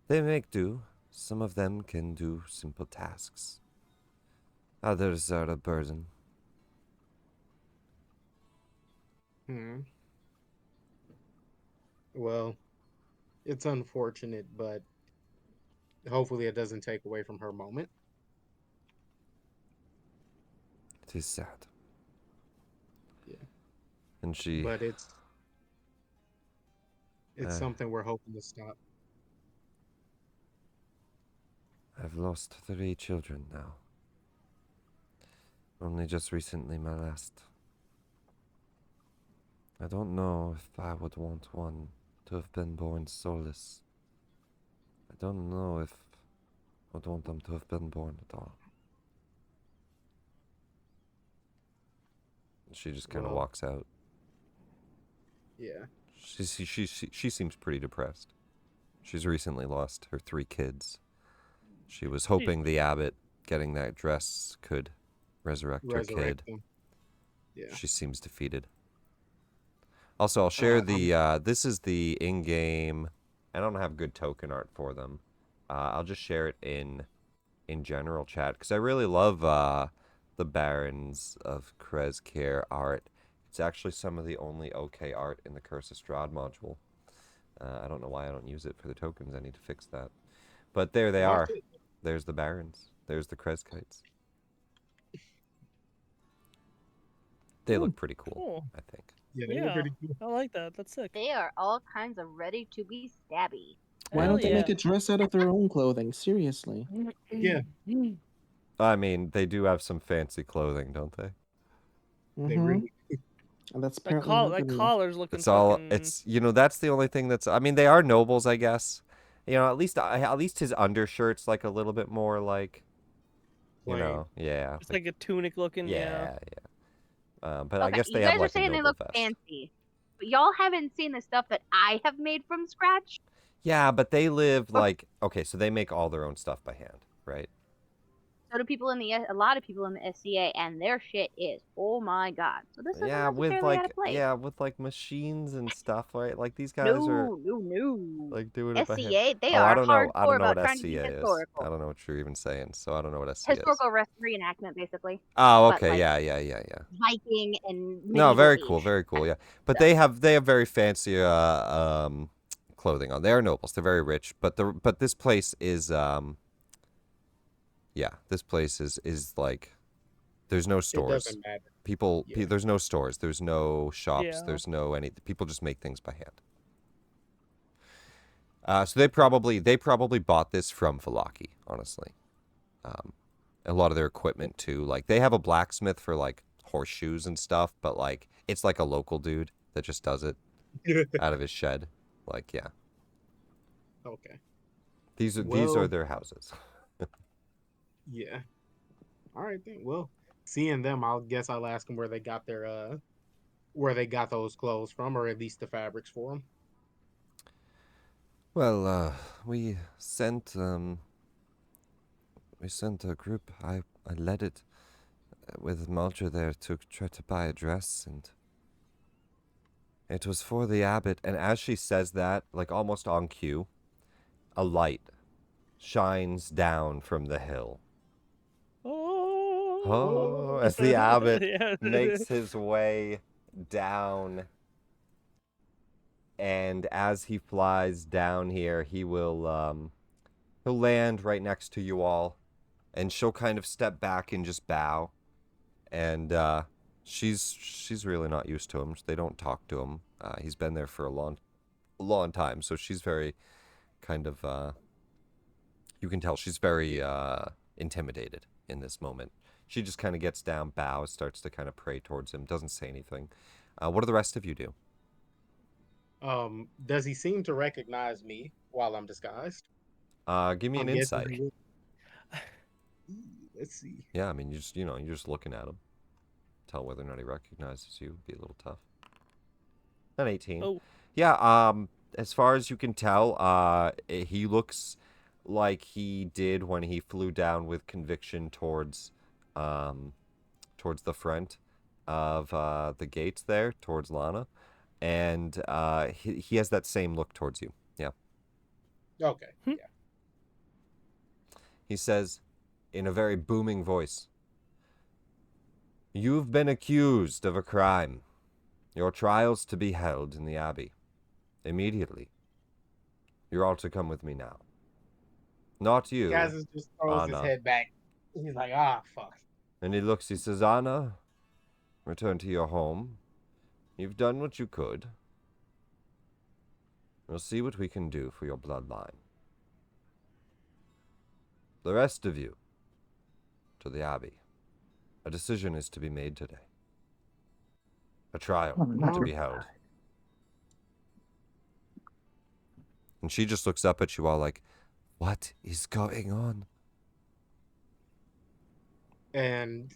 They make do. Some of them can do simple tasks. Others are a burden. Well, it's unfortunate, but hopefully it doesn't take away from her moment. It is sad. Yeah. And she... But it's something we're hoping to stop. I've lost 3 children now. Only just recently my last. I don't know if I would want one to have been born soulless. I don't know if I would want them to have been born at all. She just kind of walks out. Yeah. She seems pretty depressed. She's recently lost her 3 kids. She was hoping the Abbot getting that dress could resurrect her kid. Them. Yeah. She seems defeated. Also, I'll share the, this is the in-game, I don't have good token art for them. I'll just share it in general chat, because I really love the Barons of Krezk art. It's actually some of the only OK art in the Curse of Strahd module. I don't know why I don't use it for the tokens. I need to fix that. But there they are. There's the Barons. There's the Krezkites. They look pretty cool, I think. Yeah, they look pretty cool. I like that. That's sick. They are all kinds of ready to be stabby. Why don't they make a dress out of their own clothing? Seriously. Yeah. I mean, they do have some fancy clothing, don't they? They really And that's that collar's looking. It's all. It's that's the only thing that's. I mean, they are nobles, I guess. At least his undershirt's like a little bit more like. Yeah. It's like a tunic looking. Yeah. But okay, I guess they you have guys like are saying a they noble look vest. fancy, but y'all haven't seen the stuff that I have made from scratch. Yeah, but they live like so they make all their own stuff by hand, right? So do people in a lot of people in the SCA, and their shit is, oh my god. So this isn't necessarily out of place. with like machines and stuff, right? Like these guys are no. like doing it by hand. SCA, they are hardcore about trying to be SCA historical. is. I don't know what you're even saying, so I don't know what SCA Historical reenactment, basically. Oh, But, okay, like, yeah. Viking and No, very medieval cool, age. very cool, yeah. But they have very fancy clothing on. They are nobles. They're very rich, but this place is this place is like there's no stores. It doesn't matter. There's no stores. There's no shops. Yeah. There's no people just make things by hand. So they probably bought this from Valaki, honestly. a lot of their equipment too. Like they have a blacksmith for like horseshoes and stuff, but like it's like a local dude that just does it out of his shed. Like, yeah. Okay. These are their houses. Yeah. All right then. Well, seeing them, I'll ask them where they got those clothes from, or at least the fabrics for them. Well, we sent a group. I led it with Maldra there to try to buy a dress, and it was for the abbot. And as she says that, like almost on cue, a light shines down from the hill. Oh, as the abbot makes his way down. And as he flies down here, he will he'll land right next to you all, and she'll kind of step back and just bow. And she's really not used to him. They don't talk to him. He's been there for a long time, so she's very kind of you can tell she's very intimidated in this moment. She just kind of gets down, bows, starts to kind of pray towards him, doesn't say anything. What do the rest of you do? Does he seem to recognize me while I'm disguised? Give me an insight. Let's see. Yeah, I mean, you're just looking at him. Tell whether or not he recognizes you. Be a little tough. An 18. Oh. Yeah, as far as you can tell, he looks like he did when he flew down with conviction towards the front of the gates there, towards Lana. And he has that same look towards you. Yeah. Okay. Yeah. He says, in a very booming voice, "You've been accused of a crime. Your trial's to be held in the Abbey. Immediately. You're all to come with me now. Not you, Kaz just throws Anna." his head back. He's like, ah, fuck. And he says, "Anna, return to your home. You've done what you could. We'll see what we can do for your bloodline. The rest of you, to the Abbey. A decision is to be made today. A trial to be held." And she just looks up at you all like, "What is going on?" And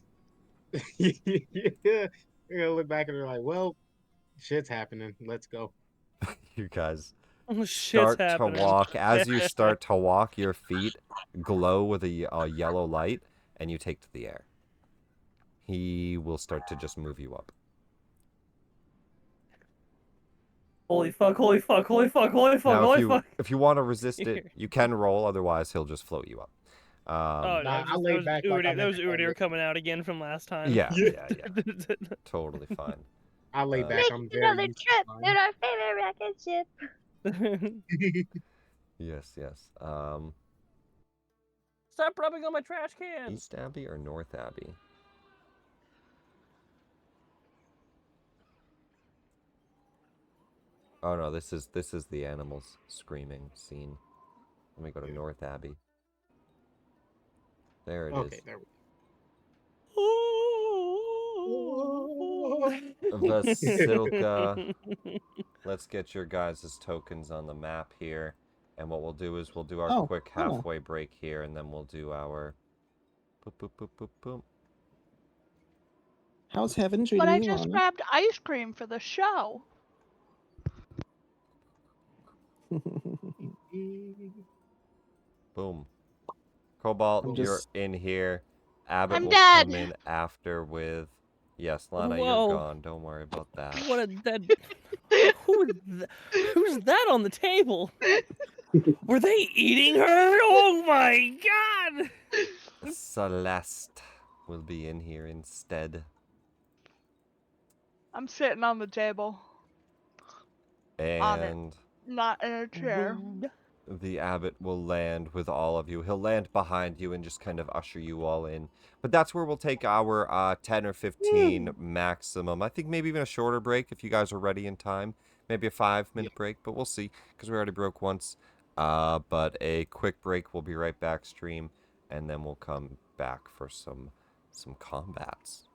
you're gonna look back and they're like, well, shit's happening. Let's go. You guys Shit's start to happening. walk. As you start to walk, your feet glow with a yellow light, and you take to the air. He will start to just move you up. Holy fuck, holy fuck, holy fuck, holy fuck, Now, holy fuck. if you want to resist it, you can roll. Otherwise, he'll just float you up. Oh, no, I laid back like that was Udir coming out again from last time. Yeah. Totally fine. I lay back. I'm very Another used to trip flying. in our favorite rocket ship. Yes. Stop rubbing on my trash cans. East Abbey or North Abbey? Oh no, this is the animals screaming scene. Let me go to North Abbey. There it is. Okay, there we go. Vasilka. Let's get your guys' tokens on the map here. And what we'll do is we'll do our quick halfway break here, and then we'll do our... Boop, boop, boop, boop, boop. How's heaven treating But I you, just Lana? grabbed ice cream for the show. Boom. Cobalt, I'm you're just- in here. Abbot I'm will dead. come in after with... Yes, Lana, Whoa. you're gone. Don't worry about that. What a dead. Who's that on the table? Were they eating her? Oh my god! Celeste will be in here instead. I'm sitting on the table, On it. And not in a chair. the abbot will land with all of you. He'll land behind you and just kind of usher you all in. But that's where we'll take our 10 or 15 maximum. I think maybe even a shorter break if you guys are ready in time. Maybe a 5-minute break, but we'll see because we already broke once. But a quick break. We'll be right back stream, and then we'll come back. back for some combats.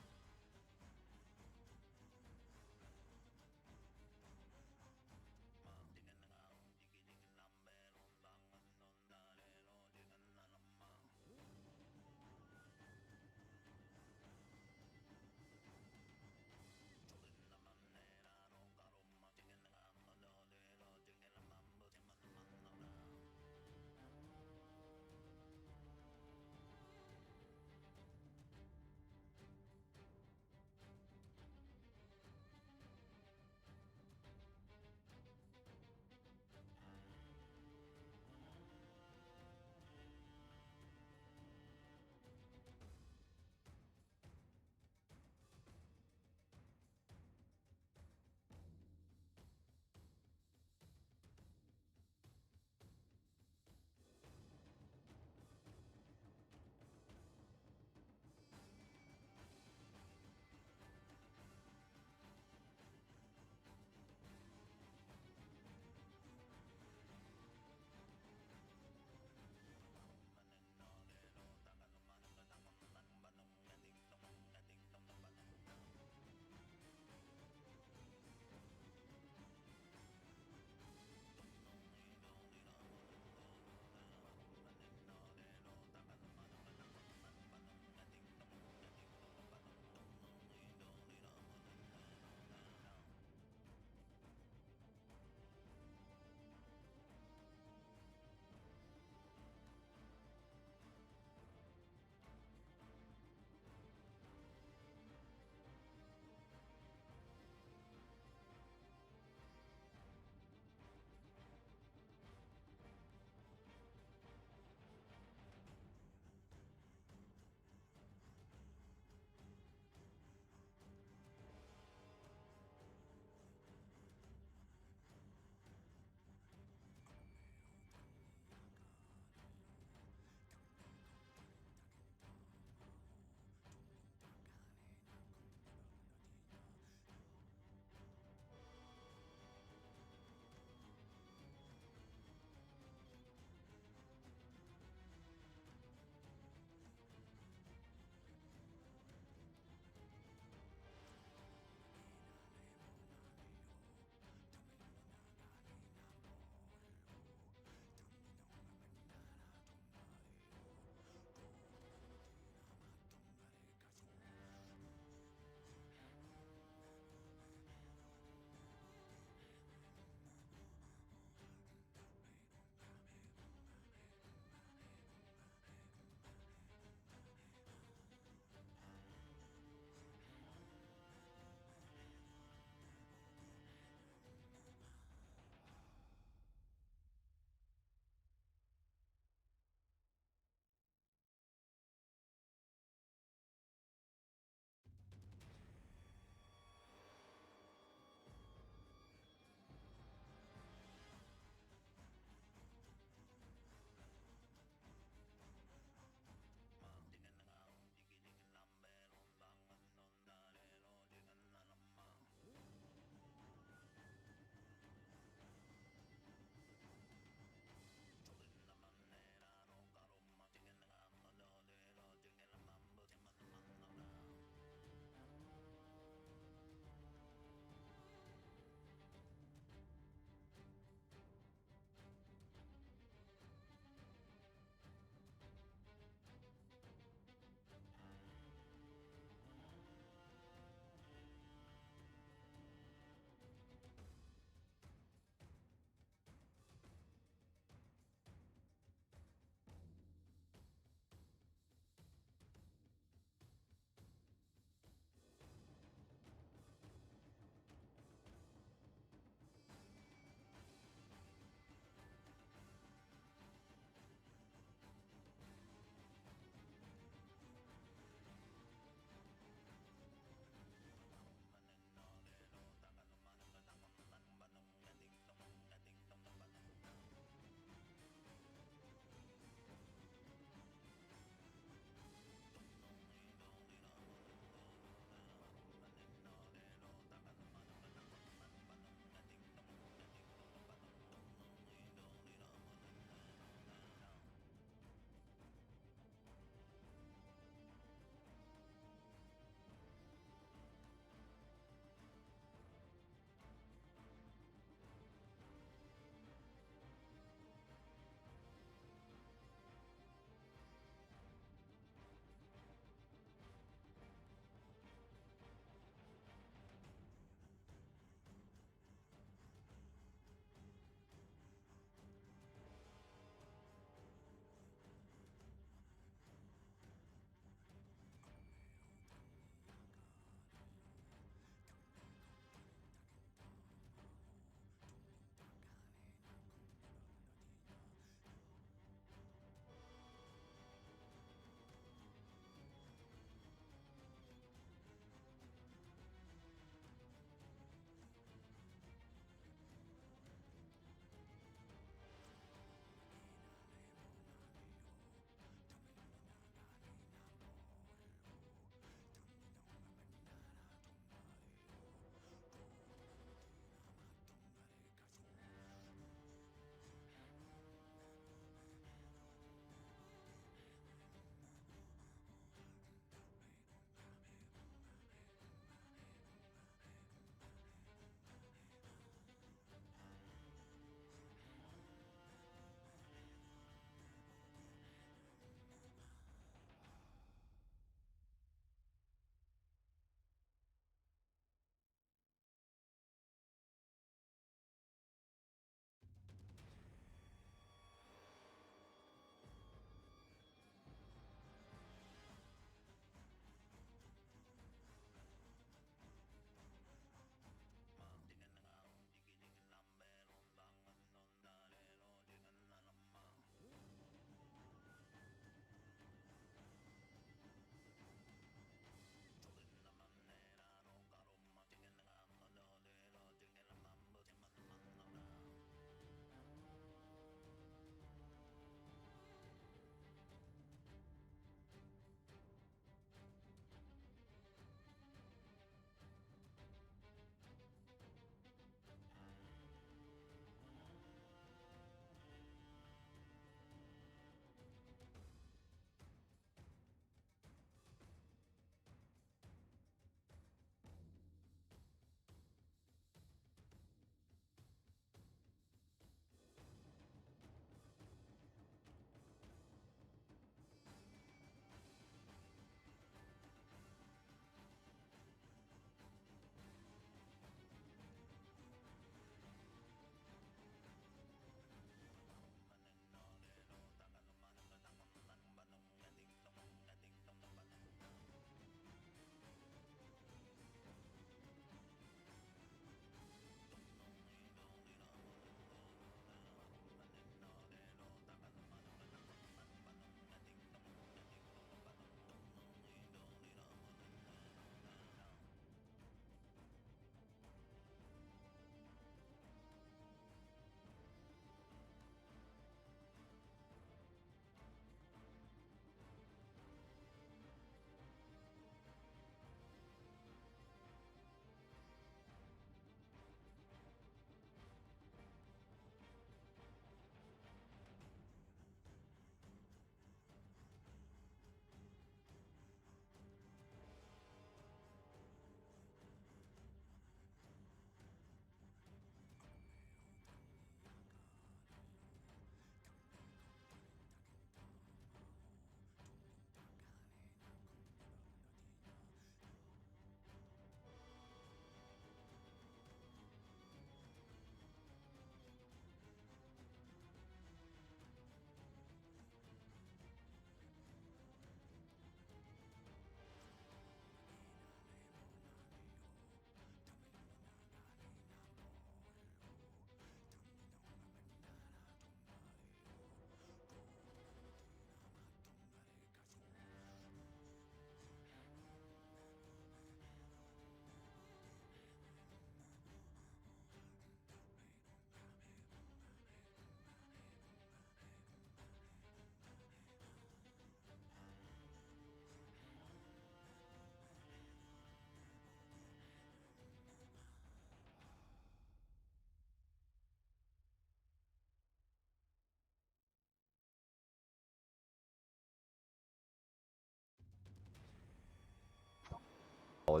All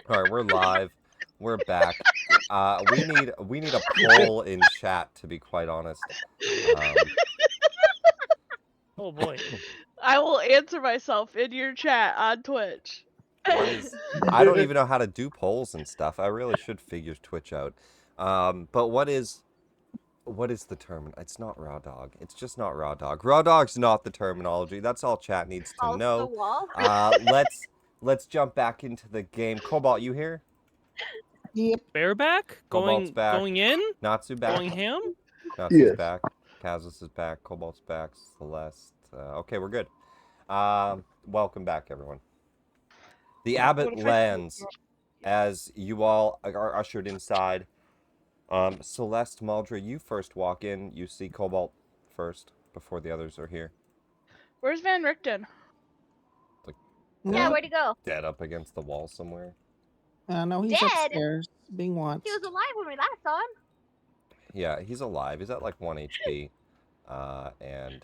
right, we're live. We're back. We need a poll in chat, to be quite honest. Oh boy. I will answer myself in your chat on Twitch. What is? I don't even know how to do polls and stuff. I really should figure Twitch out. But what is the term? It's not raw dog. It's just not raw dog. Raw dog's not the terminology. That's all chat needs to know. Wall. Let's jump back into the game. Cobalt, you here? Yep. Bareback? Cobalt's back. Going in? Natsu back. Going ham? Natsu's Yes. back. Kazus is back. Cobalt's back. Celeste. Okay, we're good. Welcome back, everyone. The Abbot lands as you all are ushered inside. Celeste, Maldra, you first walk in. You see Cobalt first before the others are here. Where's Van Richten? Yeah, where'd he go? Dead up against the wall somewhere. No, he's Dead? upstairs being watched. He was alive when we last saw him. Yeah, he's alive. He's at like 1 HP. And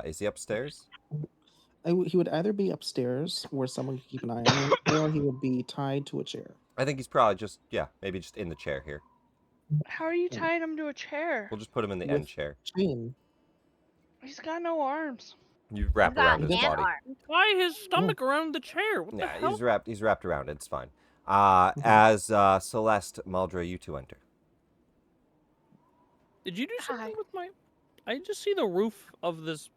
is he upstairs? He would either be upstairs where someone could keep an eye on him, or he would be tied to a chair. I think he's probably just, maybe just in the chair here. How are you tying him to a chair? We'll just put him in the end chair. Chain. He's got no arms. You wrap around his body. Why his stomach around the chair? What the hell? He's wrapped around it. It's fine. As Celeste, Maldra, you two enter. Did you do something with my... I just see the roof of this...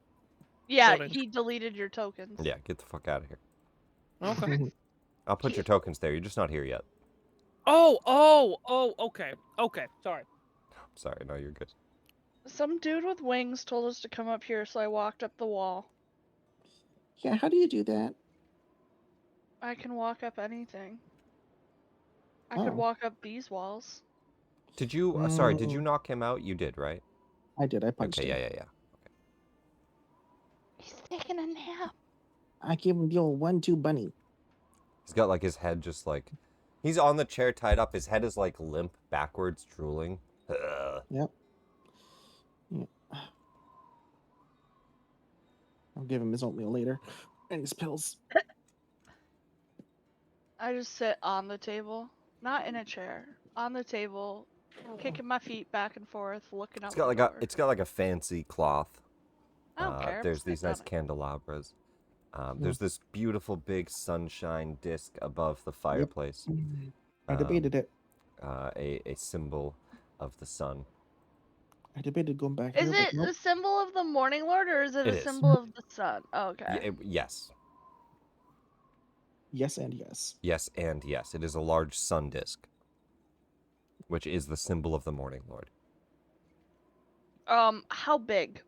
Yeah, building. he deleted your tokens. Yeah, get the fuck out of here. Okay. I'll put your tokens there. You're just not here yet. Oh, okay. Okay, sorry. Sorry, no, you're good. Some dude with wings told us to come up here, so I walked up the wall. Yeah, how do you do that? I can walk up anything. I could walk up these walls. Did you, sorry, did you knock him out? You did, right? I did, I punched him. Yeah. He's taking a nap. I gave him the old 1-2 bunny. He's got like his head just like, he's on the chair tied up. His head is like limp backwards, drooling. Yep. Yeah. I'll give him his oatmeal later. And his pills. I just sit on the table, not in a chair, on the table, kicking my feet back and forth, looking out. It's got like a fancy cloth. I don't care. There's these nice candelabras. There's this beautiful big sunshine disc above the fireplace. I debated it. A symbol of the sun. I debated going back. Is it the symbol of the Morning Lord, or is it a symbol of the sun? Oh, okay. Yes. Yes and yes. Yes and yes. It is a large sun disk, which is the symbol of the Morning Lord. How big?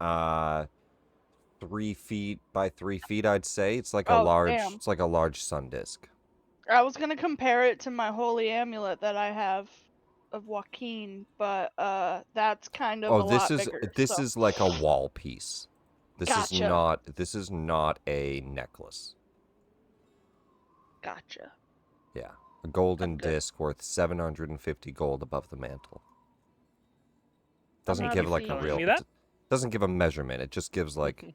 3 feet by 3 feet, I'd say. It's like a large. Damn. It's like a large sun disk. I was gonna compare it to my holy amulet that I have of Joaquin, but that's kind of a lot bigger. This is like a wall piece. This Gotcha. is not a necklace. Gotcha. Yeah, a golden disc worth 750 gold above the mantle. Doesn't give like a real. Doesn't give a measurement. It just gives like,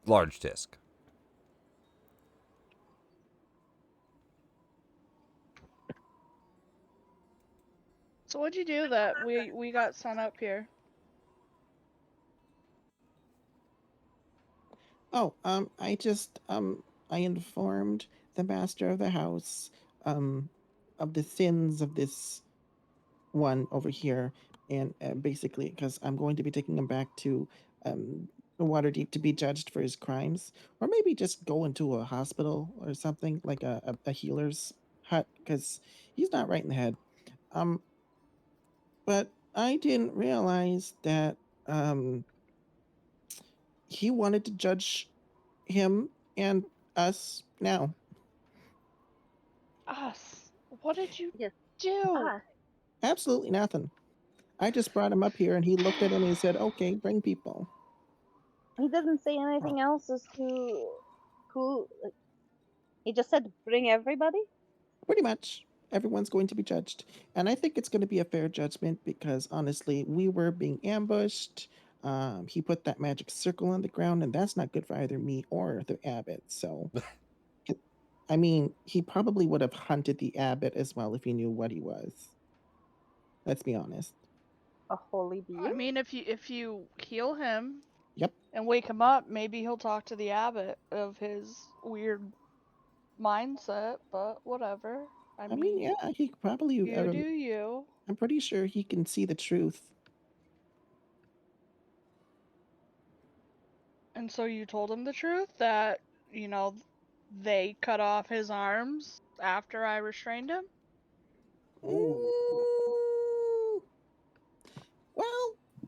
large disc. So what'd you do that we got sent up here? Oh, I informed the master of the house, of the sins of this one over here, and basically, because I'm going to be taking him back to, Waterdeep to be judged for his crimes, or maybe just go into a hospital or something, like a healer's hut, because he's not right in the head. But I didn't realize that, he wanted to judge him and us now. Us? What did you Yes. do? Absolutely nothing. I just brought him up here and he looked at him and he said, okay, bring people. He doesn't say anything else as to who. He just said bring everybody? Pretty much. Everyone's going to be judged. And I think it's going to be a fair judgment because honestly, we were being ambushed. He put that magic circle on the ground and that's not good for either me or the abbot. So I mean, he probably would have hunted the abbot as well if he knew what he was. Let's be honest. A holy being? I mean, if you heal him, Yep, and wake him up, maybe he'll talk to the abbot of his weird mindset. But whatever. I mean, yeah, he probably. you do you. I'm pretty sure he can see the truth. And so you told him the truth that, they cut off his arms after I restrained him? Well,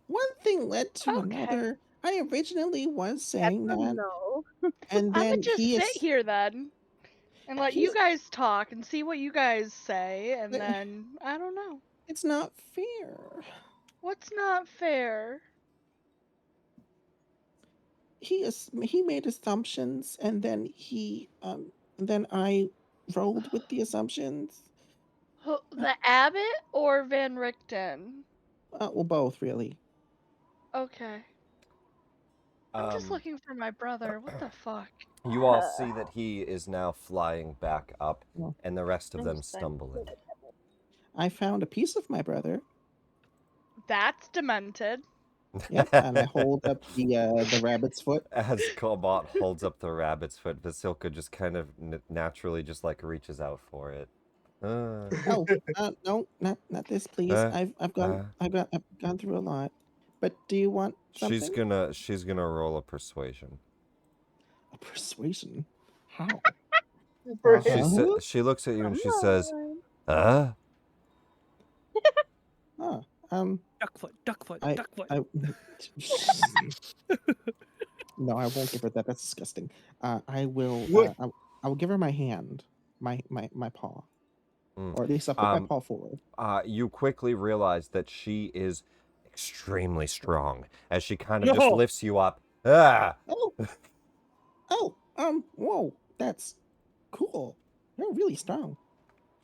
one thing led to another. I originally was saying that. No. And I then would just sit here then and let you guys talk and see what you guys say, and then, I don't know. It's not fair. What's not fair? He made assumptions, and then then I rolled with the assumptions. The abbot or Van Richten? Well, both really. Okay. I'm just looking for my brother. What the fuck? You all see that he is now flying back up, and the rest of them stumbling. I found a piece of my brother. That's demented. Yep, and I hold up the rabbit's foot. As Abbot holds up the rabbit's foot, Vasilka just kind of naturally just like reaches out for it. No, not this, please. I've gone through a lot. But do you want something? She's gonna roll a persuasion. A persuasion? How? She looks at you and she says, "Huh?" Duckfoot. No, I won't give her that. That's disgusting. I will give her my hand, my paw, or at least I'll put my paw forward. You quickly realize that she is extremely strong as she kind of just lifts you up. Ah! Whoa, that's cool. You're really strong.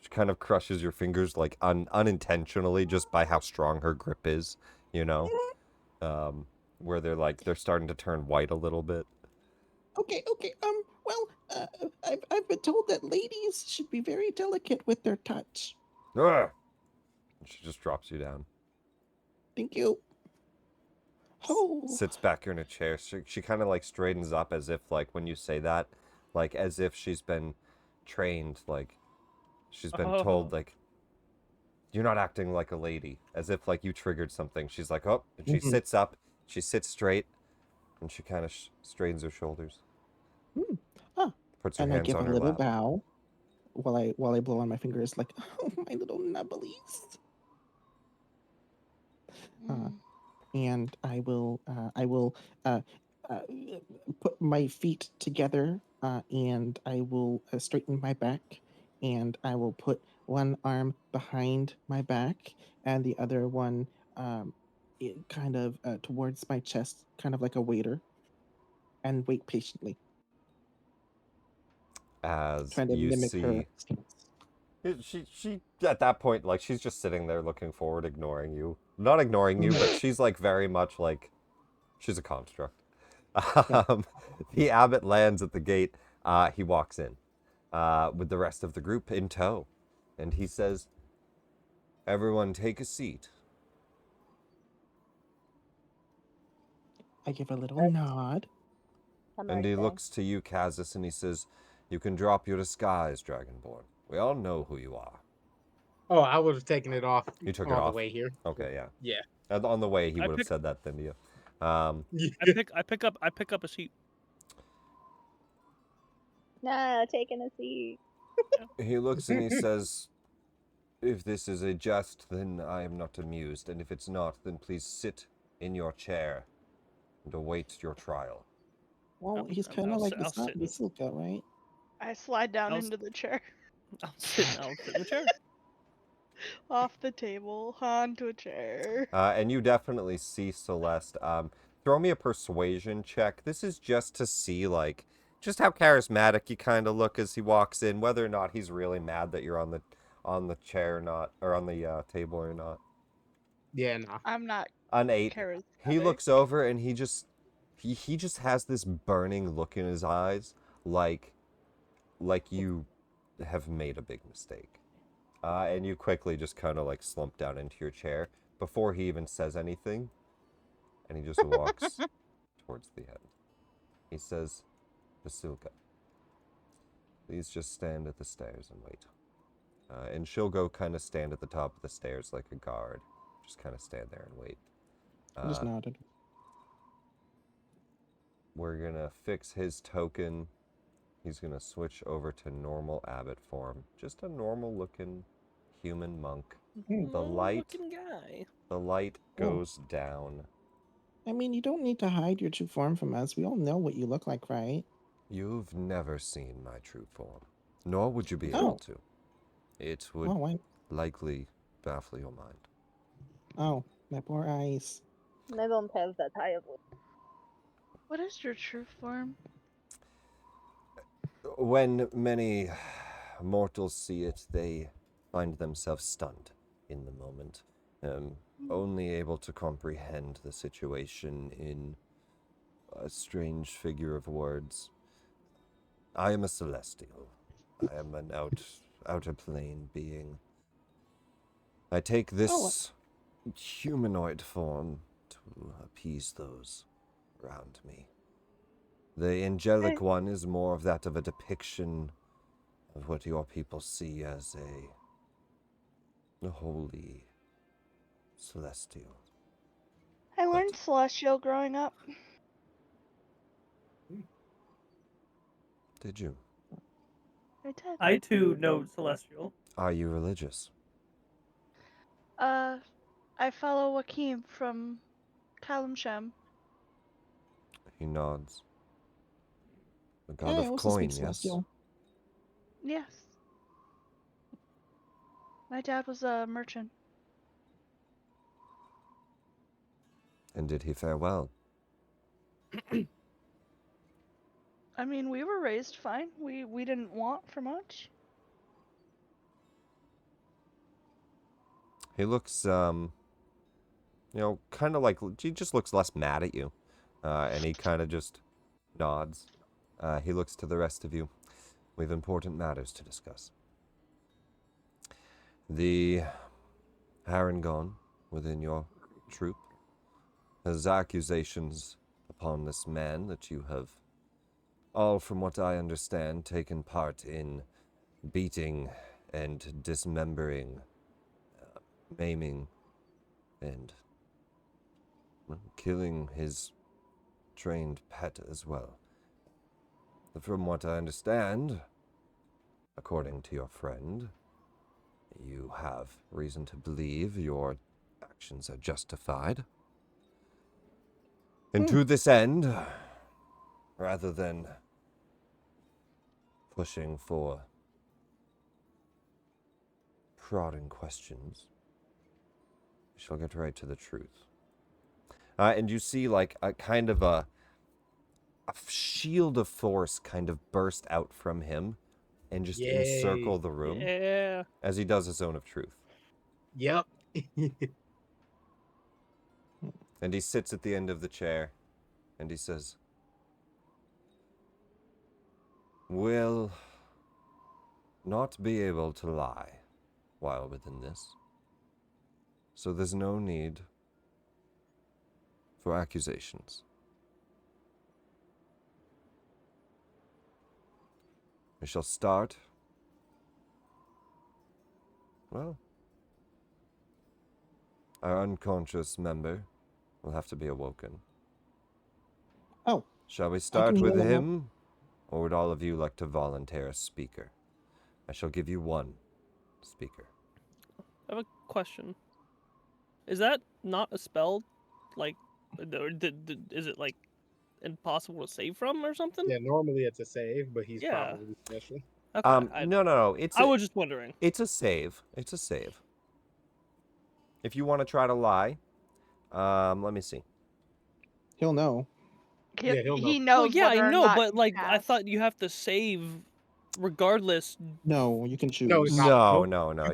She kind of crushes your fingers like unintentionally just by how strong her grip is, where they're starting to turn white a little bit. Okay. I've been told that ladies should be very delicate with their touch. She just drops you down. Thank you. Sits back in a chair. She kind of like straightens up as if like when you say that, like as if she's been trained, like she's been told like you're not acting like a lady, as if like you triggered something. She's like, oh, and she sits up, she sits straight, and she kind of straightens her shoulders. Puts her hands on her lap. And I give a little bow while I blow on my fingers like, oh, my little nubblies. And I will put my feet together, and I will straighten my back, and I will put one arm behind my back and the other one kind of towards my chest, kind of like a waiter, and wait patiently. As trying to you mimic see, her stance. She at that point, like, she's just sitting there looking forward, ignoring you. Not ignoring you, but she's like very much like she's a construct. The abbot lands at the gate. He walks in with the rest of the group in tow, and he says, "Everyone, take a seat." I give a little nod. And he looks to you, Kazis, and he says, "You can drop your disguise, Dragonborn. We all know who you are." Oh, I would have taken it off. You took it on off? the way here. Okay, yeah. Yeah. On the way, he would have said that then to you. I pick up a seat. Nah, taking a seat. He looks and he says, "If this is a jest, then I am not amused, and if it's not, then please sit in your chair and await your trial." Well, he's kind of like Vasilka, right? I slide down into the chair. I'll sit in the chair. Off the table, onto a chair. And you definitely see Celeste. Throw me a persuasion check. This is just to see, like, just how charismatic you kind of look as he walks in, whether or not he's really mad that you're on the chair or not, or on the table or not. Yeah, no. I'm not. An 8. Charismatic. He looks over and he just has this burning look in his eyes, like like you have made a big mistake. And you quickly just kind of like slump down into your chair before he even says anything. And he just walks towards the end. He says, Basilka, please just stand at the stairs and wait. And she'll go kind of stand at the top of the stairs like a guard. Just kind of stand there and wait. I just nodded. We're going to fix his token. He's going to switch over to normal Abbot form. Just a normal-looking human monk. The light goes down. I mean, you don't need to hide your true form from us. We all know what you look like, right? You've never seen my true form, nor would you be able to. It would likely baffle your mind. Oh, my poor eyes. I don't have that high of a... What is your true form? When many mortals see it, they find themselves stunned in the moment, only able to comprehend the situation in a strange figure of words. I am a celestial. I am an outer plane being. I take this humanoid form to appease those around me. The angelic one is more of that of a depiction of what your people see as a holy celestial. I learned celestial growing up. Did you? I did. I too know celestial. Are you religious? I follow Wakim from Kalimshem. He nods. The god of coin, yes? Celestial. Yes. My dad was a merchant. And did he fare well? I mean, we were raised fine. We didn't want for much. He looks, kind of like, he just looks less mad at you. And he kind of just nods. He looks to the rest of you. We have important matters to discuss. The Harangon within your troop has accusations upon this man that you have, all from what I understand, taken part in beating and dismembering, maiming, and killing his trained pet as well. From what I understand, according to your friend, you have reason to believe your actions are justified. And to this end, rather than pushing for prodding questions, we shall get right to the truth. And you see, like, a kind of a shield of force kind of burst out from him and just encircle the room as he does a zone of truth. Yep. And he sits at the end of the chair and he says, "Will not be able to lie while within this. So there's no need for accusations. We shall start. Well, our unconscious member will have to be awoken. Oh. Shall we start with him, or would all of you like to volunteer a speaker? I shall give you one speaker. I have a question. Is that not a spell? Like, is it like impossible to save from or something? Yeah, normally it's a save, but he's probably special. Okay, No. I was just wondering. It's a save. It's a save. If you want to try to lie, let me see. He'll know. Yeah, he'll know. He knows. Well, yeah, whether I or know, not but you like, I pass. thought you have to save regardless. No, you can choose. No. You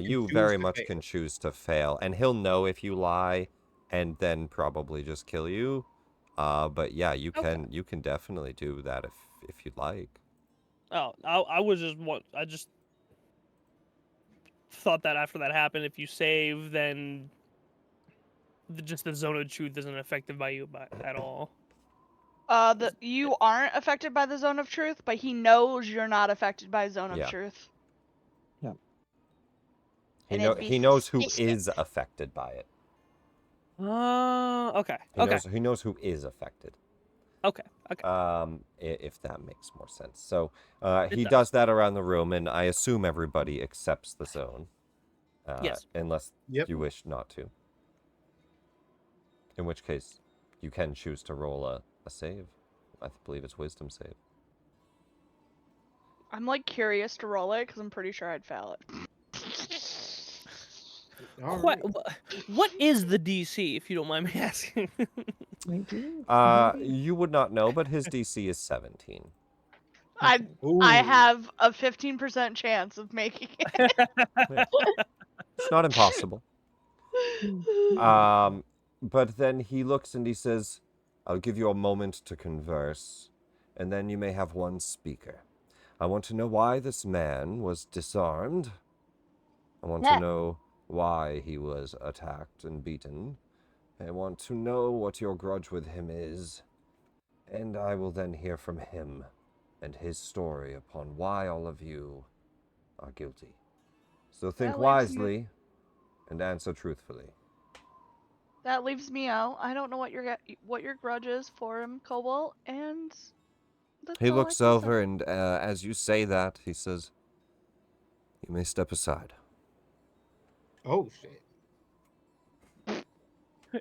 You can very choose to much fail. can choose to fail, and he'll know if you lie, and then probably just kill you. But yeah, you can definitely do that if you'd like. Oh, I just thought that after that happened, if you save, then just the zone of truth isn't affected by you at all. You aren't affected by the zone of truth, but he knows you're not affected by zone of truth. Yeah. He knows who is affected by it. Okay. He knows who is affected. Okay. If that makes more sense. So he does that around the room, and I assume everybody accepts the zone. Yes. Unless you wish not to. In which case, you can choose to roll a save. I believe it's wisdom save. I'm like curious to roll it because I'm pretty sure I'd fail it. What is the DC, if you don't mind me asking? You would not know, but his DC is 17. I have a 15% chance of making it. It's not impossible. But then he looks and he says, I'll give you a moment to converse, and then you may have one speaker. I want to know why this man was disarmed. I want to know why he was attacked and beaten. I want to know what your grudge with him is, and I will then hear from him and his story upon why all of you are guilty. So think wisely and answer truthfully. That leaves me out. I don't know what your grudge is for him, Cobalt, and He looks over, and as you say that, he says, you may step aside. Oh, shit.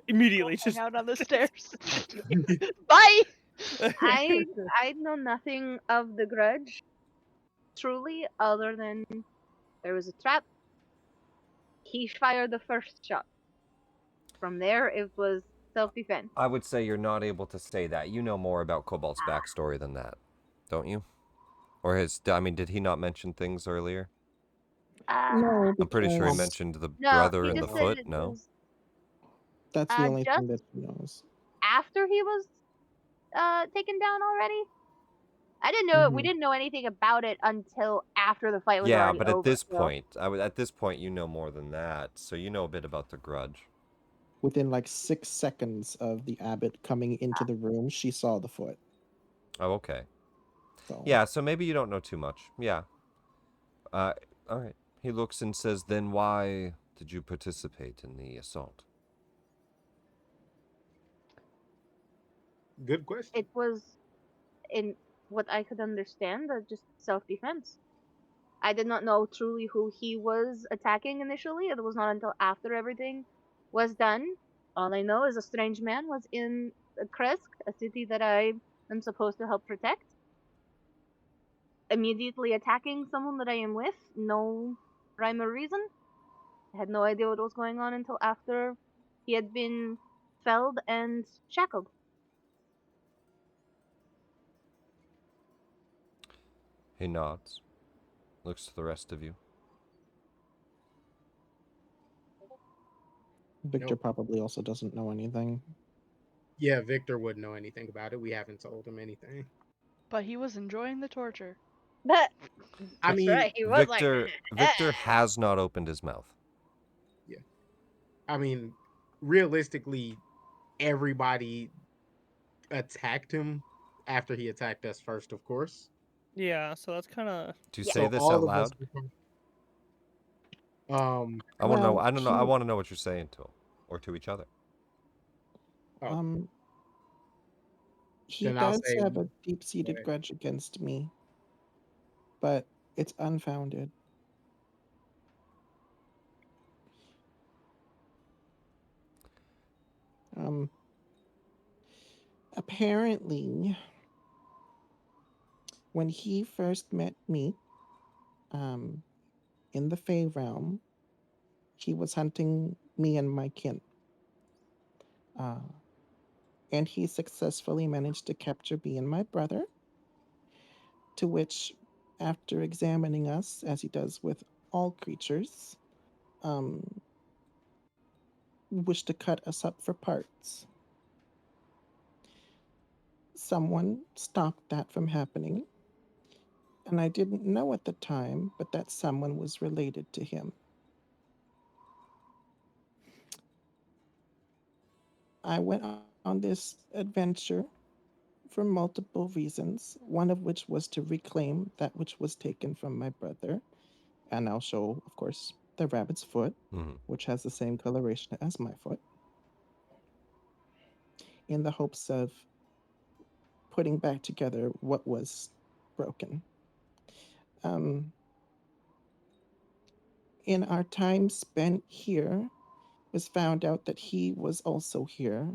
Immediately, just out on the stairs. Bye! I know nothing of the grudge, truly, other than there was a trap. He fired the first shot. From there, it was self-defense. I would say you're not able to say that. You know more about Cobalt's backstory than that, don't you? Or did he not mention things earlier? No, I'm pretty sure he mentioned the brother and the foot, no? That's the only thing that he knows. After he was taken down already? I didn't know we didn't know anything about it until after the fight was already over. Yeah, but at this point, you know more than that, so you know a bit about the grudge. Within like 6 seconds of the abbot coming into the room, she saw the foot. Oh, okay. So. Yeah, so maybe you don't know too much. Yeah. All right. He looks and says, then why did you participate in the assault? Good question. It was, in what I could understand, just self-defense. I did not know truly who he was attacking initially. It was not until after everything was done. All I know is a strange man was in Krezk, a city that I am supposed to help protect. Immediately attacking someone that I am with, no rhyme or reason. I had no idea what was going on until after he had been felled and shackled. He nods, looks to the rest of you. Victor probably also doesn't know anything. Yeah, Victor wouldn't know anything about it. We haven't told him anything. But he was enjoying the torture. But I mean, right, he was Victor has not opened his mouth. Yeah. I mean, realistically, everybody attacked him after he attacked us first, of course. Yeah, so that's kind of. Do you say this out loud? I want to know. I don't know. I want to know what you're saying to him or to each other. He does have a deep-seated grudge against me, but it's unfounded. Apparently, when he first met me, in the Fey realm, he was hunting me and my kin. And he successfully managed to capture me and my brother, to which, after examining us, as he does with all creatures, wished to cut us up for parts. Someone stopped that from happening. And I didn't know at the time, but that someone was related to him. I went on this adventure for multiple reasons, one of which was to reclaim that which was taken from my brother. And I'll show, of course, the rabbit's foot, which has the same coloration as my foot, in the hopes of putting back together what was broken. In our time spent here, it was found out that he was also here,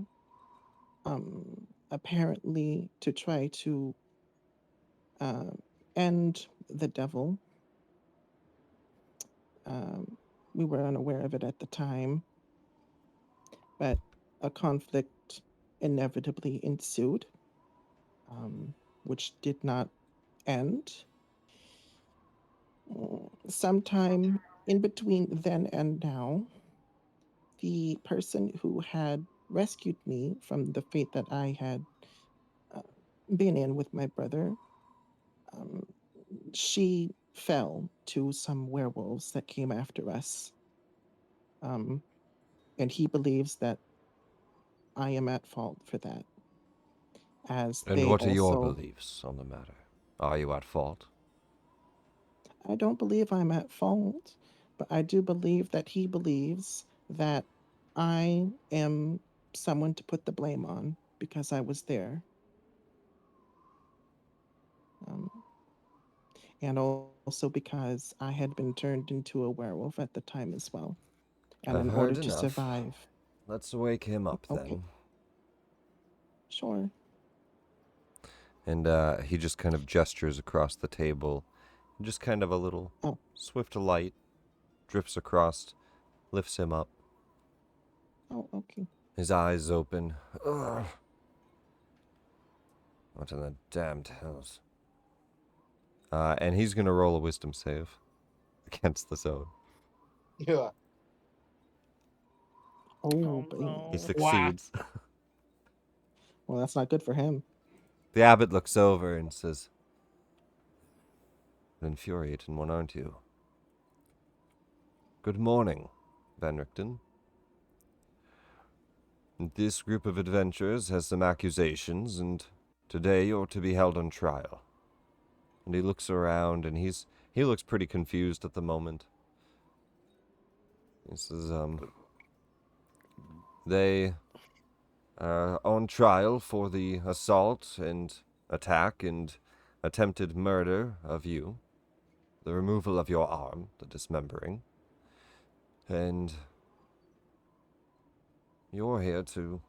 apparently to try to end the devil. We were unaware of it at the time, but a conflict inevitably ensued, which did not end. Sometime in between then and now, the person who had rescued me from the fate that I had been in with my brother, she fell to some werewolves that came after us. And he believes that I am at fault for that. And what are your beliefs on the matter? Are you at fault? I don't believe I'm at fault, but I do believe that he believes that I am someone to put the blame on because I was there. And also because I had been turned into a werewolf at the time as well. And I've in heard order to enough. survive. Let's wake him up then. Sure. And he just kind of gestures across the table. Just kind of a little swift light drips across, lifts him up. Oh, okay. His eyes open. Ugh. What in the damned hells? And he's going to roll a wisdom save against the zone. Yeah. Oh, no. He succeeds. Well, that's not good for him. The abbot looks over and says, "An infuriating one, aren't you? Good morning, Van Richten. This group of adventurers has some accusations, and today you're to be held on trial." And he looks around, and he looks pretty confused at the moment. He says, they are on trial for the assault and attack and attempted murder of you, the removal of your arm, the dismembering, and you're here to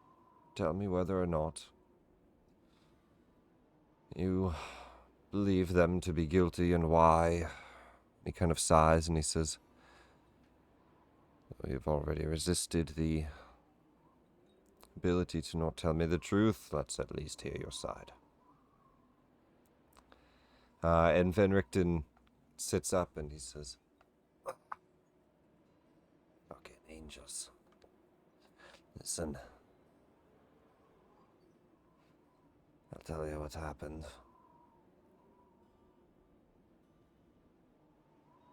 tell me whether or not you believe them to be guilty and why. He kind of sighs and he says, "You've already resisted the ability to not tell me the truth. Let's at least hear your side." And Van Richten sits up and he says, "Fucking angels. Listen, I'll tell you what happened.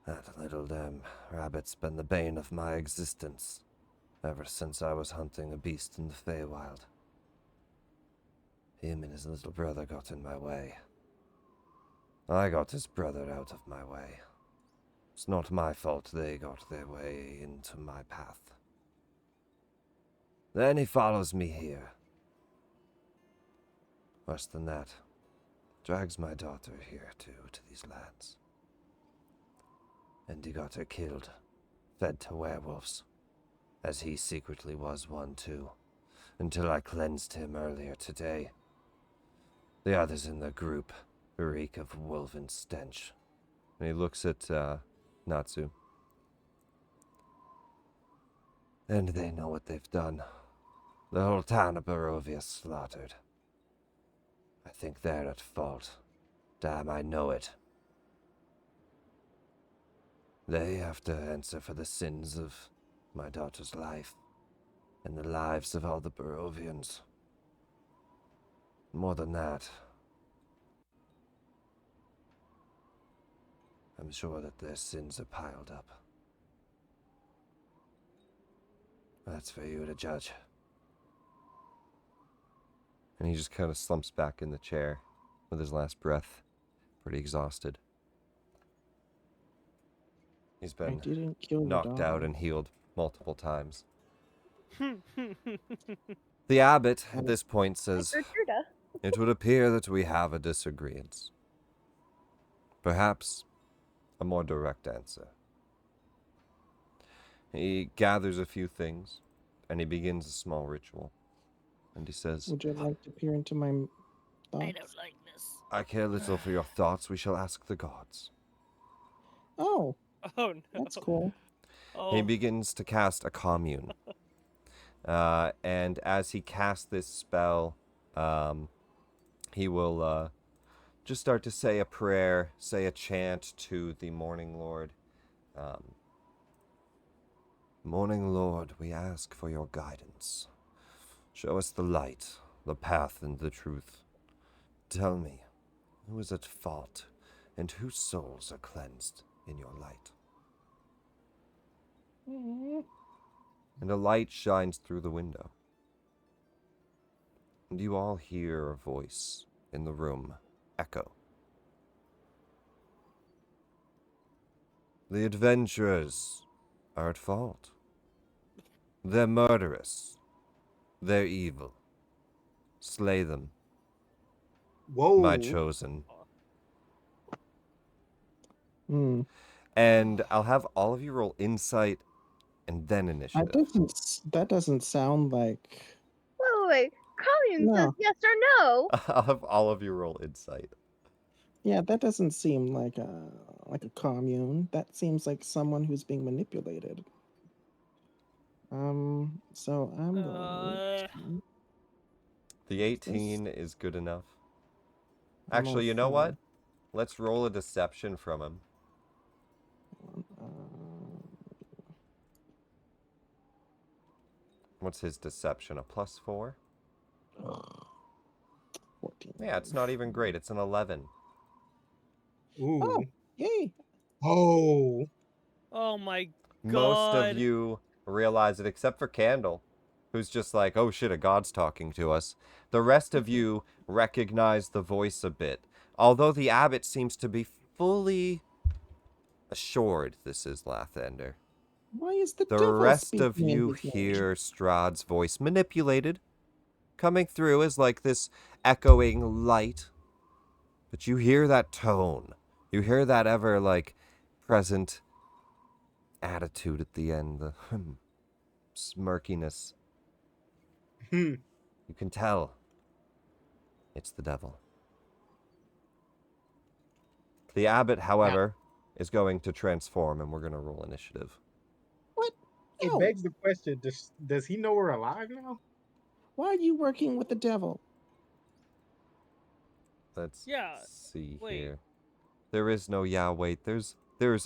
That little damn rabbit's been the bane of my existence ever since I was hunting a beast in the Feywild. Him and his little brother got in my way. I got his brother out of my way. It's not my fault they got their way into my path. Then he follows me here. Worse than that, drags my daughter here too, to these lands. And he got her killed, fed to werewolves, as he secretly was one too, until I cleansed him earlier today. The others in the group reek of wolven stench." And he looks at Natsu. "And they know what they've done. The whole town of Barovia slaughtered. I think they're at fault. Damn, I know it. They have to answer for the sins of my daughter's life, and the lives of all the Barovians. More than that, I'm sure that their sins are piled up. That's for you to judge. And he just kind of slumps back in the chair with his last breath, pretty exhausted. He's been knocked out and healed multiple times. The abbot at this point says, "It would appear that we have a disagreement. Perhaps a more direct answer." He gathers a few things, and he begins a small ritual. And he says, "Would you like to peer into my thoughts?" I don't like this. "I care little for your thoughts. We shall ask the gods." Oh. Oh, no. That's cool. He begins to cast a commune. And as he casts this spell, he will just start to say a prayer, say a chant to the Morning Lord. Morning Lord, we ask for your guidance. Show us the light, the path, and the truth. Tell me, who is at fault, and whose souls are cleansed in your light? And a light shines through the window. And you all hear a voice in the room echo. The adventurers are at fault. They're murderous. They're evil. Slay them. Whoa. My chosen. Hmm. And I'll have all of you roll insight and then initiative. That doesn't sound like... Wait. Colleen says yes or no. I'll have all of you roll insight. Yeah, that doesn't seem like a commune. That seems like someone who's being manipulated. So I'm going to... The 18 is good enough. I'm Actually, on you know 4. what? Let's roll a deception from him. What's his deception? A +4? 14. Yeah, it's not even great. It's an 11. Ooh. Oh, yay. Oh. Oh my god. Most of you realize it, except for Candle, who's just like, oh shit, a god's talking to us. The rest of you recognize the voice a bit. Although the abbot seems to be fully assured this is Lathander. Why is the The devil rest of speaking in you his name? hear Strahd's voice manipulated, coming through as like this echoing light. But you hear that tone. You hear that ever like present attitude at the end, the smirkiness. You can tell it's the devil. The abbot, however, is going to transform, and we're going to roll initiative. What? It No. begs the question, does he know we're alive now? Why are you working with the devil? Let's see wait. here. There is no wait. There's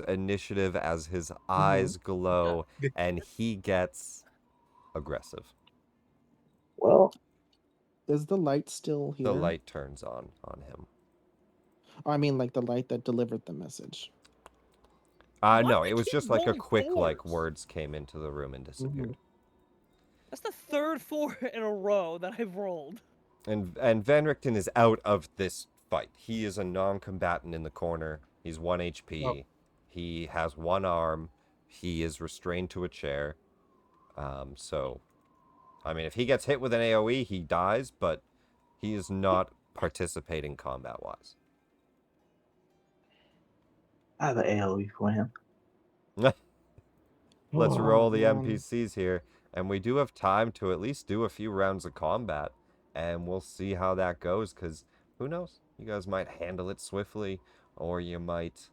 initiative as his eyes glow and he gets aggressive. Well, is the light still here? The light turns on him. Oh, I mean, like the light that delivered the message. No, it was just like a quick, like, words came into the room and disappeared. That's the third 4 in a row that I've rolled. And Van Richten is out of this fight. He is a non-combatant in the corner. He's 1 HP. Oh. He has 1 arm. He is restrained to a chair. So, I mean, if he gets hit with an AoE, he dies, but he is not participating combat-wise. I have an AoE for him. Let's roll the NPCs here. And we do have time to at least do a few rounds of combat. And we'll see how that goes, because who knows? You guys might handle it swiftly, or you might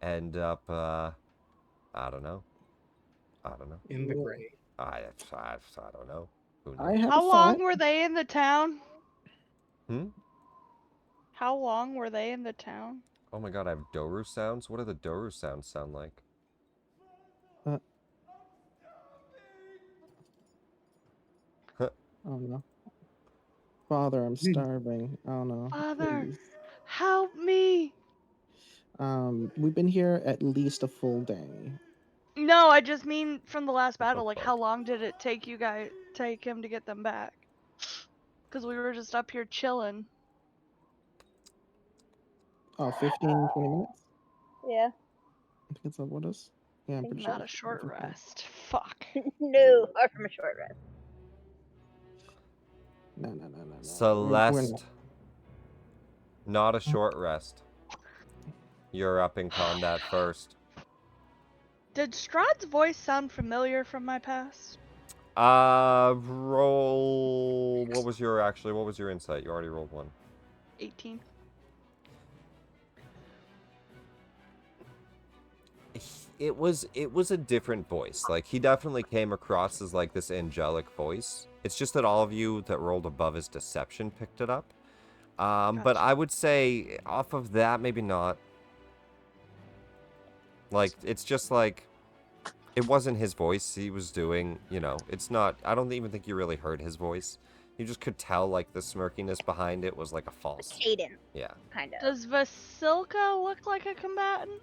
end up, I don't know. In the grave. I don't know. Who knows? How long were they in the town? Hmm? How long were they in the town? Oh my god, I have Doru sounds? What do the Doru sounds sound like? Oh no. Father, I'm starving. Oh no. Father, Please. help me! We've been here at least a full day. No, I just mean from the last battle. Like, how long did it take him to get them back? Because we were just up here chilling. Oh, 15, 20 minutes? Yeah. I think it's what is? Yeah, I'm pretty sure. Not a short rest. Fuck. No, far from a short rest. No. Celeste. Not a short rest. You're up in combat first. Did Strahd's voice sound familiar from my past? Roll. What was your insight? You already rolled one. 18. It was a different voice. Like, he definitely came across as like this angelic voice. It's just that all of you that rolled above his deception picked it up. But I would say off of that, maybe not. Like, it's just like, it wasn't his voice he was doing, you know. It's not, I don't even think you really heard his voice. You just could tell, like, the smirkiness behind it was like a false. Cadence. Yeah. Kind of. Does Vasilka look like a combatant?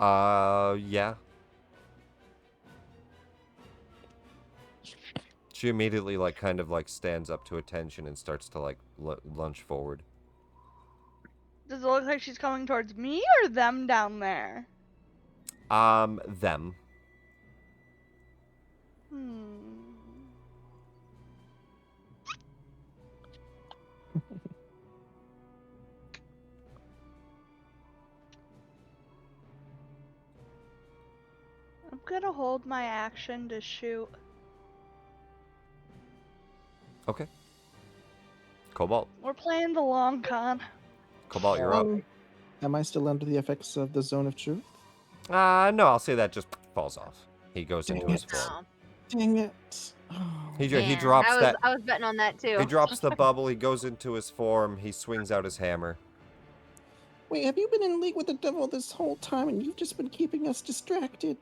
Yeah. She immediately, like, kind of, like, stands up to attention and starts to, like, lunge forward. Does it look like she's coming towards me or them down there? Them. I'm gonna hold my action to shoot. Okay. Cobalt. We're playing the long con. Cobalt, you're up. Am I still under the effects of the zone of truth? No, I'll say that just falls off. He goes into his form. Dang it. He drops that. I was betting on that too. He drops the bubble, he goes into his form, he swings out his hammer. Wait, have you been in league with the devil this whole time and you've just been keeping us distracted?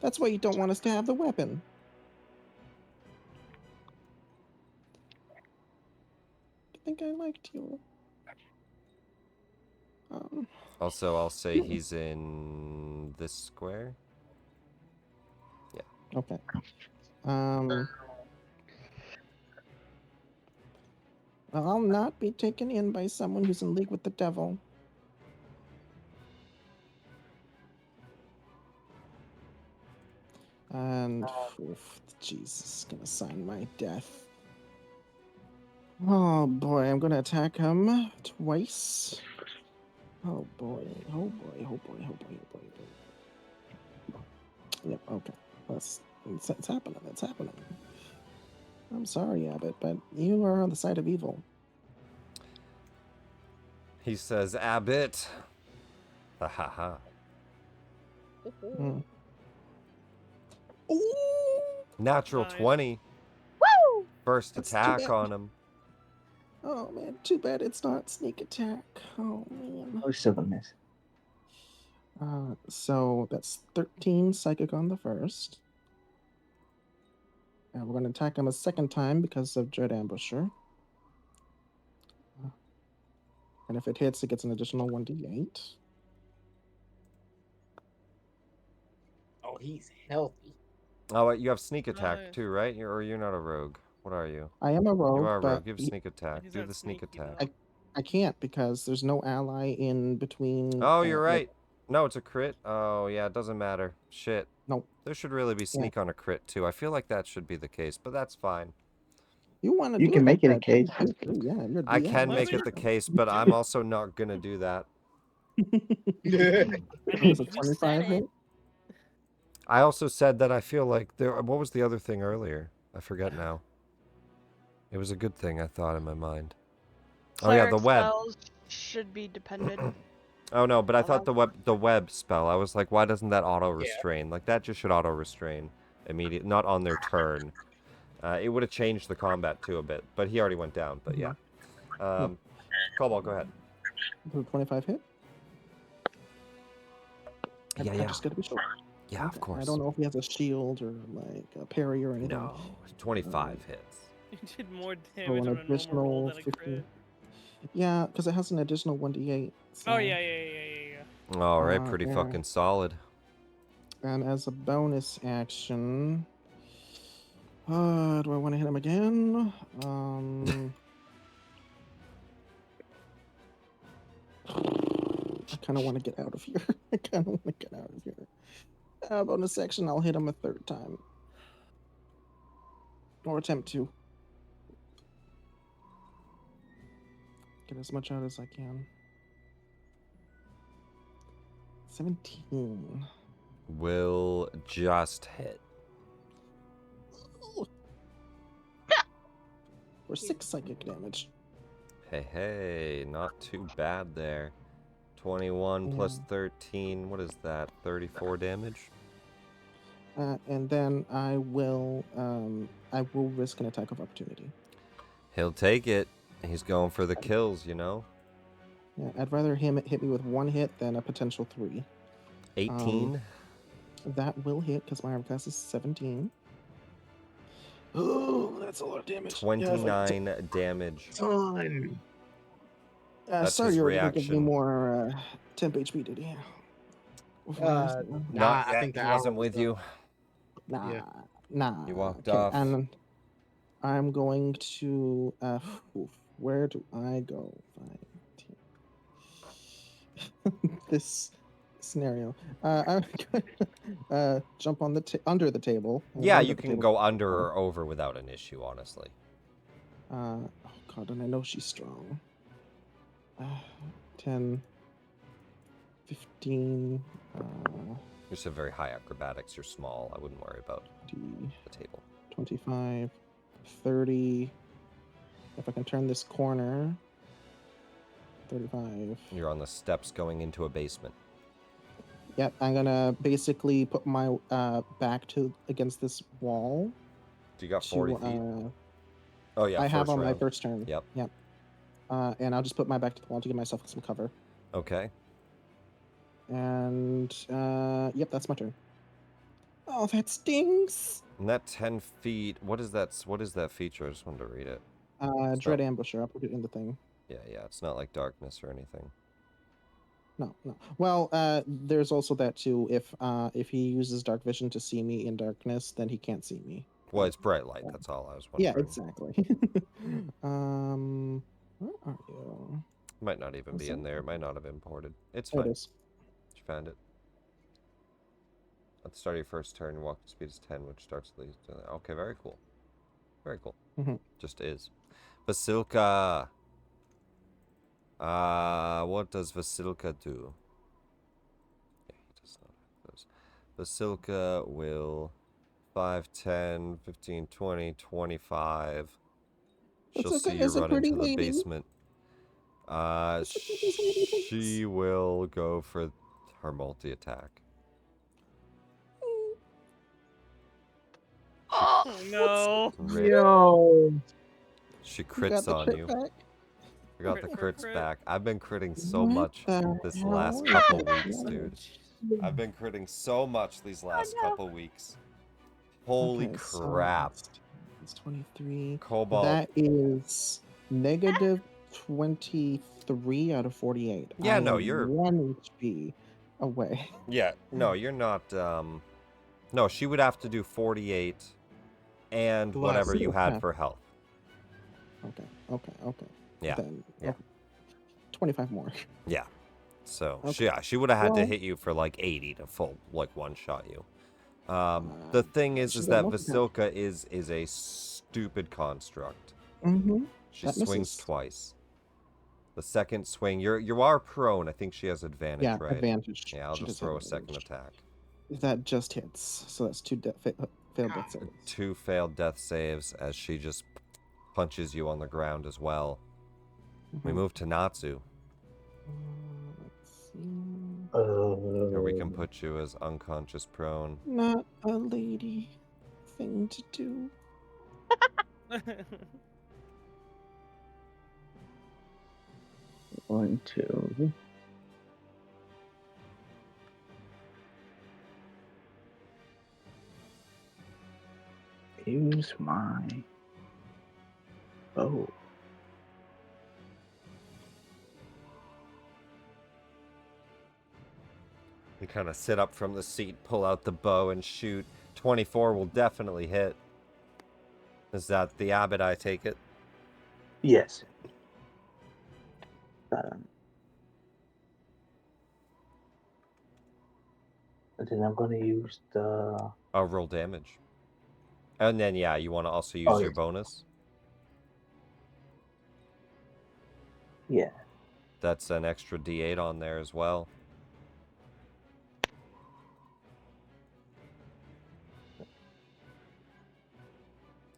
That's why you don't want us to have the weapon. I think I liked you. Also, I'll say he's in this square. Yeah. Okay. I'll not be taken in by someone who's in league with the devil. And Jesus is gonna sign my death. Oh boy, I'm gonna attack him twice. Oh boy, oh boy, oh boy, oh boy, oh boy, oh boy. Yep, okay. It's happening, it's happening. I'm sorry, Abbot, but you are on the side of evil. He says, Abbot. Ha ha ha. Natural 20. Woo! First That's attack on him. Oh man, too bad it's not sneak attack. Oh man. Oh, still a miss. So that's 13 psychic on the first. And we're going to attack him a second time because of Dread Ambusher. And if it hits, it gets an additional 1d8. Oh, he's healthy. Oh, you have sneak attack too, right? You're not a rogue. What are you? I am a rogue. You are a but rogue. Give sneak attack. Do the sneak attack. I can't because there's no ally in between. Oh, you're right. No, it's a crit. Oh, yeah, it doesn't matter. Shit. Nope. There should really be sneak on a crit too. I feel like that should be the case, but that's fine. You can make it a case. Yeah, I can make it the case, but I'm also not gonna do that. Was it 25 hit? I also said that I feel like there. What was the other thing earlier? I forget now. It was a good thing, I thought in my mind. Oh yeah, the web spells should be dependent. Oh no, but I thought the web spell. I was like, why doesn't that auto restrain? Like that just should auto restrain immediately, not on their turn. It would have changed the combat too a bit, but he already went down. But yeah, Cobalt, go ahead. 25 hit. Yeah, I just gotta be sure. Yeah, of course. I don't know if he has a shield or like a parry or anything. No, 25 hits. You did more So damage an on a normal roll additional than a 15. crit. Yeah, because it has an additional 1d8. So, Oh yeah. All right, pretty yeah. fucking solid. And as a bonus action, do I want to hit him again? I kind of want to get out of here. Bonus action, I'll hit him a third time. Or attempt to. Get as much out as I can. 17. Will just hit. For 6 psychic damage. Hey, not too bad there. 21 plus 13, what is that? 34 damage? And then I will risk an attack of opportunity. He'll take it. He's going for the kills, you know? Yeah, I'd rather him hit me with 1 hit than a potential 3. 18? That will hit because my arm class is 17. Oh, that's a lot of damage. 29 damage. Ton. That's sorry, his you were going to give me reaction. more temp HP, did he? Not I yet. think He the wasn't hour with was you. Nah. You walked Okay, off. and I'm going to where do I go? 5, 10. This scenario. I'm going jump on the under the table. Yeah, you can go under or over without an issue, honestly. Oh god, and I know she's strong. 10, 15. You just have very high acrobatics. You're small. I wouldn't worry about the table. 25, 30. If I can turn this corner. 35. You're on the steps going into a basement. Yep, I'm gonna basically put my back against this wall. Do you got 40 feet? Oh yeah, I have on round. my first turn. Yep. And I'll just put my back to the wall to give myself some cover. Okay. And yep, that's my turn. Oh, that stings. And that 10 feet. What is that? What is that feature? I just wanted to read it. Dread Ambusher. I'll put it in the thing. Yeah. It's not like darkness or anything. No. Well, there's also that too. If he uses dark vision to see me in darkness, then he can't see me. Well, it's bright light. That's all I was wondering. Yeah, exactly. Where are you? Might not even be in there. It might not have imported. It's There fine. it is. You found it. At the start of your first turn, your walking speed is 10, which starts at least. Okay, very cool. Very cool. Just is. Vasilka. What does Vasilka do? Yeah, he does not have those. Vasilka will 5, 10, 15, 20, 25. She'll see you run into the basement. She will go for her multi-attack. Oh no! Yo. She crits on you. I got the crits back. I've been critting so much this last couple weeks, dude. I've been critting so much these last couple weeks. Holy crap. It's 23. Cobalt. That is negative 23 out of 48. Yeah, no, you're 1 HP away. Yeah, no, you're not. No, she would have to do 48 and whatever you had for health. Okay. Yeah. Then, 25 more. Yeah. So she would have had to hit you for like 80 to full like one-shot you. The thing is that Vasilka is a stupid construct. She swings twice. The second swing, you are prone. I think she has advantage, right? Advantage. Yeah, I'll just throw a second attack. That just hits. So that's 2 failed death saves. 2 failed death saves as she just punches you on the ground as well. We move to Natsu. Let's see. Or we can put you as unconscious prone. Not a lady thing to do. 1, 2. Use my bow. You kind of sit up from the seat, pull out the bow, and shoot. 24 will definitely hit. Is that the Abbot, I take it? Yes. And then I'm going to use the... Oh, roll damage. And then, yeah, you want to also use your bonus? Yeah. That's an extra D8 on there as well.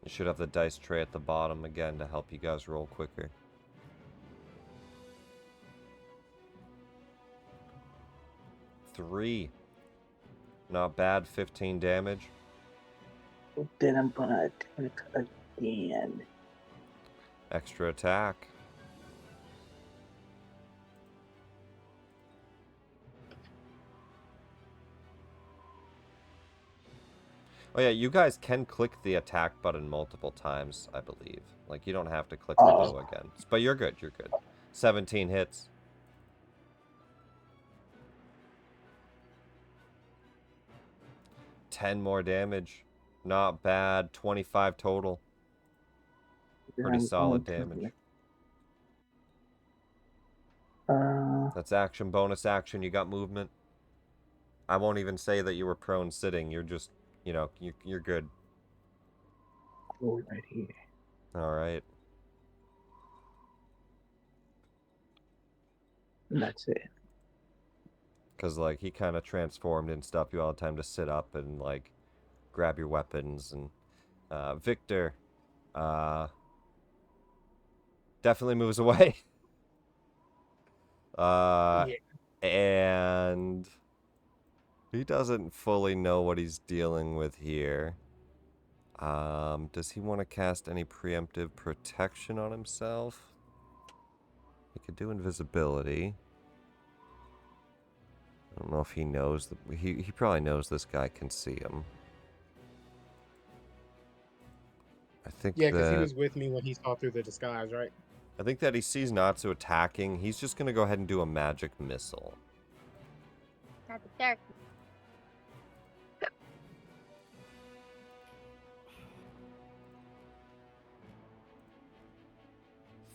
You should have the dice tray at the bottom again to help you guys roll quicker. Three. Not bad, 15 damage. Then I'm gonna attack again. Extra attack. Oh yeah, you guys can click the attack button multiple times, I believe. Like, you don't have to click the bow again. But you're good, you're good. 17 hits. $10 more damage. Not bad. 25 total. Pretty solid damage. That's action, bonus action. You got movement. I won't even say that you were prone sitting. You're just, you know, you're good. Right here. All right. And that's it. Because, like, he kind of transformed and stuff. You all had time to sit up and, like, grab your weapons. And Victor definitely moves away. And he doesn't fully know what he's dealing with here. Does he want to cast any preemptive protection on himself? He could do invisibility. I don't know if he knows that he probably knows this guy can see him. I think because he was with me when he saw through the disguise, right? I think that he sees Natsu attacking. He's just gonna go ahead and do a magic missile. Not the dark.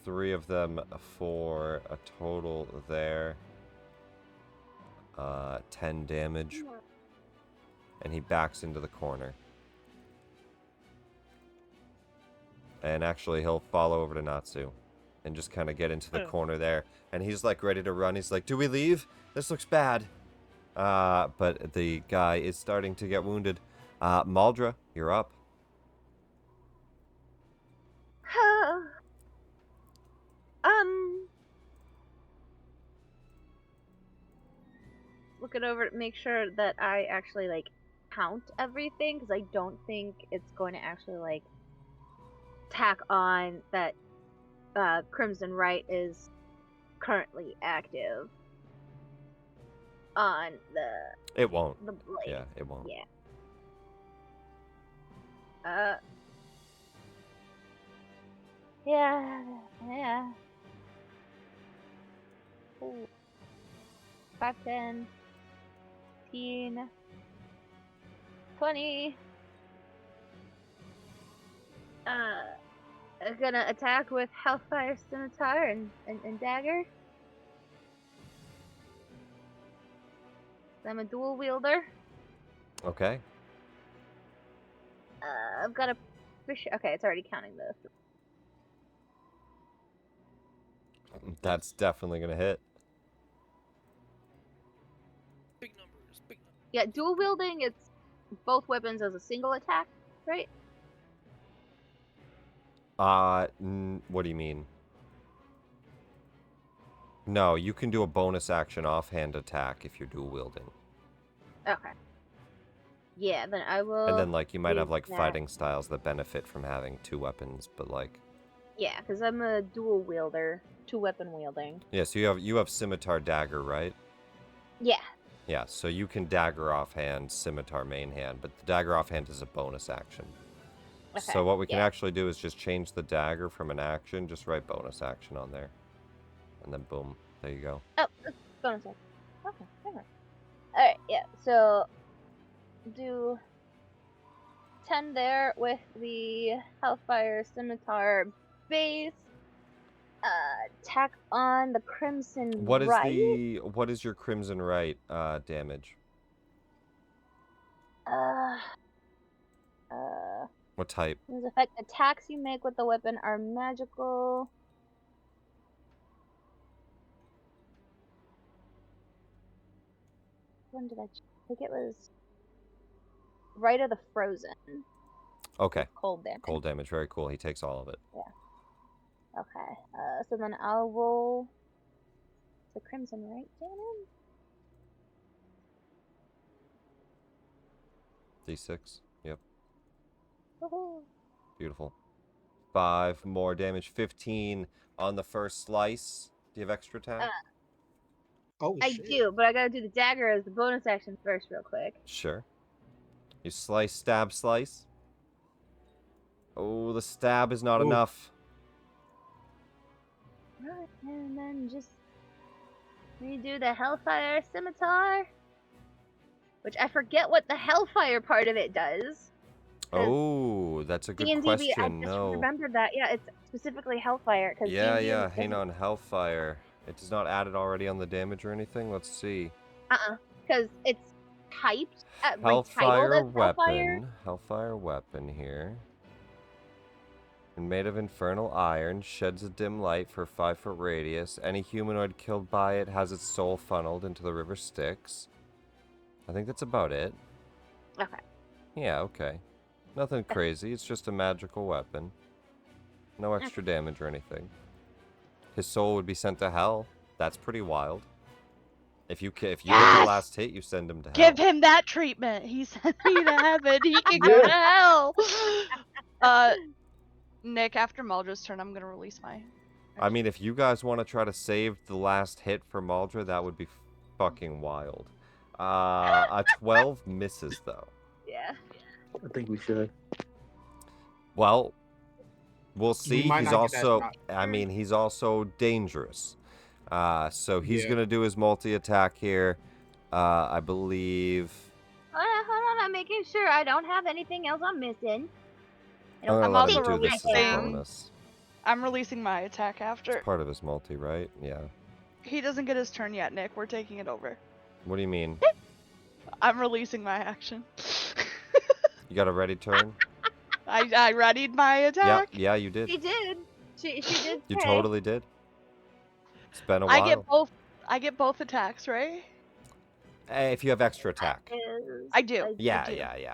3 of them for a total there. 10 damage. And he backs into the corner. And actually, he'll follow over to Natsu. And just kind of get into the corner there. And he's like ready to run. He's like, do we leave? This looks bad. But the guy is starting to get wounded. Maldra, you're up. Looking over to make sure that I actually, like, count everything, because I don't think it's going to actually, like, tack on that Crimson Right is currently active on the... It won't. The blade. Yeah, it won't. Yeah. Yeah. Ooh. 5, 10, 15, 20. Gonna attack with hellfire, scimitar, and dagger. I'm a dual wielder. Okay. I've got a fish. Okay, it's already counting the. That's definitely gonna hit. Big numbers, big numbers. Yeah, dual wielding. It's both weapons as a single attack, right? What do you mean? No, you can do a bonus action offhand attack if you're dual wielding. Okay. Yeah, then I will. And then, like, you might have, like, that. fighting styles that benefit from having 2 weapons, but, like... Yeah, because I'm a dual wielder, 2-weapon wielding. Yeah, so you have scimitar dagger, right? Yeah. Yeah, so you can dagger offhand, scimitar main hand, but the dagger offhand is a bonus action. Okay, So what we can actually do is just change the dagger from an action, just write bonus action on there. And then boom, there you go. Oh, it's bonus action. Okay, fair. Alright, yeah, so do 10 there with the Hellfire Scimitar base. Tack on the Crimson What Right. is your Crimson Right damage? What type? This effect attacks you make with the weapon are magical. When did I think it was Right of the Frozen? Okay. Cold damage. Cold damage, very cool. He takes all of it. Yeah. Okay. So then I'll roll the Crimson Right damage. D6. Yep. Woohoo. Beautiful. 5 more damage. 15 on the first slice. Do you have extra attack? I do, but I gotta do the dagger as the bonus action first, real quick. Sure. You slice, stab, slice. Oh, the stab is not enough. Right, and then just redo the Hellfire Scimitar, which I forget what the Hellfire part of it does. Oh, that's a good D&D, question. I just remembered that. Yeah, it's specifically Hellfire. Cause Yeah, D&D yeah. Hang on, Hellfire. It does not add it already on the damage or anything. Let's see. Because it's typed, Hellfire retitled as weapon. Hellfire. Hellfire weapon here. And made of infernal iron, sheds a dim light for a 5-foot radius. Any humanoid killed by it has its soul funneled into the river Styx. I think that's about it. Okay. Yeah, okay. Nothing crazy. It's just a magical weapon. No extra damage or anything. His soul would be sent to hell. That's pretty wild. If you get the last hit, you send him to hell. Give him that treatment. He sent me to heaven. He can go to hell. Nick, after Maldra's turn, I'm gonna release my. I mean, if you guys want to try to save the last hit for Maldra, that would be fucking wild. A 12 misses, though. Yeah. I think we should. Well, we'll see. might He's not get that also, shot. I mean, he's also dangerous. So he's Yeah. going to do his multi-attack here. I believe... Hold on, I'm making sure I don't have anything else I'm missing. I'm also do this as a releasing. bonus. I'm releasing my attack after. It's part of his multi, right? Yeah. He doesn't get his turn yet, Nick. We're taking it over. What do you mean? I'm releasing my action. You got a ready turn? I readied my attack. Yeah, you did. She did. She did. You say. totally did. It's been a while. I get both attacks, right? If you have extra attack. I do. Yeah,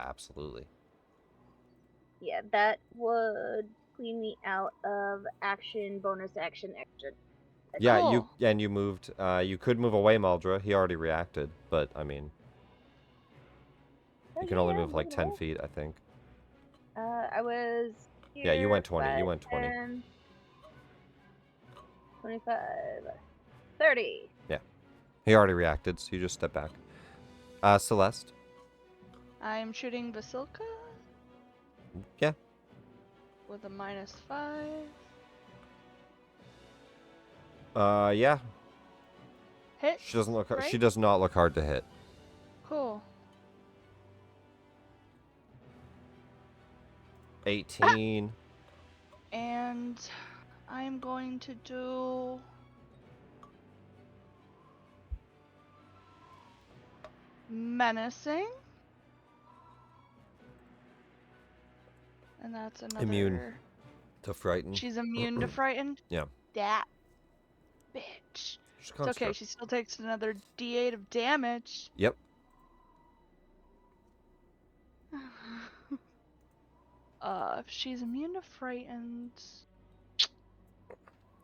absolutely. Yeah, that would clean me out of action, bonus action, extra. Yeah, Cool. you moved. You could move away, Maldra. He already reacted, but I mean, you can only move like 10 feet, I think. I was. Yeah, you went 20. 5, You went 20. 10, 25, 30. Yeah, he already reacted, so you just step back. Celeste. I'm shooting Basilka Yeah. with a -5. Yeah. Hit. She doesn't look. right? She does not look hard to hit. Cool. 18. And I'm going to do menacing. And that's another Immune to frighten. She's immune to frightened? Yeah. That bitch. She's It's okay, construct. she still takes another D8 of damage. Yep. If she's immune to frightened.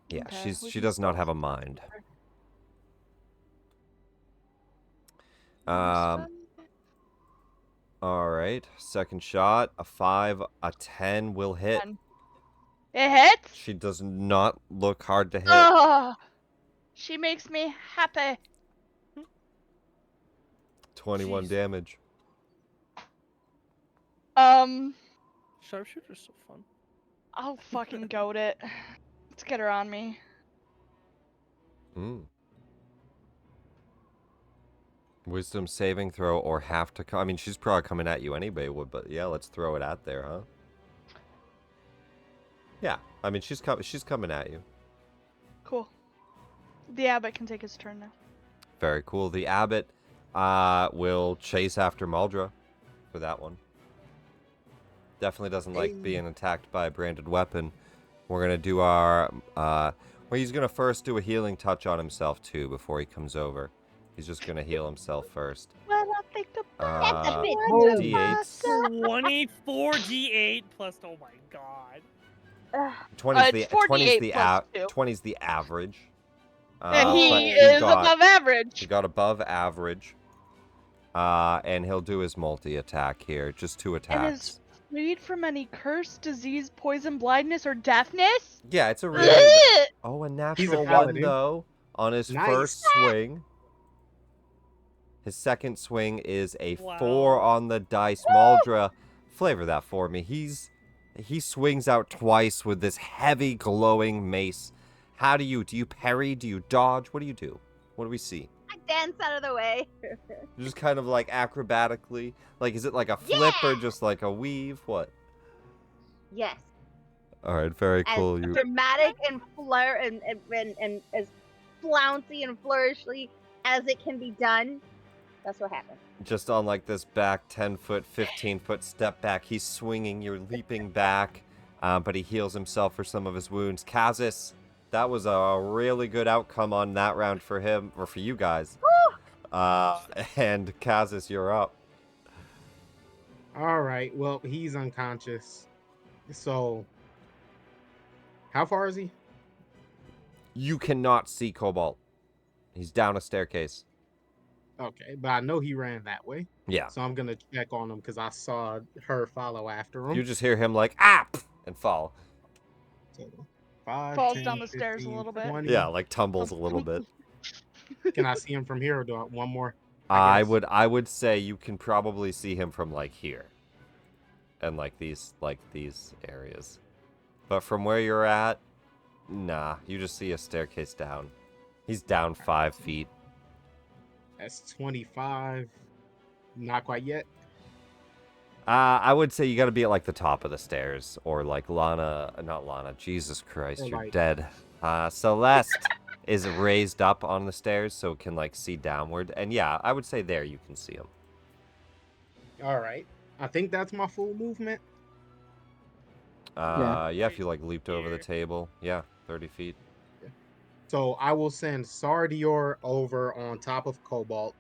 Yeah, Okay, we she can does not still- have a mind. Minus All right. Second shot. A 5, a 10 will hit. 10. It hits? She does not look hard to hit. Oh, she makes me happy. 21 Jeez. damage. Sharpshooter's so fun. I'll fucking goat it. Let's get her on me. Wisdom saving throw or have to come. I mean, she's probably coming at you anyway, but yeah, let's throw it out there, huh? Yeah, I mean, she's coming at you. Cool. The abbot can take his turn now. Very cool. The abbot will chase after Maldra for that one. Definitely doesn't like being attacked by a branded weapon. We're going to do our... well, he's going to first do a healing touch on himself, too, before he comes over. He's just going to heal himself first. Well, I think That's a bit D8s. 24 D8 plus, oh my god. 20's it's 4d8 20's the average. And but he is above average. He got above average. And he'll do his multi-attack here. Just 2 attacks. And is freed from any curse, disease, poison, blindness, or deafness? Yeah, it's a really... Oh, a natural one, though, on his first swing. His second swing is a 4 on the dice. Maldra, flavor that for me. He swings out twice with this heavy, glowing mace. How do you parry? Do you dodge? What do you do? What do we see? I dance out of the way. Just kind of like acrobatically. Like, is it like a flip or just like a weave? What? Yes. All right, very cool. As dramatic and and as flouncy and flourishly as it can be done. That's what happened. Just on like this back 10-foot, 15-foot step back. He's swinging. You're leaping back, but he heals himself for some of his wounds. Kazis, that was a really good outcome on that round for him, or for you guys. And Kazis, you're up. All right. Well, he's unconscious. So, how far is he? You cannot see Cobalt. He's down a staircase. Okay, but I know he ran that way. Yeah. So I'm going to check on him because I saw her follow after him. You just hear him like, ah! And fall. So 5, Falls 10, down the 15, stairs a little bit. 20. Yeah, like tumbles a little bit. Can I see him from here or do I one more? I would say you can probably see him from like here. And like these areas. But from where you're at, nah, you just see a staircase down. He's down 5 feet. That's 25. Not quite yet. I would say you got to be at like the top of the stairs, or like not Lana. Jesus Christ, Or you're like- dead. Celeste is raised up on the stairs, so can like see downward. And yeah, I would say there you can see him. All right. I think that's my full movement. Yeah, if you like leaped over the table, yeah, 30 feet. So I will send Sardior over on top of Cobalt.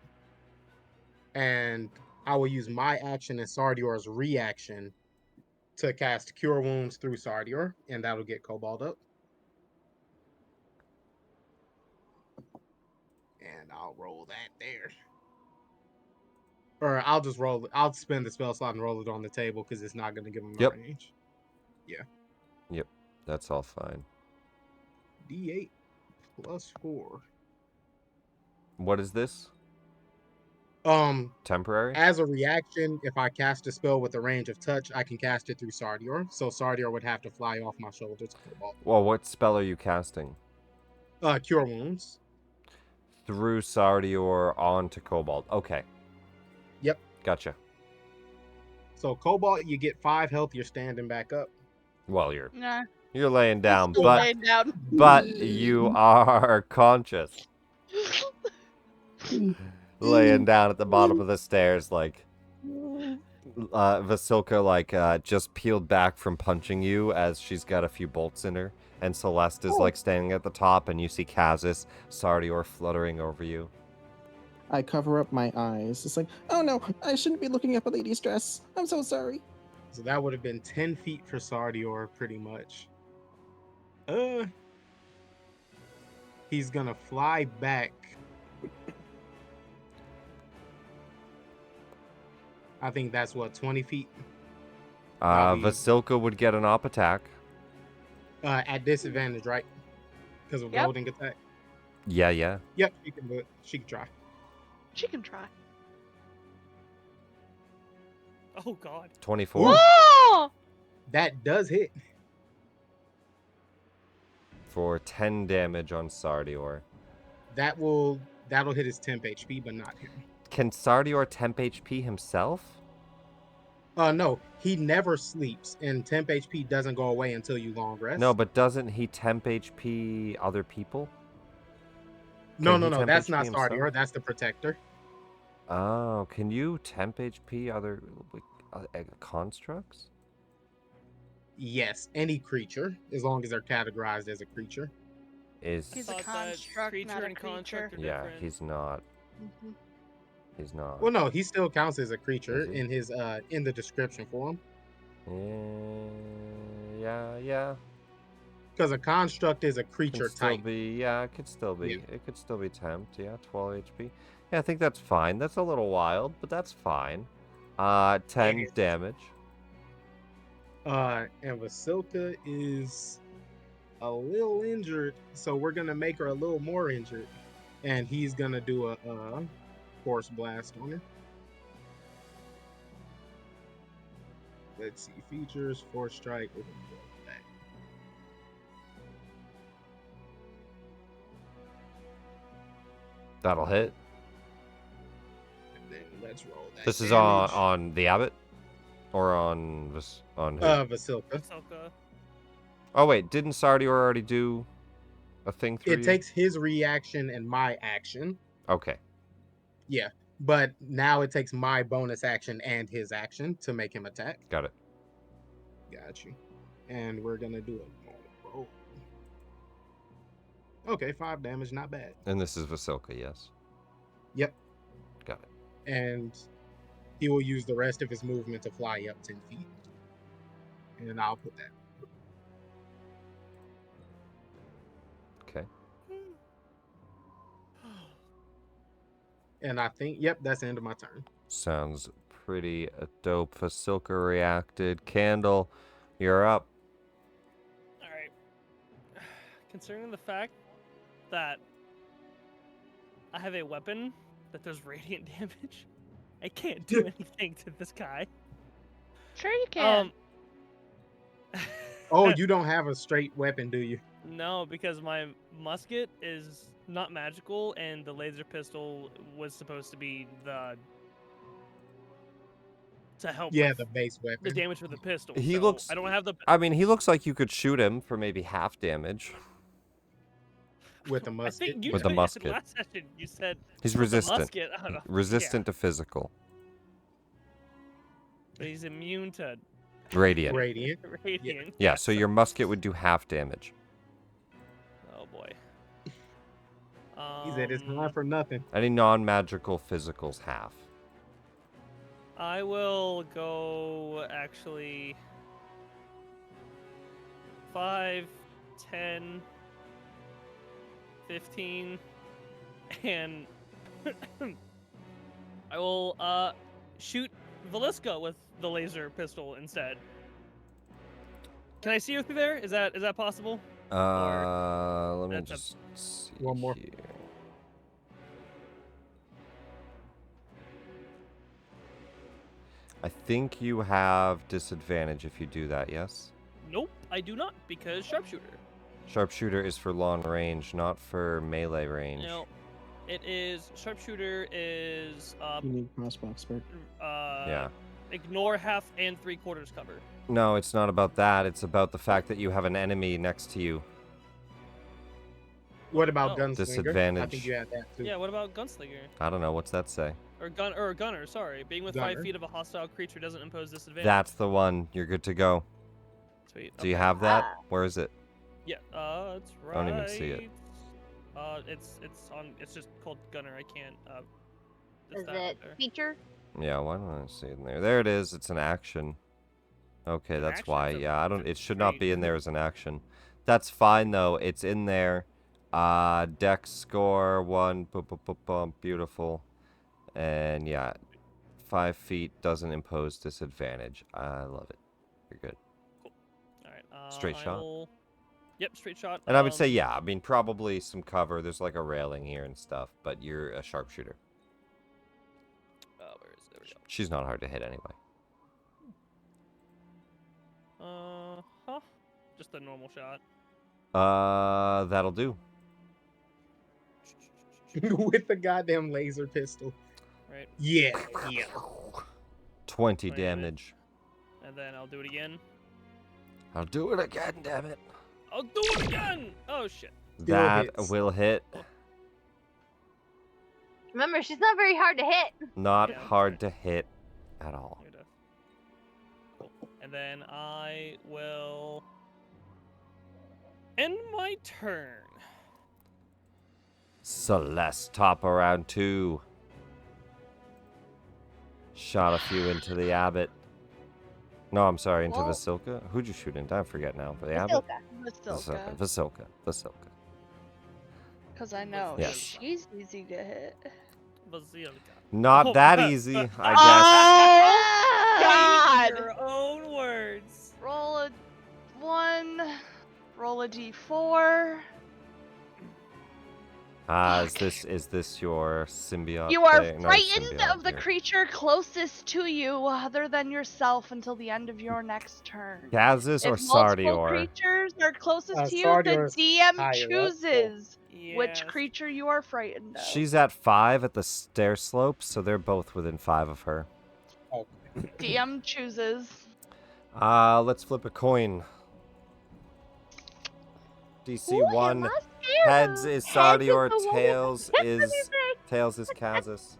And I will use my action and Sardior's reaction to cast Cure Wounds through Sardior. And that'll get Cobalt up. And I'll roll that there. Or I'll just roll it. I'll spend the spell slot and roll it on the table because it's not going to give him a range. Yeah. Yep, that's all fine. D8 plus 4. What is this? Temporary? As a reaction, if I cast a spell with a range of touch, I can cast it through Sardior. So Sardior would have to fly off my shoulders to Cobalt. Well, what spell are you casting? Cure Wounds. Through Sardior onto Cobalt. Okay. Yep. Gotcha. So Cobalt, you get 5 health. You're standing back up. Well, you're Nah. you're laying down, Still but laying down. but you are conscious. Laying down at the bottom of the stairs, like Vasilka, like just peeled back from punching you as she's got a few bolts in her, and Celeste is like standing at the top, and you see Kazis, Sardior fluttering over you. I cover up my eyes. It's like, oh no, I shouldn't be looking at a lady's dress. I'm so sorry. So that would have been 10 feet for Sardior, pretty much. He's gonna fly back. I think that's what, 20 feet? Vasilka would get an op attack. At disadvantage, right? Because of holding attack. Yeah. Yep, she can do it. She can try. She can try. Oh god. 24. Whoa! That does hit. For 10 damage on Sardior. That'll hit his temp HP, but not him. Can Sardior temp HP himself? No, he never sleeps, and temp HP doesn't go away until you long rest. No, but doesn't he temp HP other people? No, that's not Sardior. That's the protector. Oh, can you temp HP other constructs? Yes, any creature, as long as they're categorized as a creature. He's a construct, not a creature. Yeah, he's not. He's not. Well, no, he still counts as a creature in his in the description for him. Yeah. Because a construct is a creature type. It could still be. Yeah. It could still be temped. Yeah, 12 HP. Yeah, I think that's fine. That's a little wild, but that's fine. 10 damage. And Vasilka is a little injured, so we're gonna make her a little more injured, and he's gonna do a force blast on her. Let's see, features, force strike. We're gonna go with that. That'll hit. And then let's roll that. This is damage. on the Abbot, or on who? Vasilka. Oh wait, didn't Sardior already do a thing through It takes his reaction and my action. Okay. Yeah, but now it takes my bonus action and his action to make him attack. Got it. Got you. And we're gonna do a roll. Okay, 5 damage, not bad. And this is Vasilka, yes. Yep. Got it. And he will use the rest of his movement to fly up 10 feet. And I'll put that. Okay. And I think, yep, that's the end of my turn. Sounds pretty dope. Vasilka reacted. Candle, you're up. Alright. Concerning the fact that I have a weapon that does radiant damage, I can't do anything to this guy. Sure you can. Oh, you don't have a straight weapon, do you? No, because my musket is not magical, and the laser pistol was supposed to be to help. Yeah, with the base weapon. the damage for the pistol. He so looks. I don't have the. I mean, he looks like you could shoot him for maybe half damage. With the I musket. think you With the said musket. last session. You said He's with the resistant. musket, I don't know. Resistant to physical. But he's immune to Radiant. Radiant. radiant. Yeah, so your musket would do half damage. Oh boy. He said it's not for nothing. Any non-magical physicals half. I will go actually 5, 10, 15, and I will shoot Velisca with the laser pistol instead. Can I see you through there? Is that possible? Let me that's just see One more. here. I think you have disadvantage if you do that, yes? Nope, I do not, because sharpshooter. Sharpshooter is for long range, not for melee range. No, it is sharpshooter is You need crossbow expert. Yeah. Ignore half and 3/4 cover. No, it's not about that. It's about the fact that you have an enemy next to you. What about Oh. Gunslinger? I Disadvantage. think you had that too. Yeah, what about gunslinger? I don't know. What's that say? Or gunner, sorry. Being with Gunner. 5 feet of a hostile creature doesn't impose disadvantage. That's the one. You're good to go. Sweet. Do you okay. have that? Where is it? Yeah, it's right. I don't even see it. It's just called gunner. I can't it's Is that it right there. feature? Yeah, why don't I see it in there? There it is. It's an action. Okay, An that's action? why. It's a- Yeah, I don't. it's a It should not trait. be in there as an action. That's fine though. It's in there. Dex score 1. Boom, boom, boom, boom. Beautiful. And yeah, 5 feet doesn't impose disadvantage. I love it. You're good. All right. Straight I shot? will- Yep, straight shot. And I would say, yeah. I mean, probably some cover. There's like a railing here and stuff, but you're a sharpshooter. Where is it? There we go. She's not hard to hit anyway. Just a normal shot. That'll do. With the goddamn laser pistol. right? Yeah. 20 20 damage. And then I'll do it again. I'll do it again, damn it. I'll do it again! Oh, shit. Still That hits. will hit. Remember, she's not very hard to hit. Not Yeah, hard to hit at all. Here it is. Cool. And then I will end my turn. Celeste, top of round 2. Shot a few into the Abbot. No, I'm sorry, into Well- Vasilka. Who'd you shoot into? I forget now. The Abbot? Vasilka. Vasilka. Vasilka. Because I know Yes. she's easy to hit. Vasilka. Not that easy, I God! Your own words. Roll a 1. Roll a d4. guess. Is this your symbiote? You are thing? No, frightened symbiote of the here. creature closest to you, other than yourself, until the end of your next turn. Gazes or If multiple Sardior? creatures are closest to you, the Sardior's DM higher up, so- chooses which Yes. creature you are frightened of. She's at 5 at the stair slope, so they're both within 5 of her. DM chooses. Let's flip a coin. DC 1. Heads is Sardior, tails is Kazis.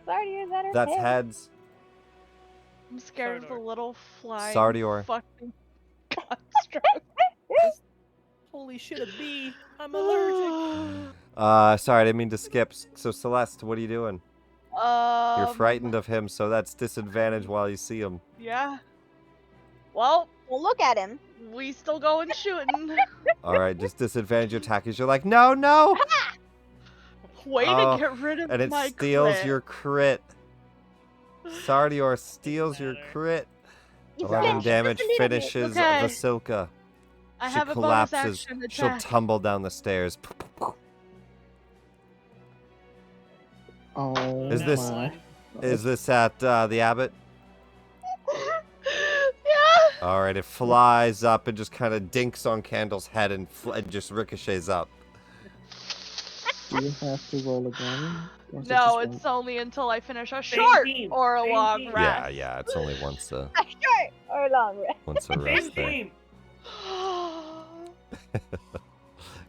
Sardior, is that her That's head? heads. I'm scared of the little flying Sardior. fucking construct. Holy shit, a bee. I'm allergic. Sorry, I didn't mean to skip. So Celeste, what are you doing? You're frightened of him, so that's disadvantage while you see him. Yeah. Well, look at him. We still going shooting. Alright, just disadvantage your attack. You're like, no! Way to get rid of and it my steals crit. your crit. Sardior steals your crit. 11 damage finishes Okay. Vasilka. I She have a bonus collapses. action She'll attack. tumble down the stairs. Oh, Is this my. is this at the Abbot? Yeah. All right, it flies up and just kind of dinks on Candle's head and just ricochets up. Do you have to roll again? Or is it No, just it's only until I finish a Same short team. or a Same long team. rest. Yeah, it's only once a Short or long rest. once a rest Same there. team.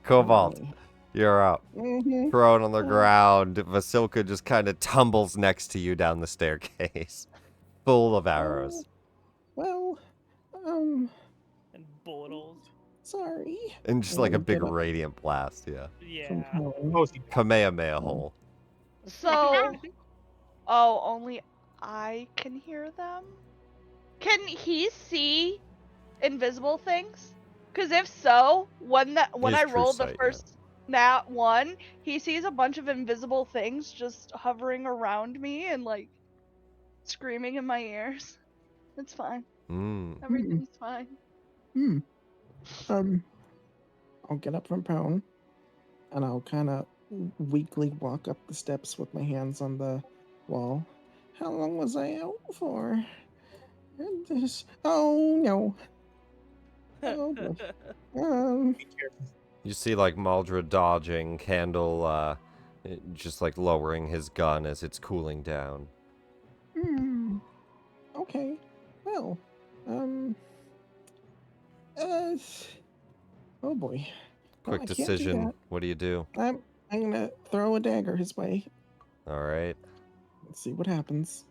Cobalt, you're up. Mm-hmm. Prone on the ground. Vasilka just kind of tumbles next to you down the staircase, full of arrows. Well, And bullet holes. sorry. And just like a big Get up radiant blast, yeah. from Yeah. home. Kamehameha hole. So, oh, only I can hear them? Can he see invisible things? Because if so, when He I has true rolled the sight, first nat 1, he sees a bunch of invisible things just hovering around me and like screaming in my ears. It's fine. Everything's fine. I'll get up from prone, and I'll kind of weakly walk up the steps with my hands on the wall. How long was I out for? Oh no. Oh, good. You see like Maldra dodging, Candle just like lowering his gun as it's cooling down. Okay. Well, oh boy. Well, Quick I can't do decision. that. What do you do? I'm gonna throw a dagger his way. All right. Let's see what happens.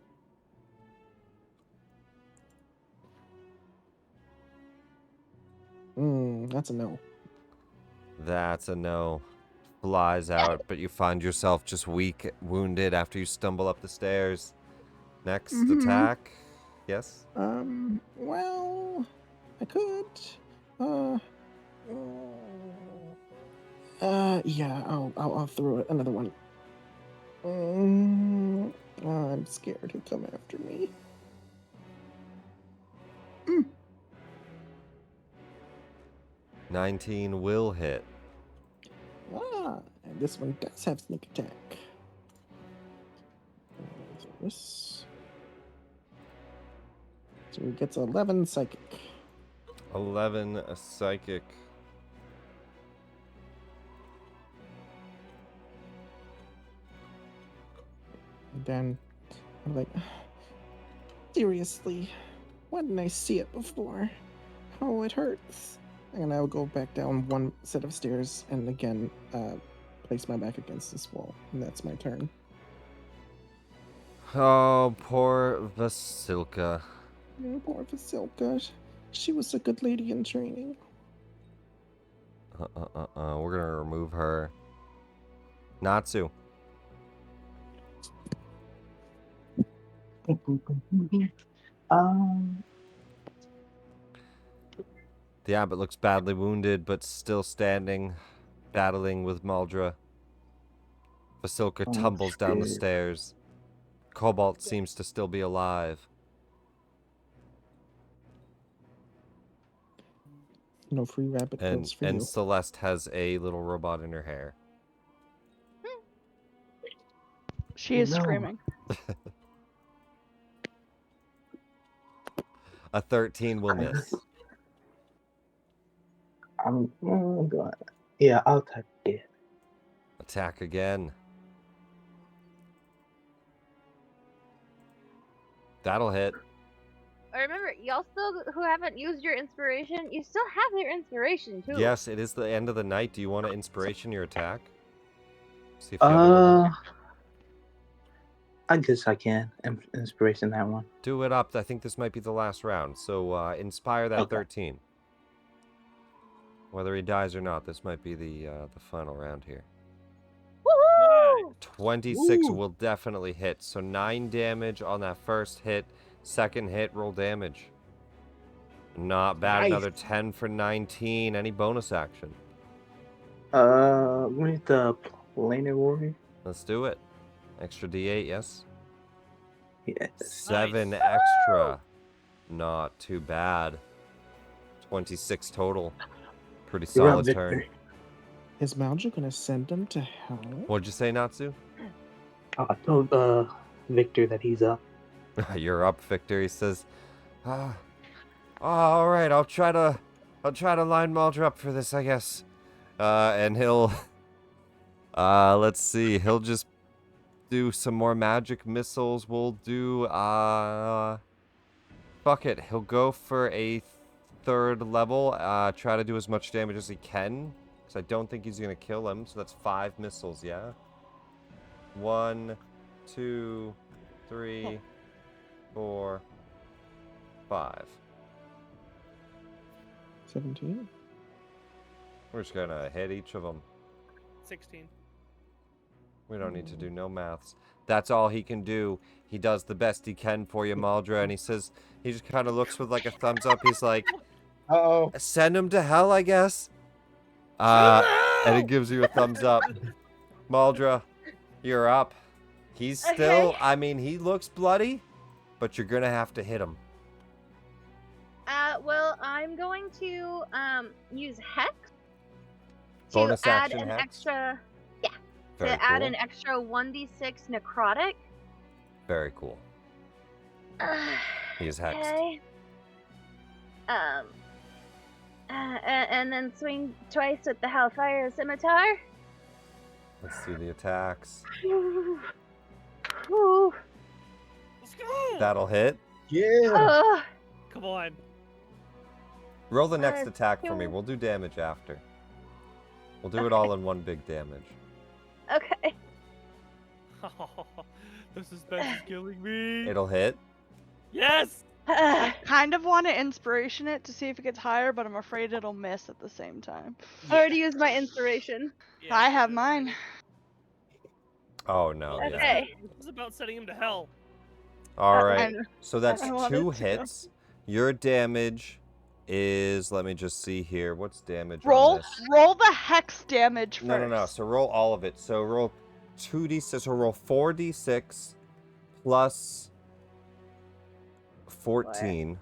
That's a no. That's a no. Flies out, but you find yourself just weak, wounded after you stumble up the stairs. Next attack. Yes? Well, I could. Yeah, I'll throw it. Another one. I'm scared he'll come after me. 19 will hit. And this one does have sneak attack. So this. So he gets 11 psychic. 11 a psychic. And then I'm like, seriously, why didn't I see it before? Oh, it hurts. And I'll go back down one set of stairs and again place my back against this wall. And that's my turn. Oh, poor Vasilka. Poor Vasilka. She was a good lady in training. We're gonna remove her. Natsu. The abbot looks badly wounded, but still standing, battling with Maldra. Vasilka tumbles down the stairs. Cobalt seems to still be alive. No free rabbit quills for you. And Celeste has a little robot in her hair. She is screaming. A 13 will miss. I'm going. Yeah, I'll type it. Attack again. That'll hit. Remember, y'all still who haven't used your inspiration, you still have your inspiration too. Yes, it is the end of the night. Do you want to inspiration your attack? See if you have I guess I can. Inspiration that one. Do it up. I think this might be the last round. So inspire that 13. Whether he dies or not, this might be the final round here. Woohoo! 26 will definitely hit. So 9 damage on that first hit. Second hit, roll damage. Not bad. Nice. Another 10 for 19. Any bonus action? With the planar warrior. Let's do it. Extra D8, yes? Yes. 7 extra. Not too bad. 26 total. Pretty solid turn. Is Maldra gonna send him to hell? What'd you say, Natsu? I told Victor that he's up. You're up, Victor. He says, all right, I'll try to line Maldra up for this, I guess. And he'll, let's see, he'll just do some more magic missiles. We'll do, fuck it. He'll go for a 3rd level, try to do as much damage as he can, because I don't think he's going to kill him. So that's 5 missiles, yeah? 1, 2, 3, 4, 5. 17. We're just going to hit each of them. 16. We don't need to do no maths. That's all he can do. He does the best he can for you, Maldra, and he says, he just kind of looks with like a thumbs up. He's like, uh-oh, send him to hell, I guess. And it gives you a thumbs up. Maldra, you're up. He's still, I mean, he looks bloody, but you're going to have to hit him. Well, I'm going to use Hex Bonus to add action an Hex? extra, Very to add cool. an extra 1d6 necrotic. Very cool. He is hexed. Okay. And then swing twice with the hellfire scimitar. Let's do the attacks. Ooh. Let's go! That'll hit. yeah. Come on. Roll the next Uh, attack for me. two. We'll do damage after. We'll do it all in one big damage. Okay. The suspense is killing me. It'll hit. Yes! I kind of want to inspiration it to see if it gets higher, but I'm afraid it'll miss at the same time. I already used my inspiration. Yeah, I have mine. Oh, no. Yeah. Okay. This is about sending him to hell. All right. I- So that's I wanted 2 to. hits. Your damage is, let me just see here. What's damage on Roll this? the hex damage first. No. So roll all of it. So roll 2d6. So roll 4d6 plus 14.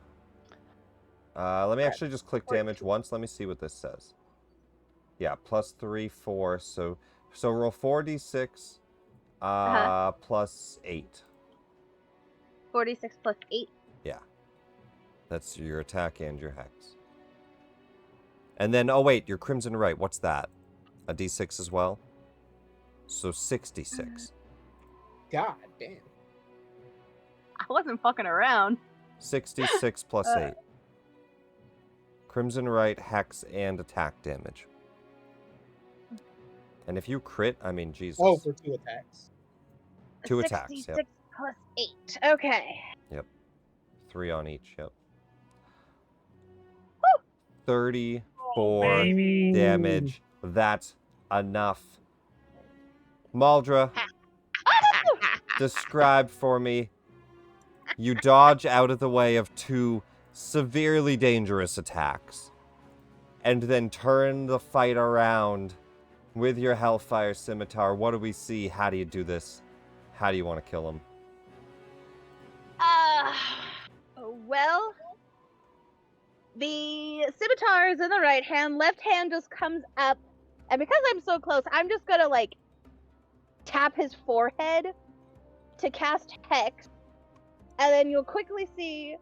Let me actually just click damage once. Let me see what this says. Yeah, plus 3, 4. So roll 4d6 plus 8. 46 plus 8. Yeah. That's your attack and your hex. And then, oh wait, your Crimson Right. What's that? A d6 as well? So 66. God damn. I wasn't fucking around. 66 plus 8. Crimson Right, Hex, and attack damage. And if you crit, I mean, Jesus. Oh, for 2 attacks. 2 attacks, 66 yep. plus 8. Okay. Yep. 3 on each, yep. Woo! 34 damage. That's enough. Maldra, describe for me. You dodge out of the way of 2 severely dangerous attacks, and then turn the fight around with your Hellfire Scimitar. What do we see? How do you do this? How do you want to kill him? Well, the scimitar is in the right hand. Left hand just comes up, and because I'm so close, I'm just gonna like tap his forehead to cast Hex, and then you'll quickly see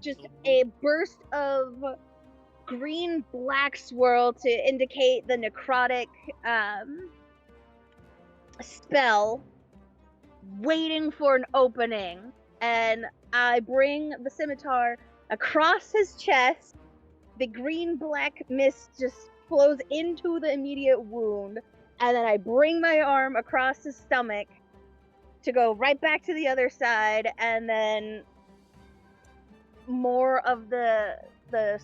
just a burst of green-black swirl to indicate the necrotic spell waiting for an opening, and I bring the scimitar across his chest. The green-black mist just flows into the immediate wound, and then I bring my arm across his stomach to go right back to the other side, and then more of the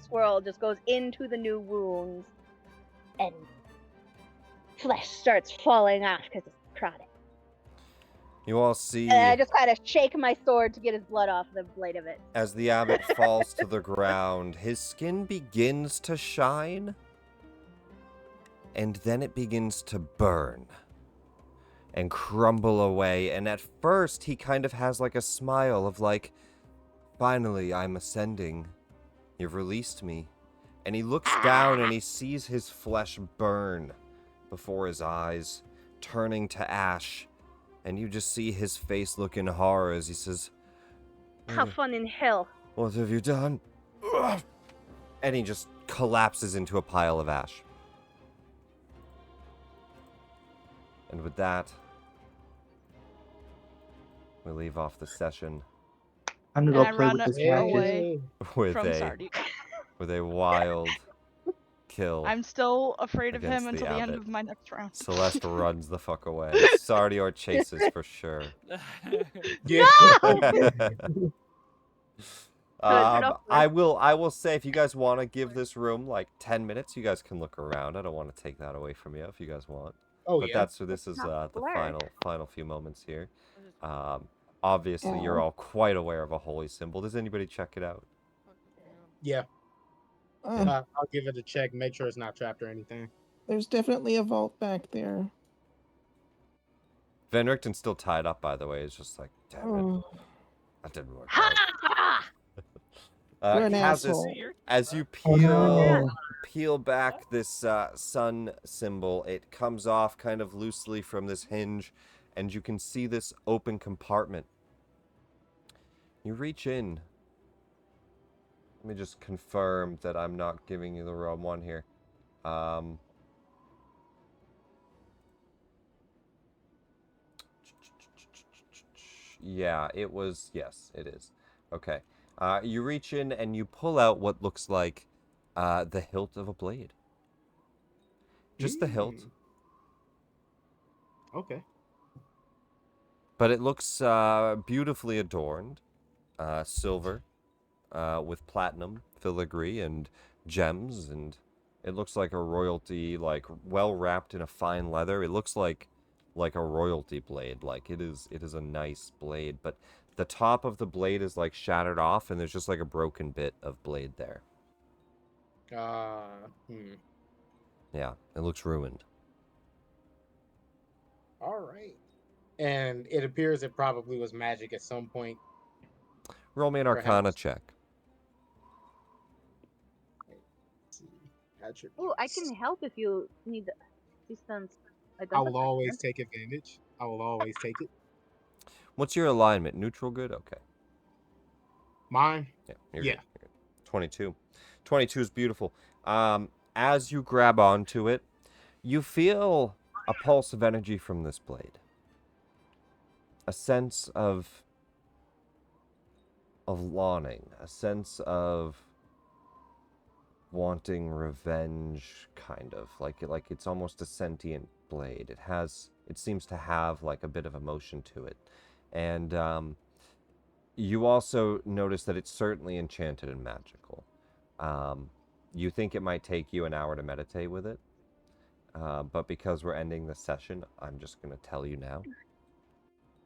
swirl just goes into the new wounds, and flesh starts falling off because it's necrotic. You all see... And I just kind of shake my sword to get his blood off the blade of it. As the abbot falls to the ground, his skin begins to shine, and then it begins to burn and crumble away. And at first, he kind of has like a smile of like, finally, I'm ascending. You've released me. And he looks down and he sees his flesh burn before his eyes, turning to ash. And you just see his face look in horror as he says, Have fun in hell. What have you done? And he just collapses into a pile of ash. And with that, we leave off the session. I'm gonna go play with this away with a wild kill. I'm still afraid of against him until the end abbot. of my next round. Celeste runs the fuck away. Sardior chases for sure. I will say, if you guys want to give this room like 10 minutes, you guys can look around. I don't want to take that away from you if you guys want. Oh, but yeah. this is the final few moments here. Obviously, you're all quite aware of a holy symbol. Does anybody check it out? Yeah. I'll give it a check. Make sure it's not trapped or anything. There's definitely a vault back there. Van Richten's still tied up, by the way. It's just like, damn it. That didn't work. You're an Kazis, asshole. as you peel back this sun symbol, it comes off kind of loosely from this hinge, and you can see this open compartment. You reach in. Let me just confirm that I'm not giving you the wrong one here. Yeah, it was. Yes, it is. Okay. You reach in and you pull out what looks like the hilt of a blade. Just the hilt. Okay. But it looks beautifully adorned. Silver. With platinum filigree and gems, and it looks like a royalty, like well wrapped in a fine leather. It looks like a royalty blade. Like it is a nice blade, but the top of the blade is like shattered off, and there's just like a broken bit of blade there. Yeah, it looks ruined. All right. And it appears it probably was magic at some point. Roll me an Arcana check. Oh, I can help if you need assistance. I will always take advantage. I will always take it. What's your alignment? Neutral good? Okay. Mine? Yeah. You're good. 22. 22 is beautiful. As you grab onto it, you feel a pulse of energy from this blade. a sense of longing, a sense of wanting revenge, kind of like it's almost a sentient blade. It seems to have like a bit of emotion to it, and you also notice that it's certainly enchanted and magical. You think it might take you an hour to meditate with it, but because we're ending the session, I'm just going to tell you now.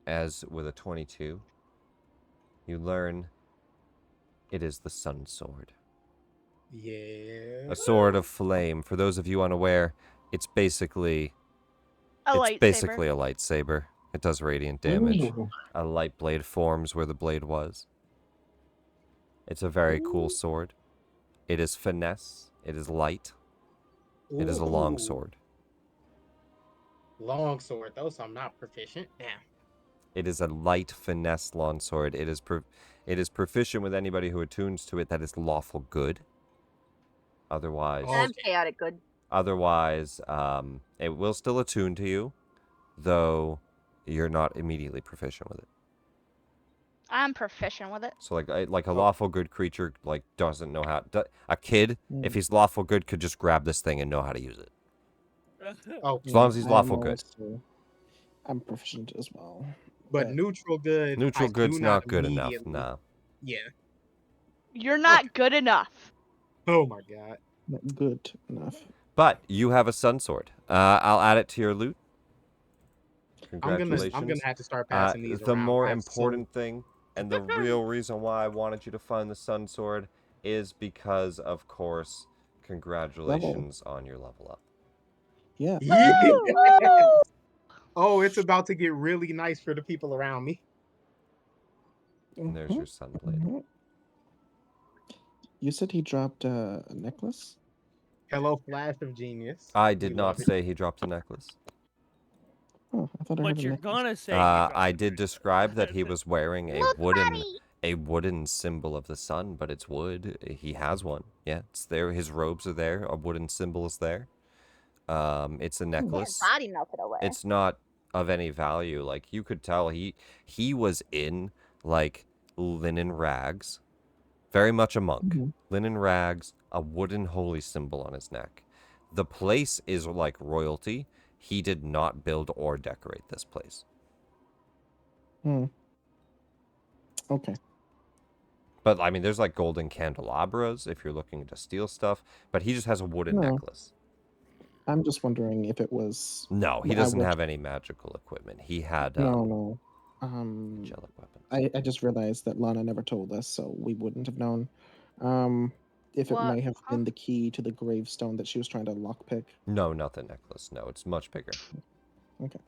As with a 22, you learn it is the Sun Sword. Yeah. A sword of flame. For those of you unaware, it's basically A lightsaber. It does radiant damage. Ooh. A light blade forms where the blade was. It's a very cool sword. It is finesse. It is light. It is a long sword. Long sword, though, so I'm not proficient. Damn. It is a light finesse long sword. It is proficient with anybody who attunes to it that is lawful good. Otherwise, I'm chaotic good. Otherwise, it will still attune to you, though you're not immediately proficient with it. I'm proficient with it. So like a lawful good creature like doesn't know how. A kid, if he's lawful good, could just grab this thing and know how to use it. As long as he's lawful good. I'm proficient as well. But neutral good. Neutral good's not good enough. No. Yeah. You're not good enough. Oh my god. Not good enough. But you have a sun sword. I'll add it to your loot. Congratulations. I'm gonna have to start passing these The around. more important thing, and the real reason why I wanted you to find the sun sword, is because, of course, congratulations on your level up. Yeah. Oh, it's about to get really nice for the people around me. And there's your sunblade. You said he dropped a necklace? Hello, Flash of Genius. I did not say he dropped a necklace. Oh, I thought I heard But a you're necklace. gonna say I did describe that he was wearing a wooden symbol of the sun, but it's wood. He has one. Yeah, it's there. His robes are there. A wooden symbol is there. It's a necklace. His body melted away. It's not of any value. Like, you could tell he was in like linen rags, very much a monk. Linen rags, a wooden holy symbol on his neck. The place is like royalty. He did not build or decorate this place. Okay. But I mean, there's like golden candelabras if you're looking to steal stuff. But he just has a wooden necklace. I'm just wondering if it was. No, he doesn't have any magical equipment. He had No. angelic weapons. I just realized that Lana never told us, so we wouldn't have known. If it may have been the key to the gravestone that she was trying to lockpick. No, not the necklace. No, it's much bigger. Okay.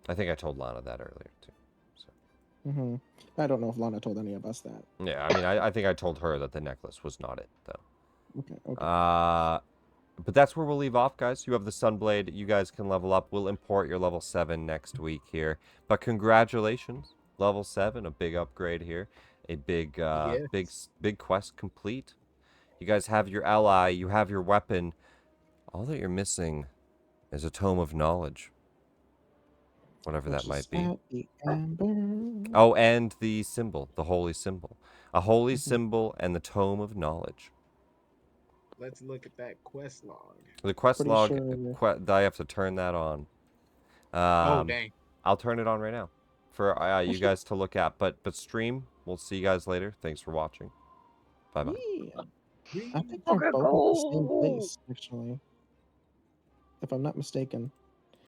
I think I told Lana that earlier too. So. I don't know if Lana told any of us that. Yeah, I mean, I think I told her that the necklace was not it, though. Okay. But that's where we'll leave off, guys. You have the Sunblade. You guys can level up. We'll import your level 7 next week here. But congratulations, level 7, a big upgrade here. A big, big quest complete. You guys have your ally. You have your weapon. All that you're missing is a tome of knowledge. Whatever that might be. Oh, and the symbol, the holy symbol. A holy symbol and the tome of knowledge. Let's look at that quest log. The quest log, I have to turn that on. Oh, dang. I'll turn it on right now for you guys to look at. But stream, we'll see you guys later. Thanks for watching. Bye-bye. I think they're both at the same place, actually. If I'm not mistaken.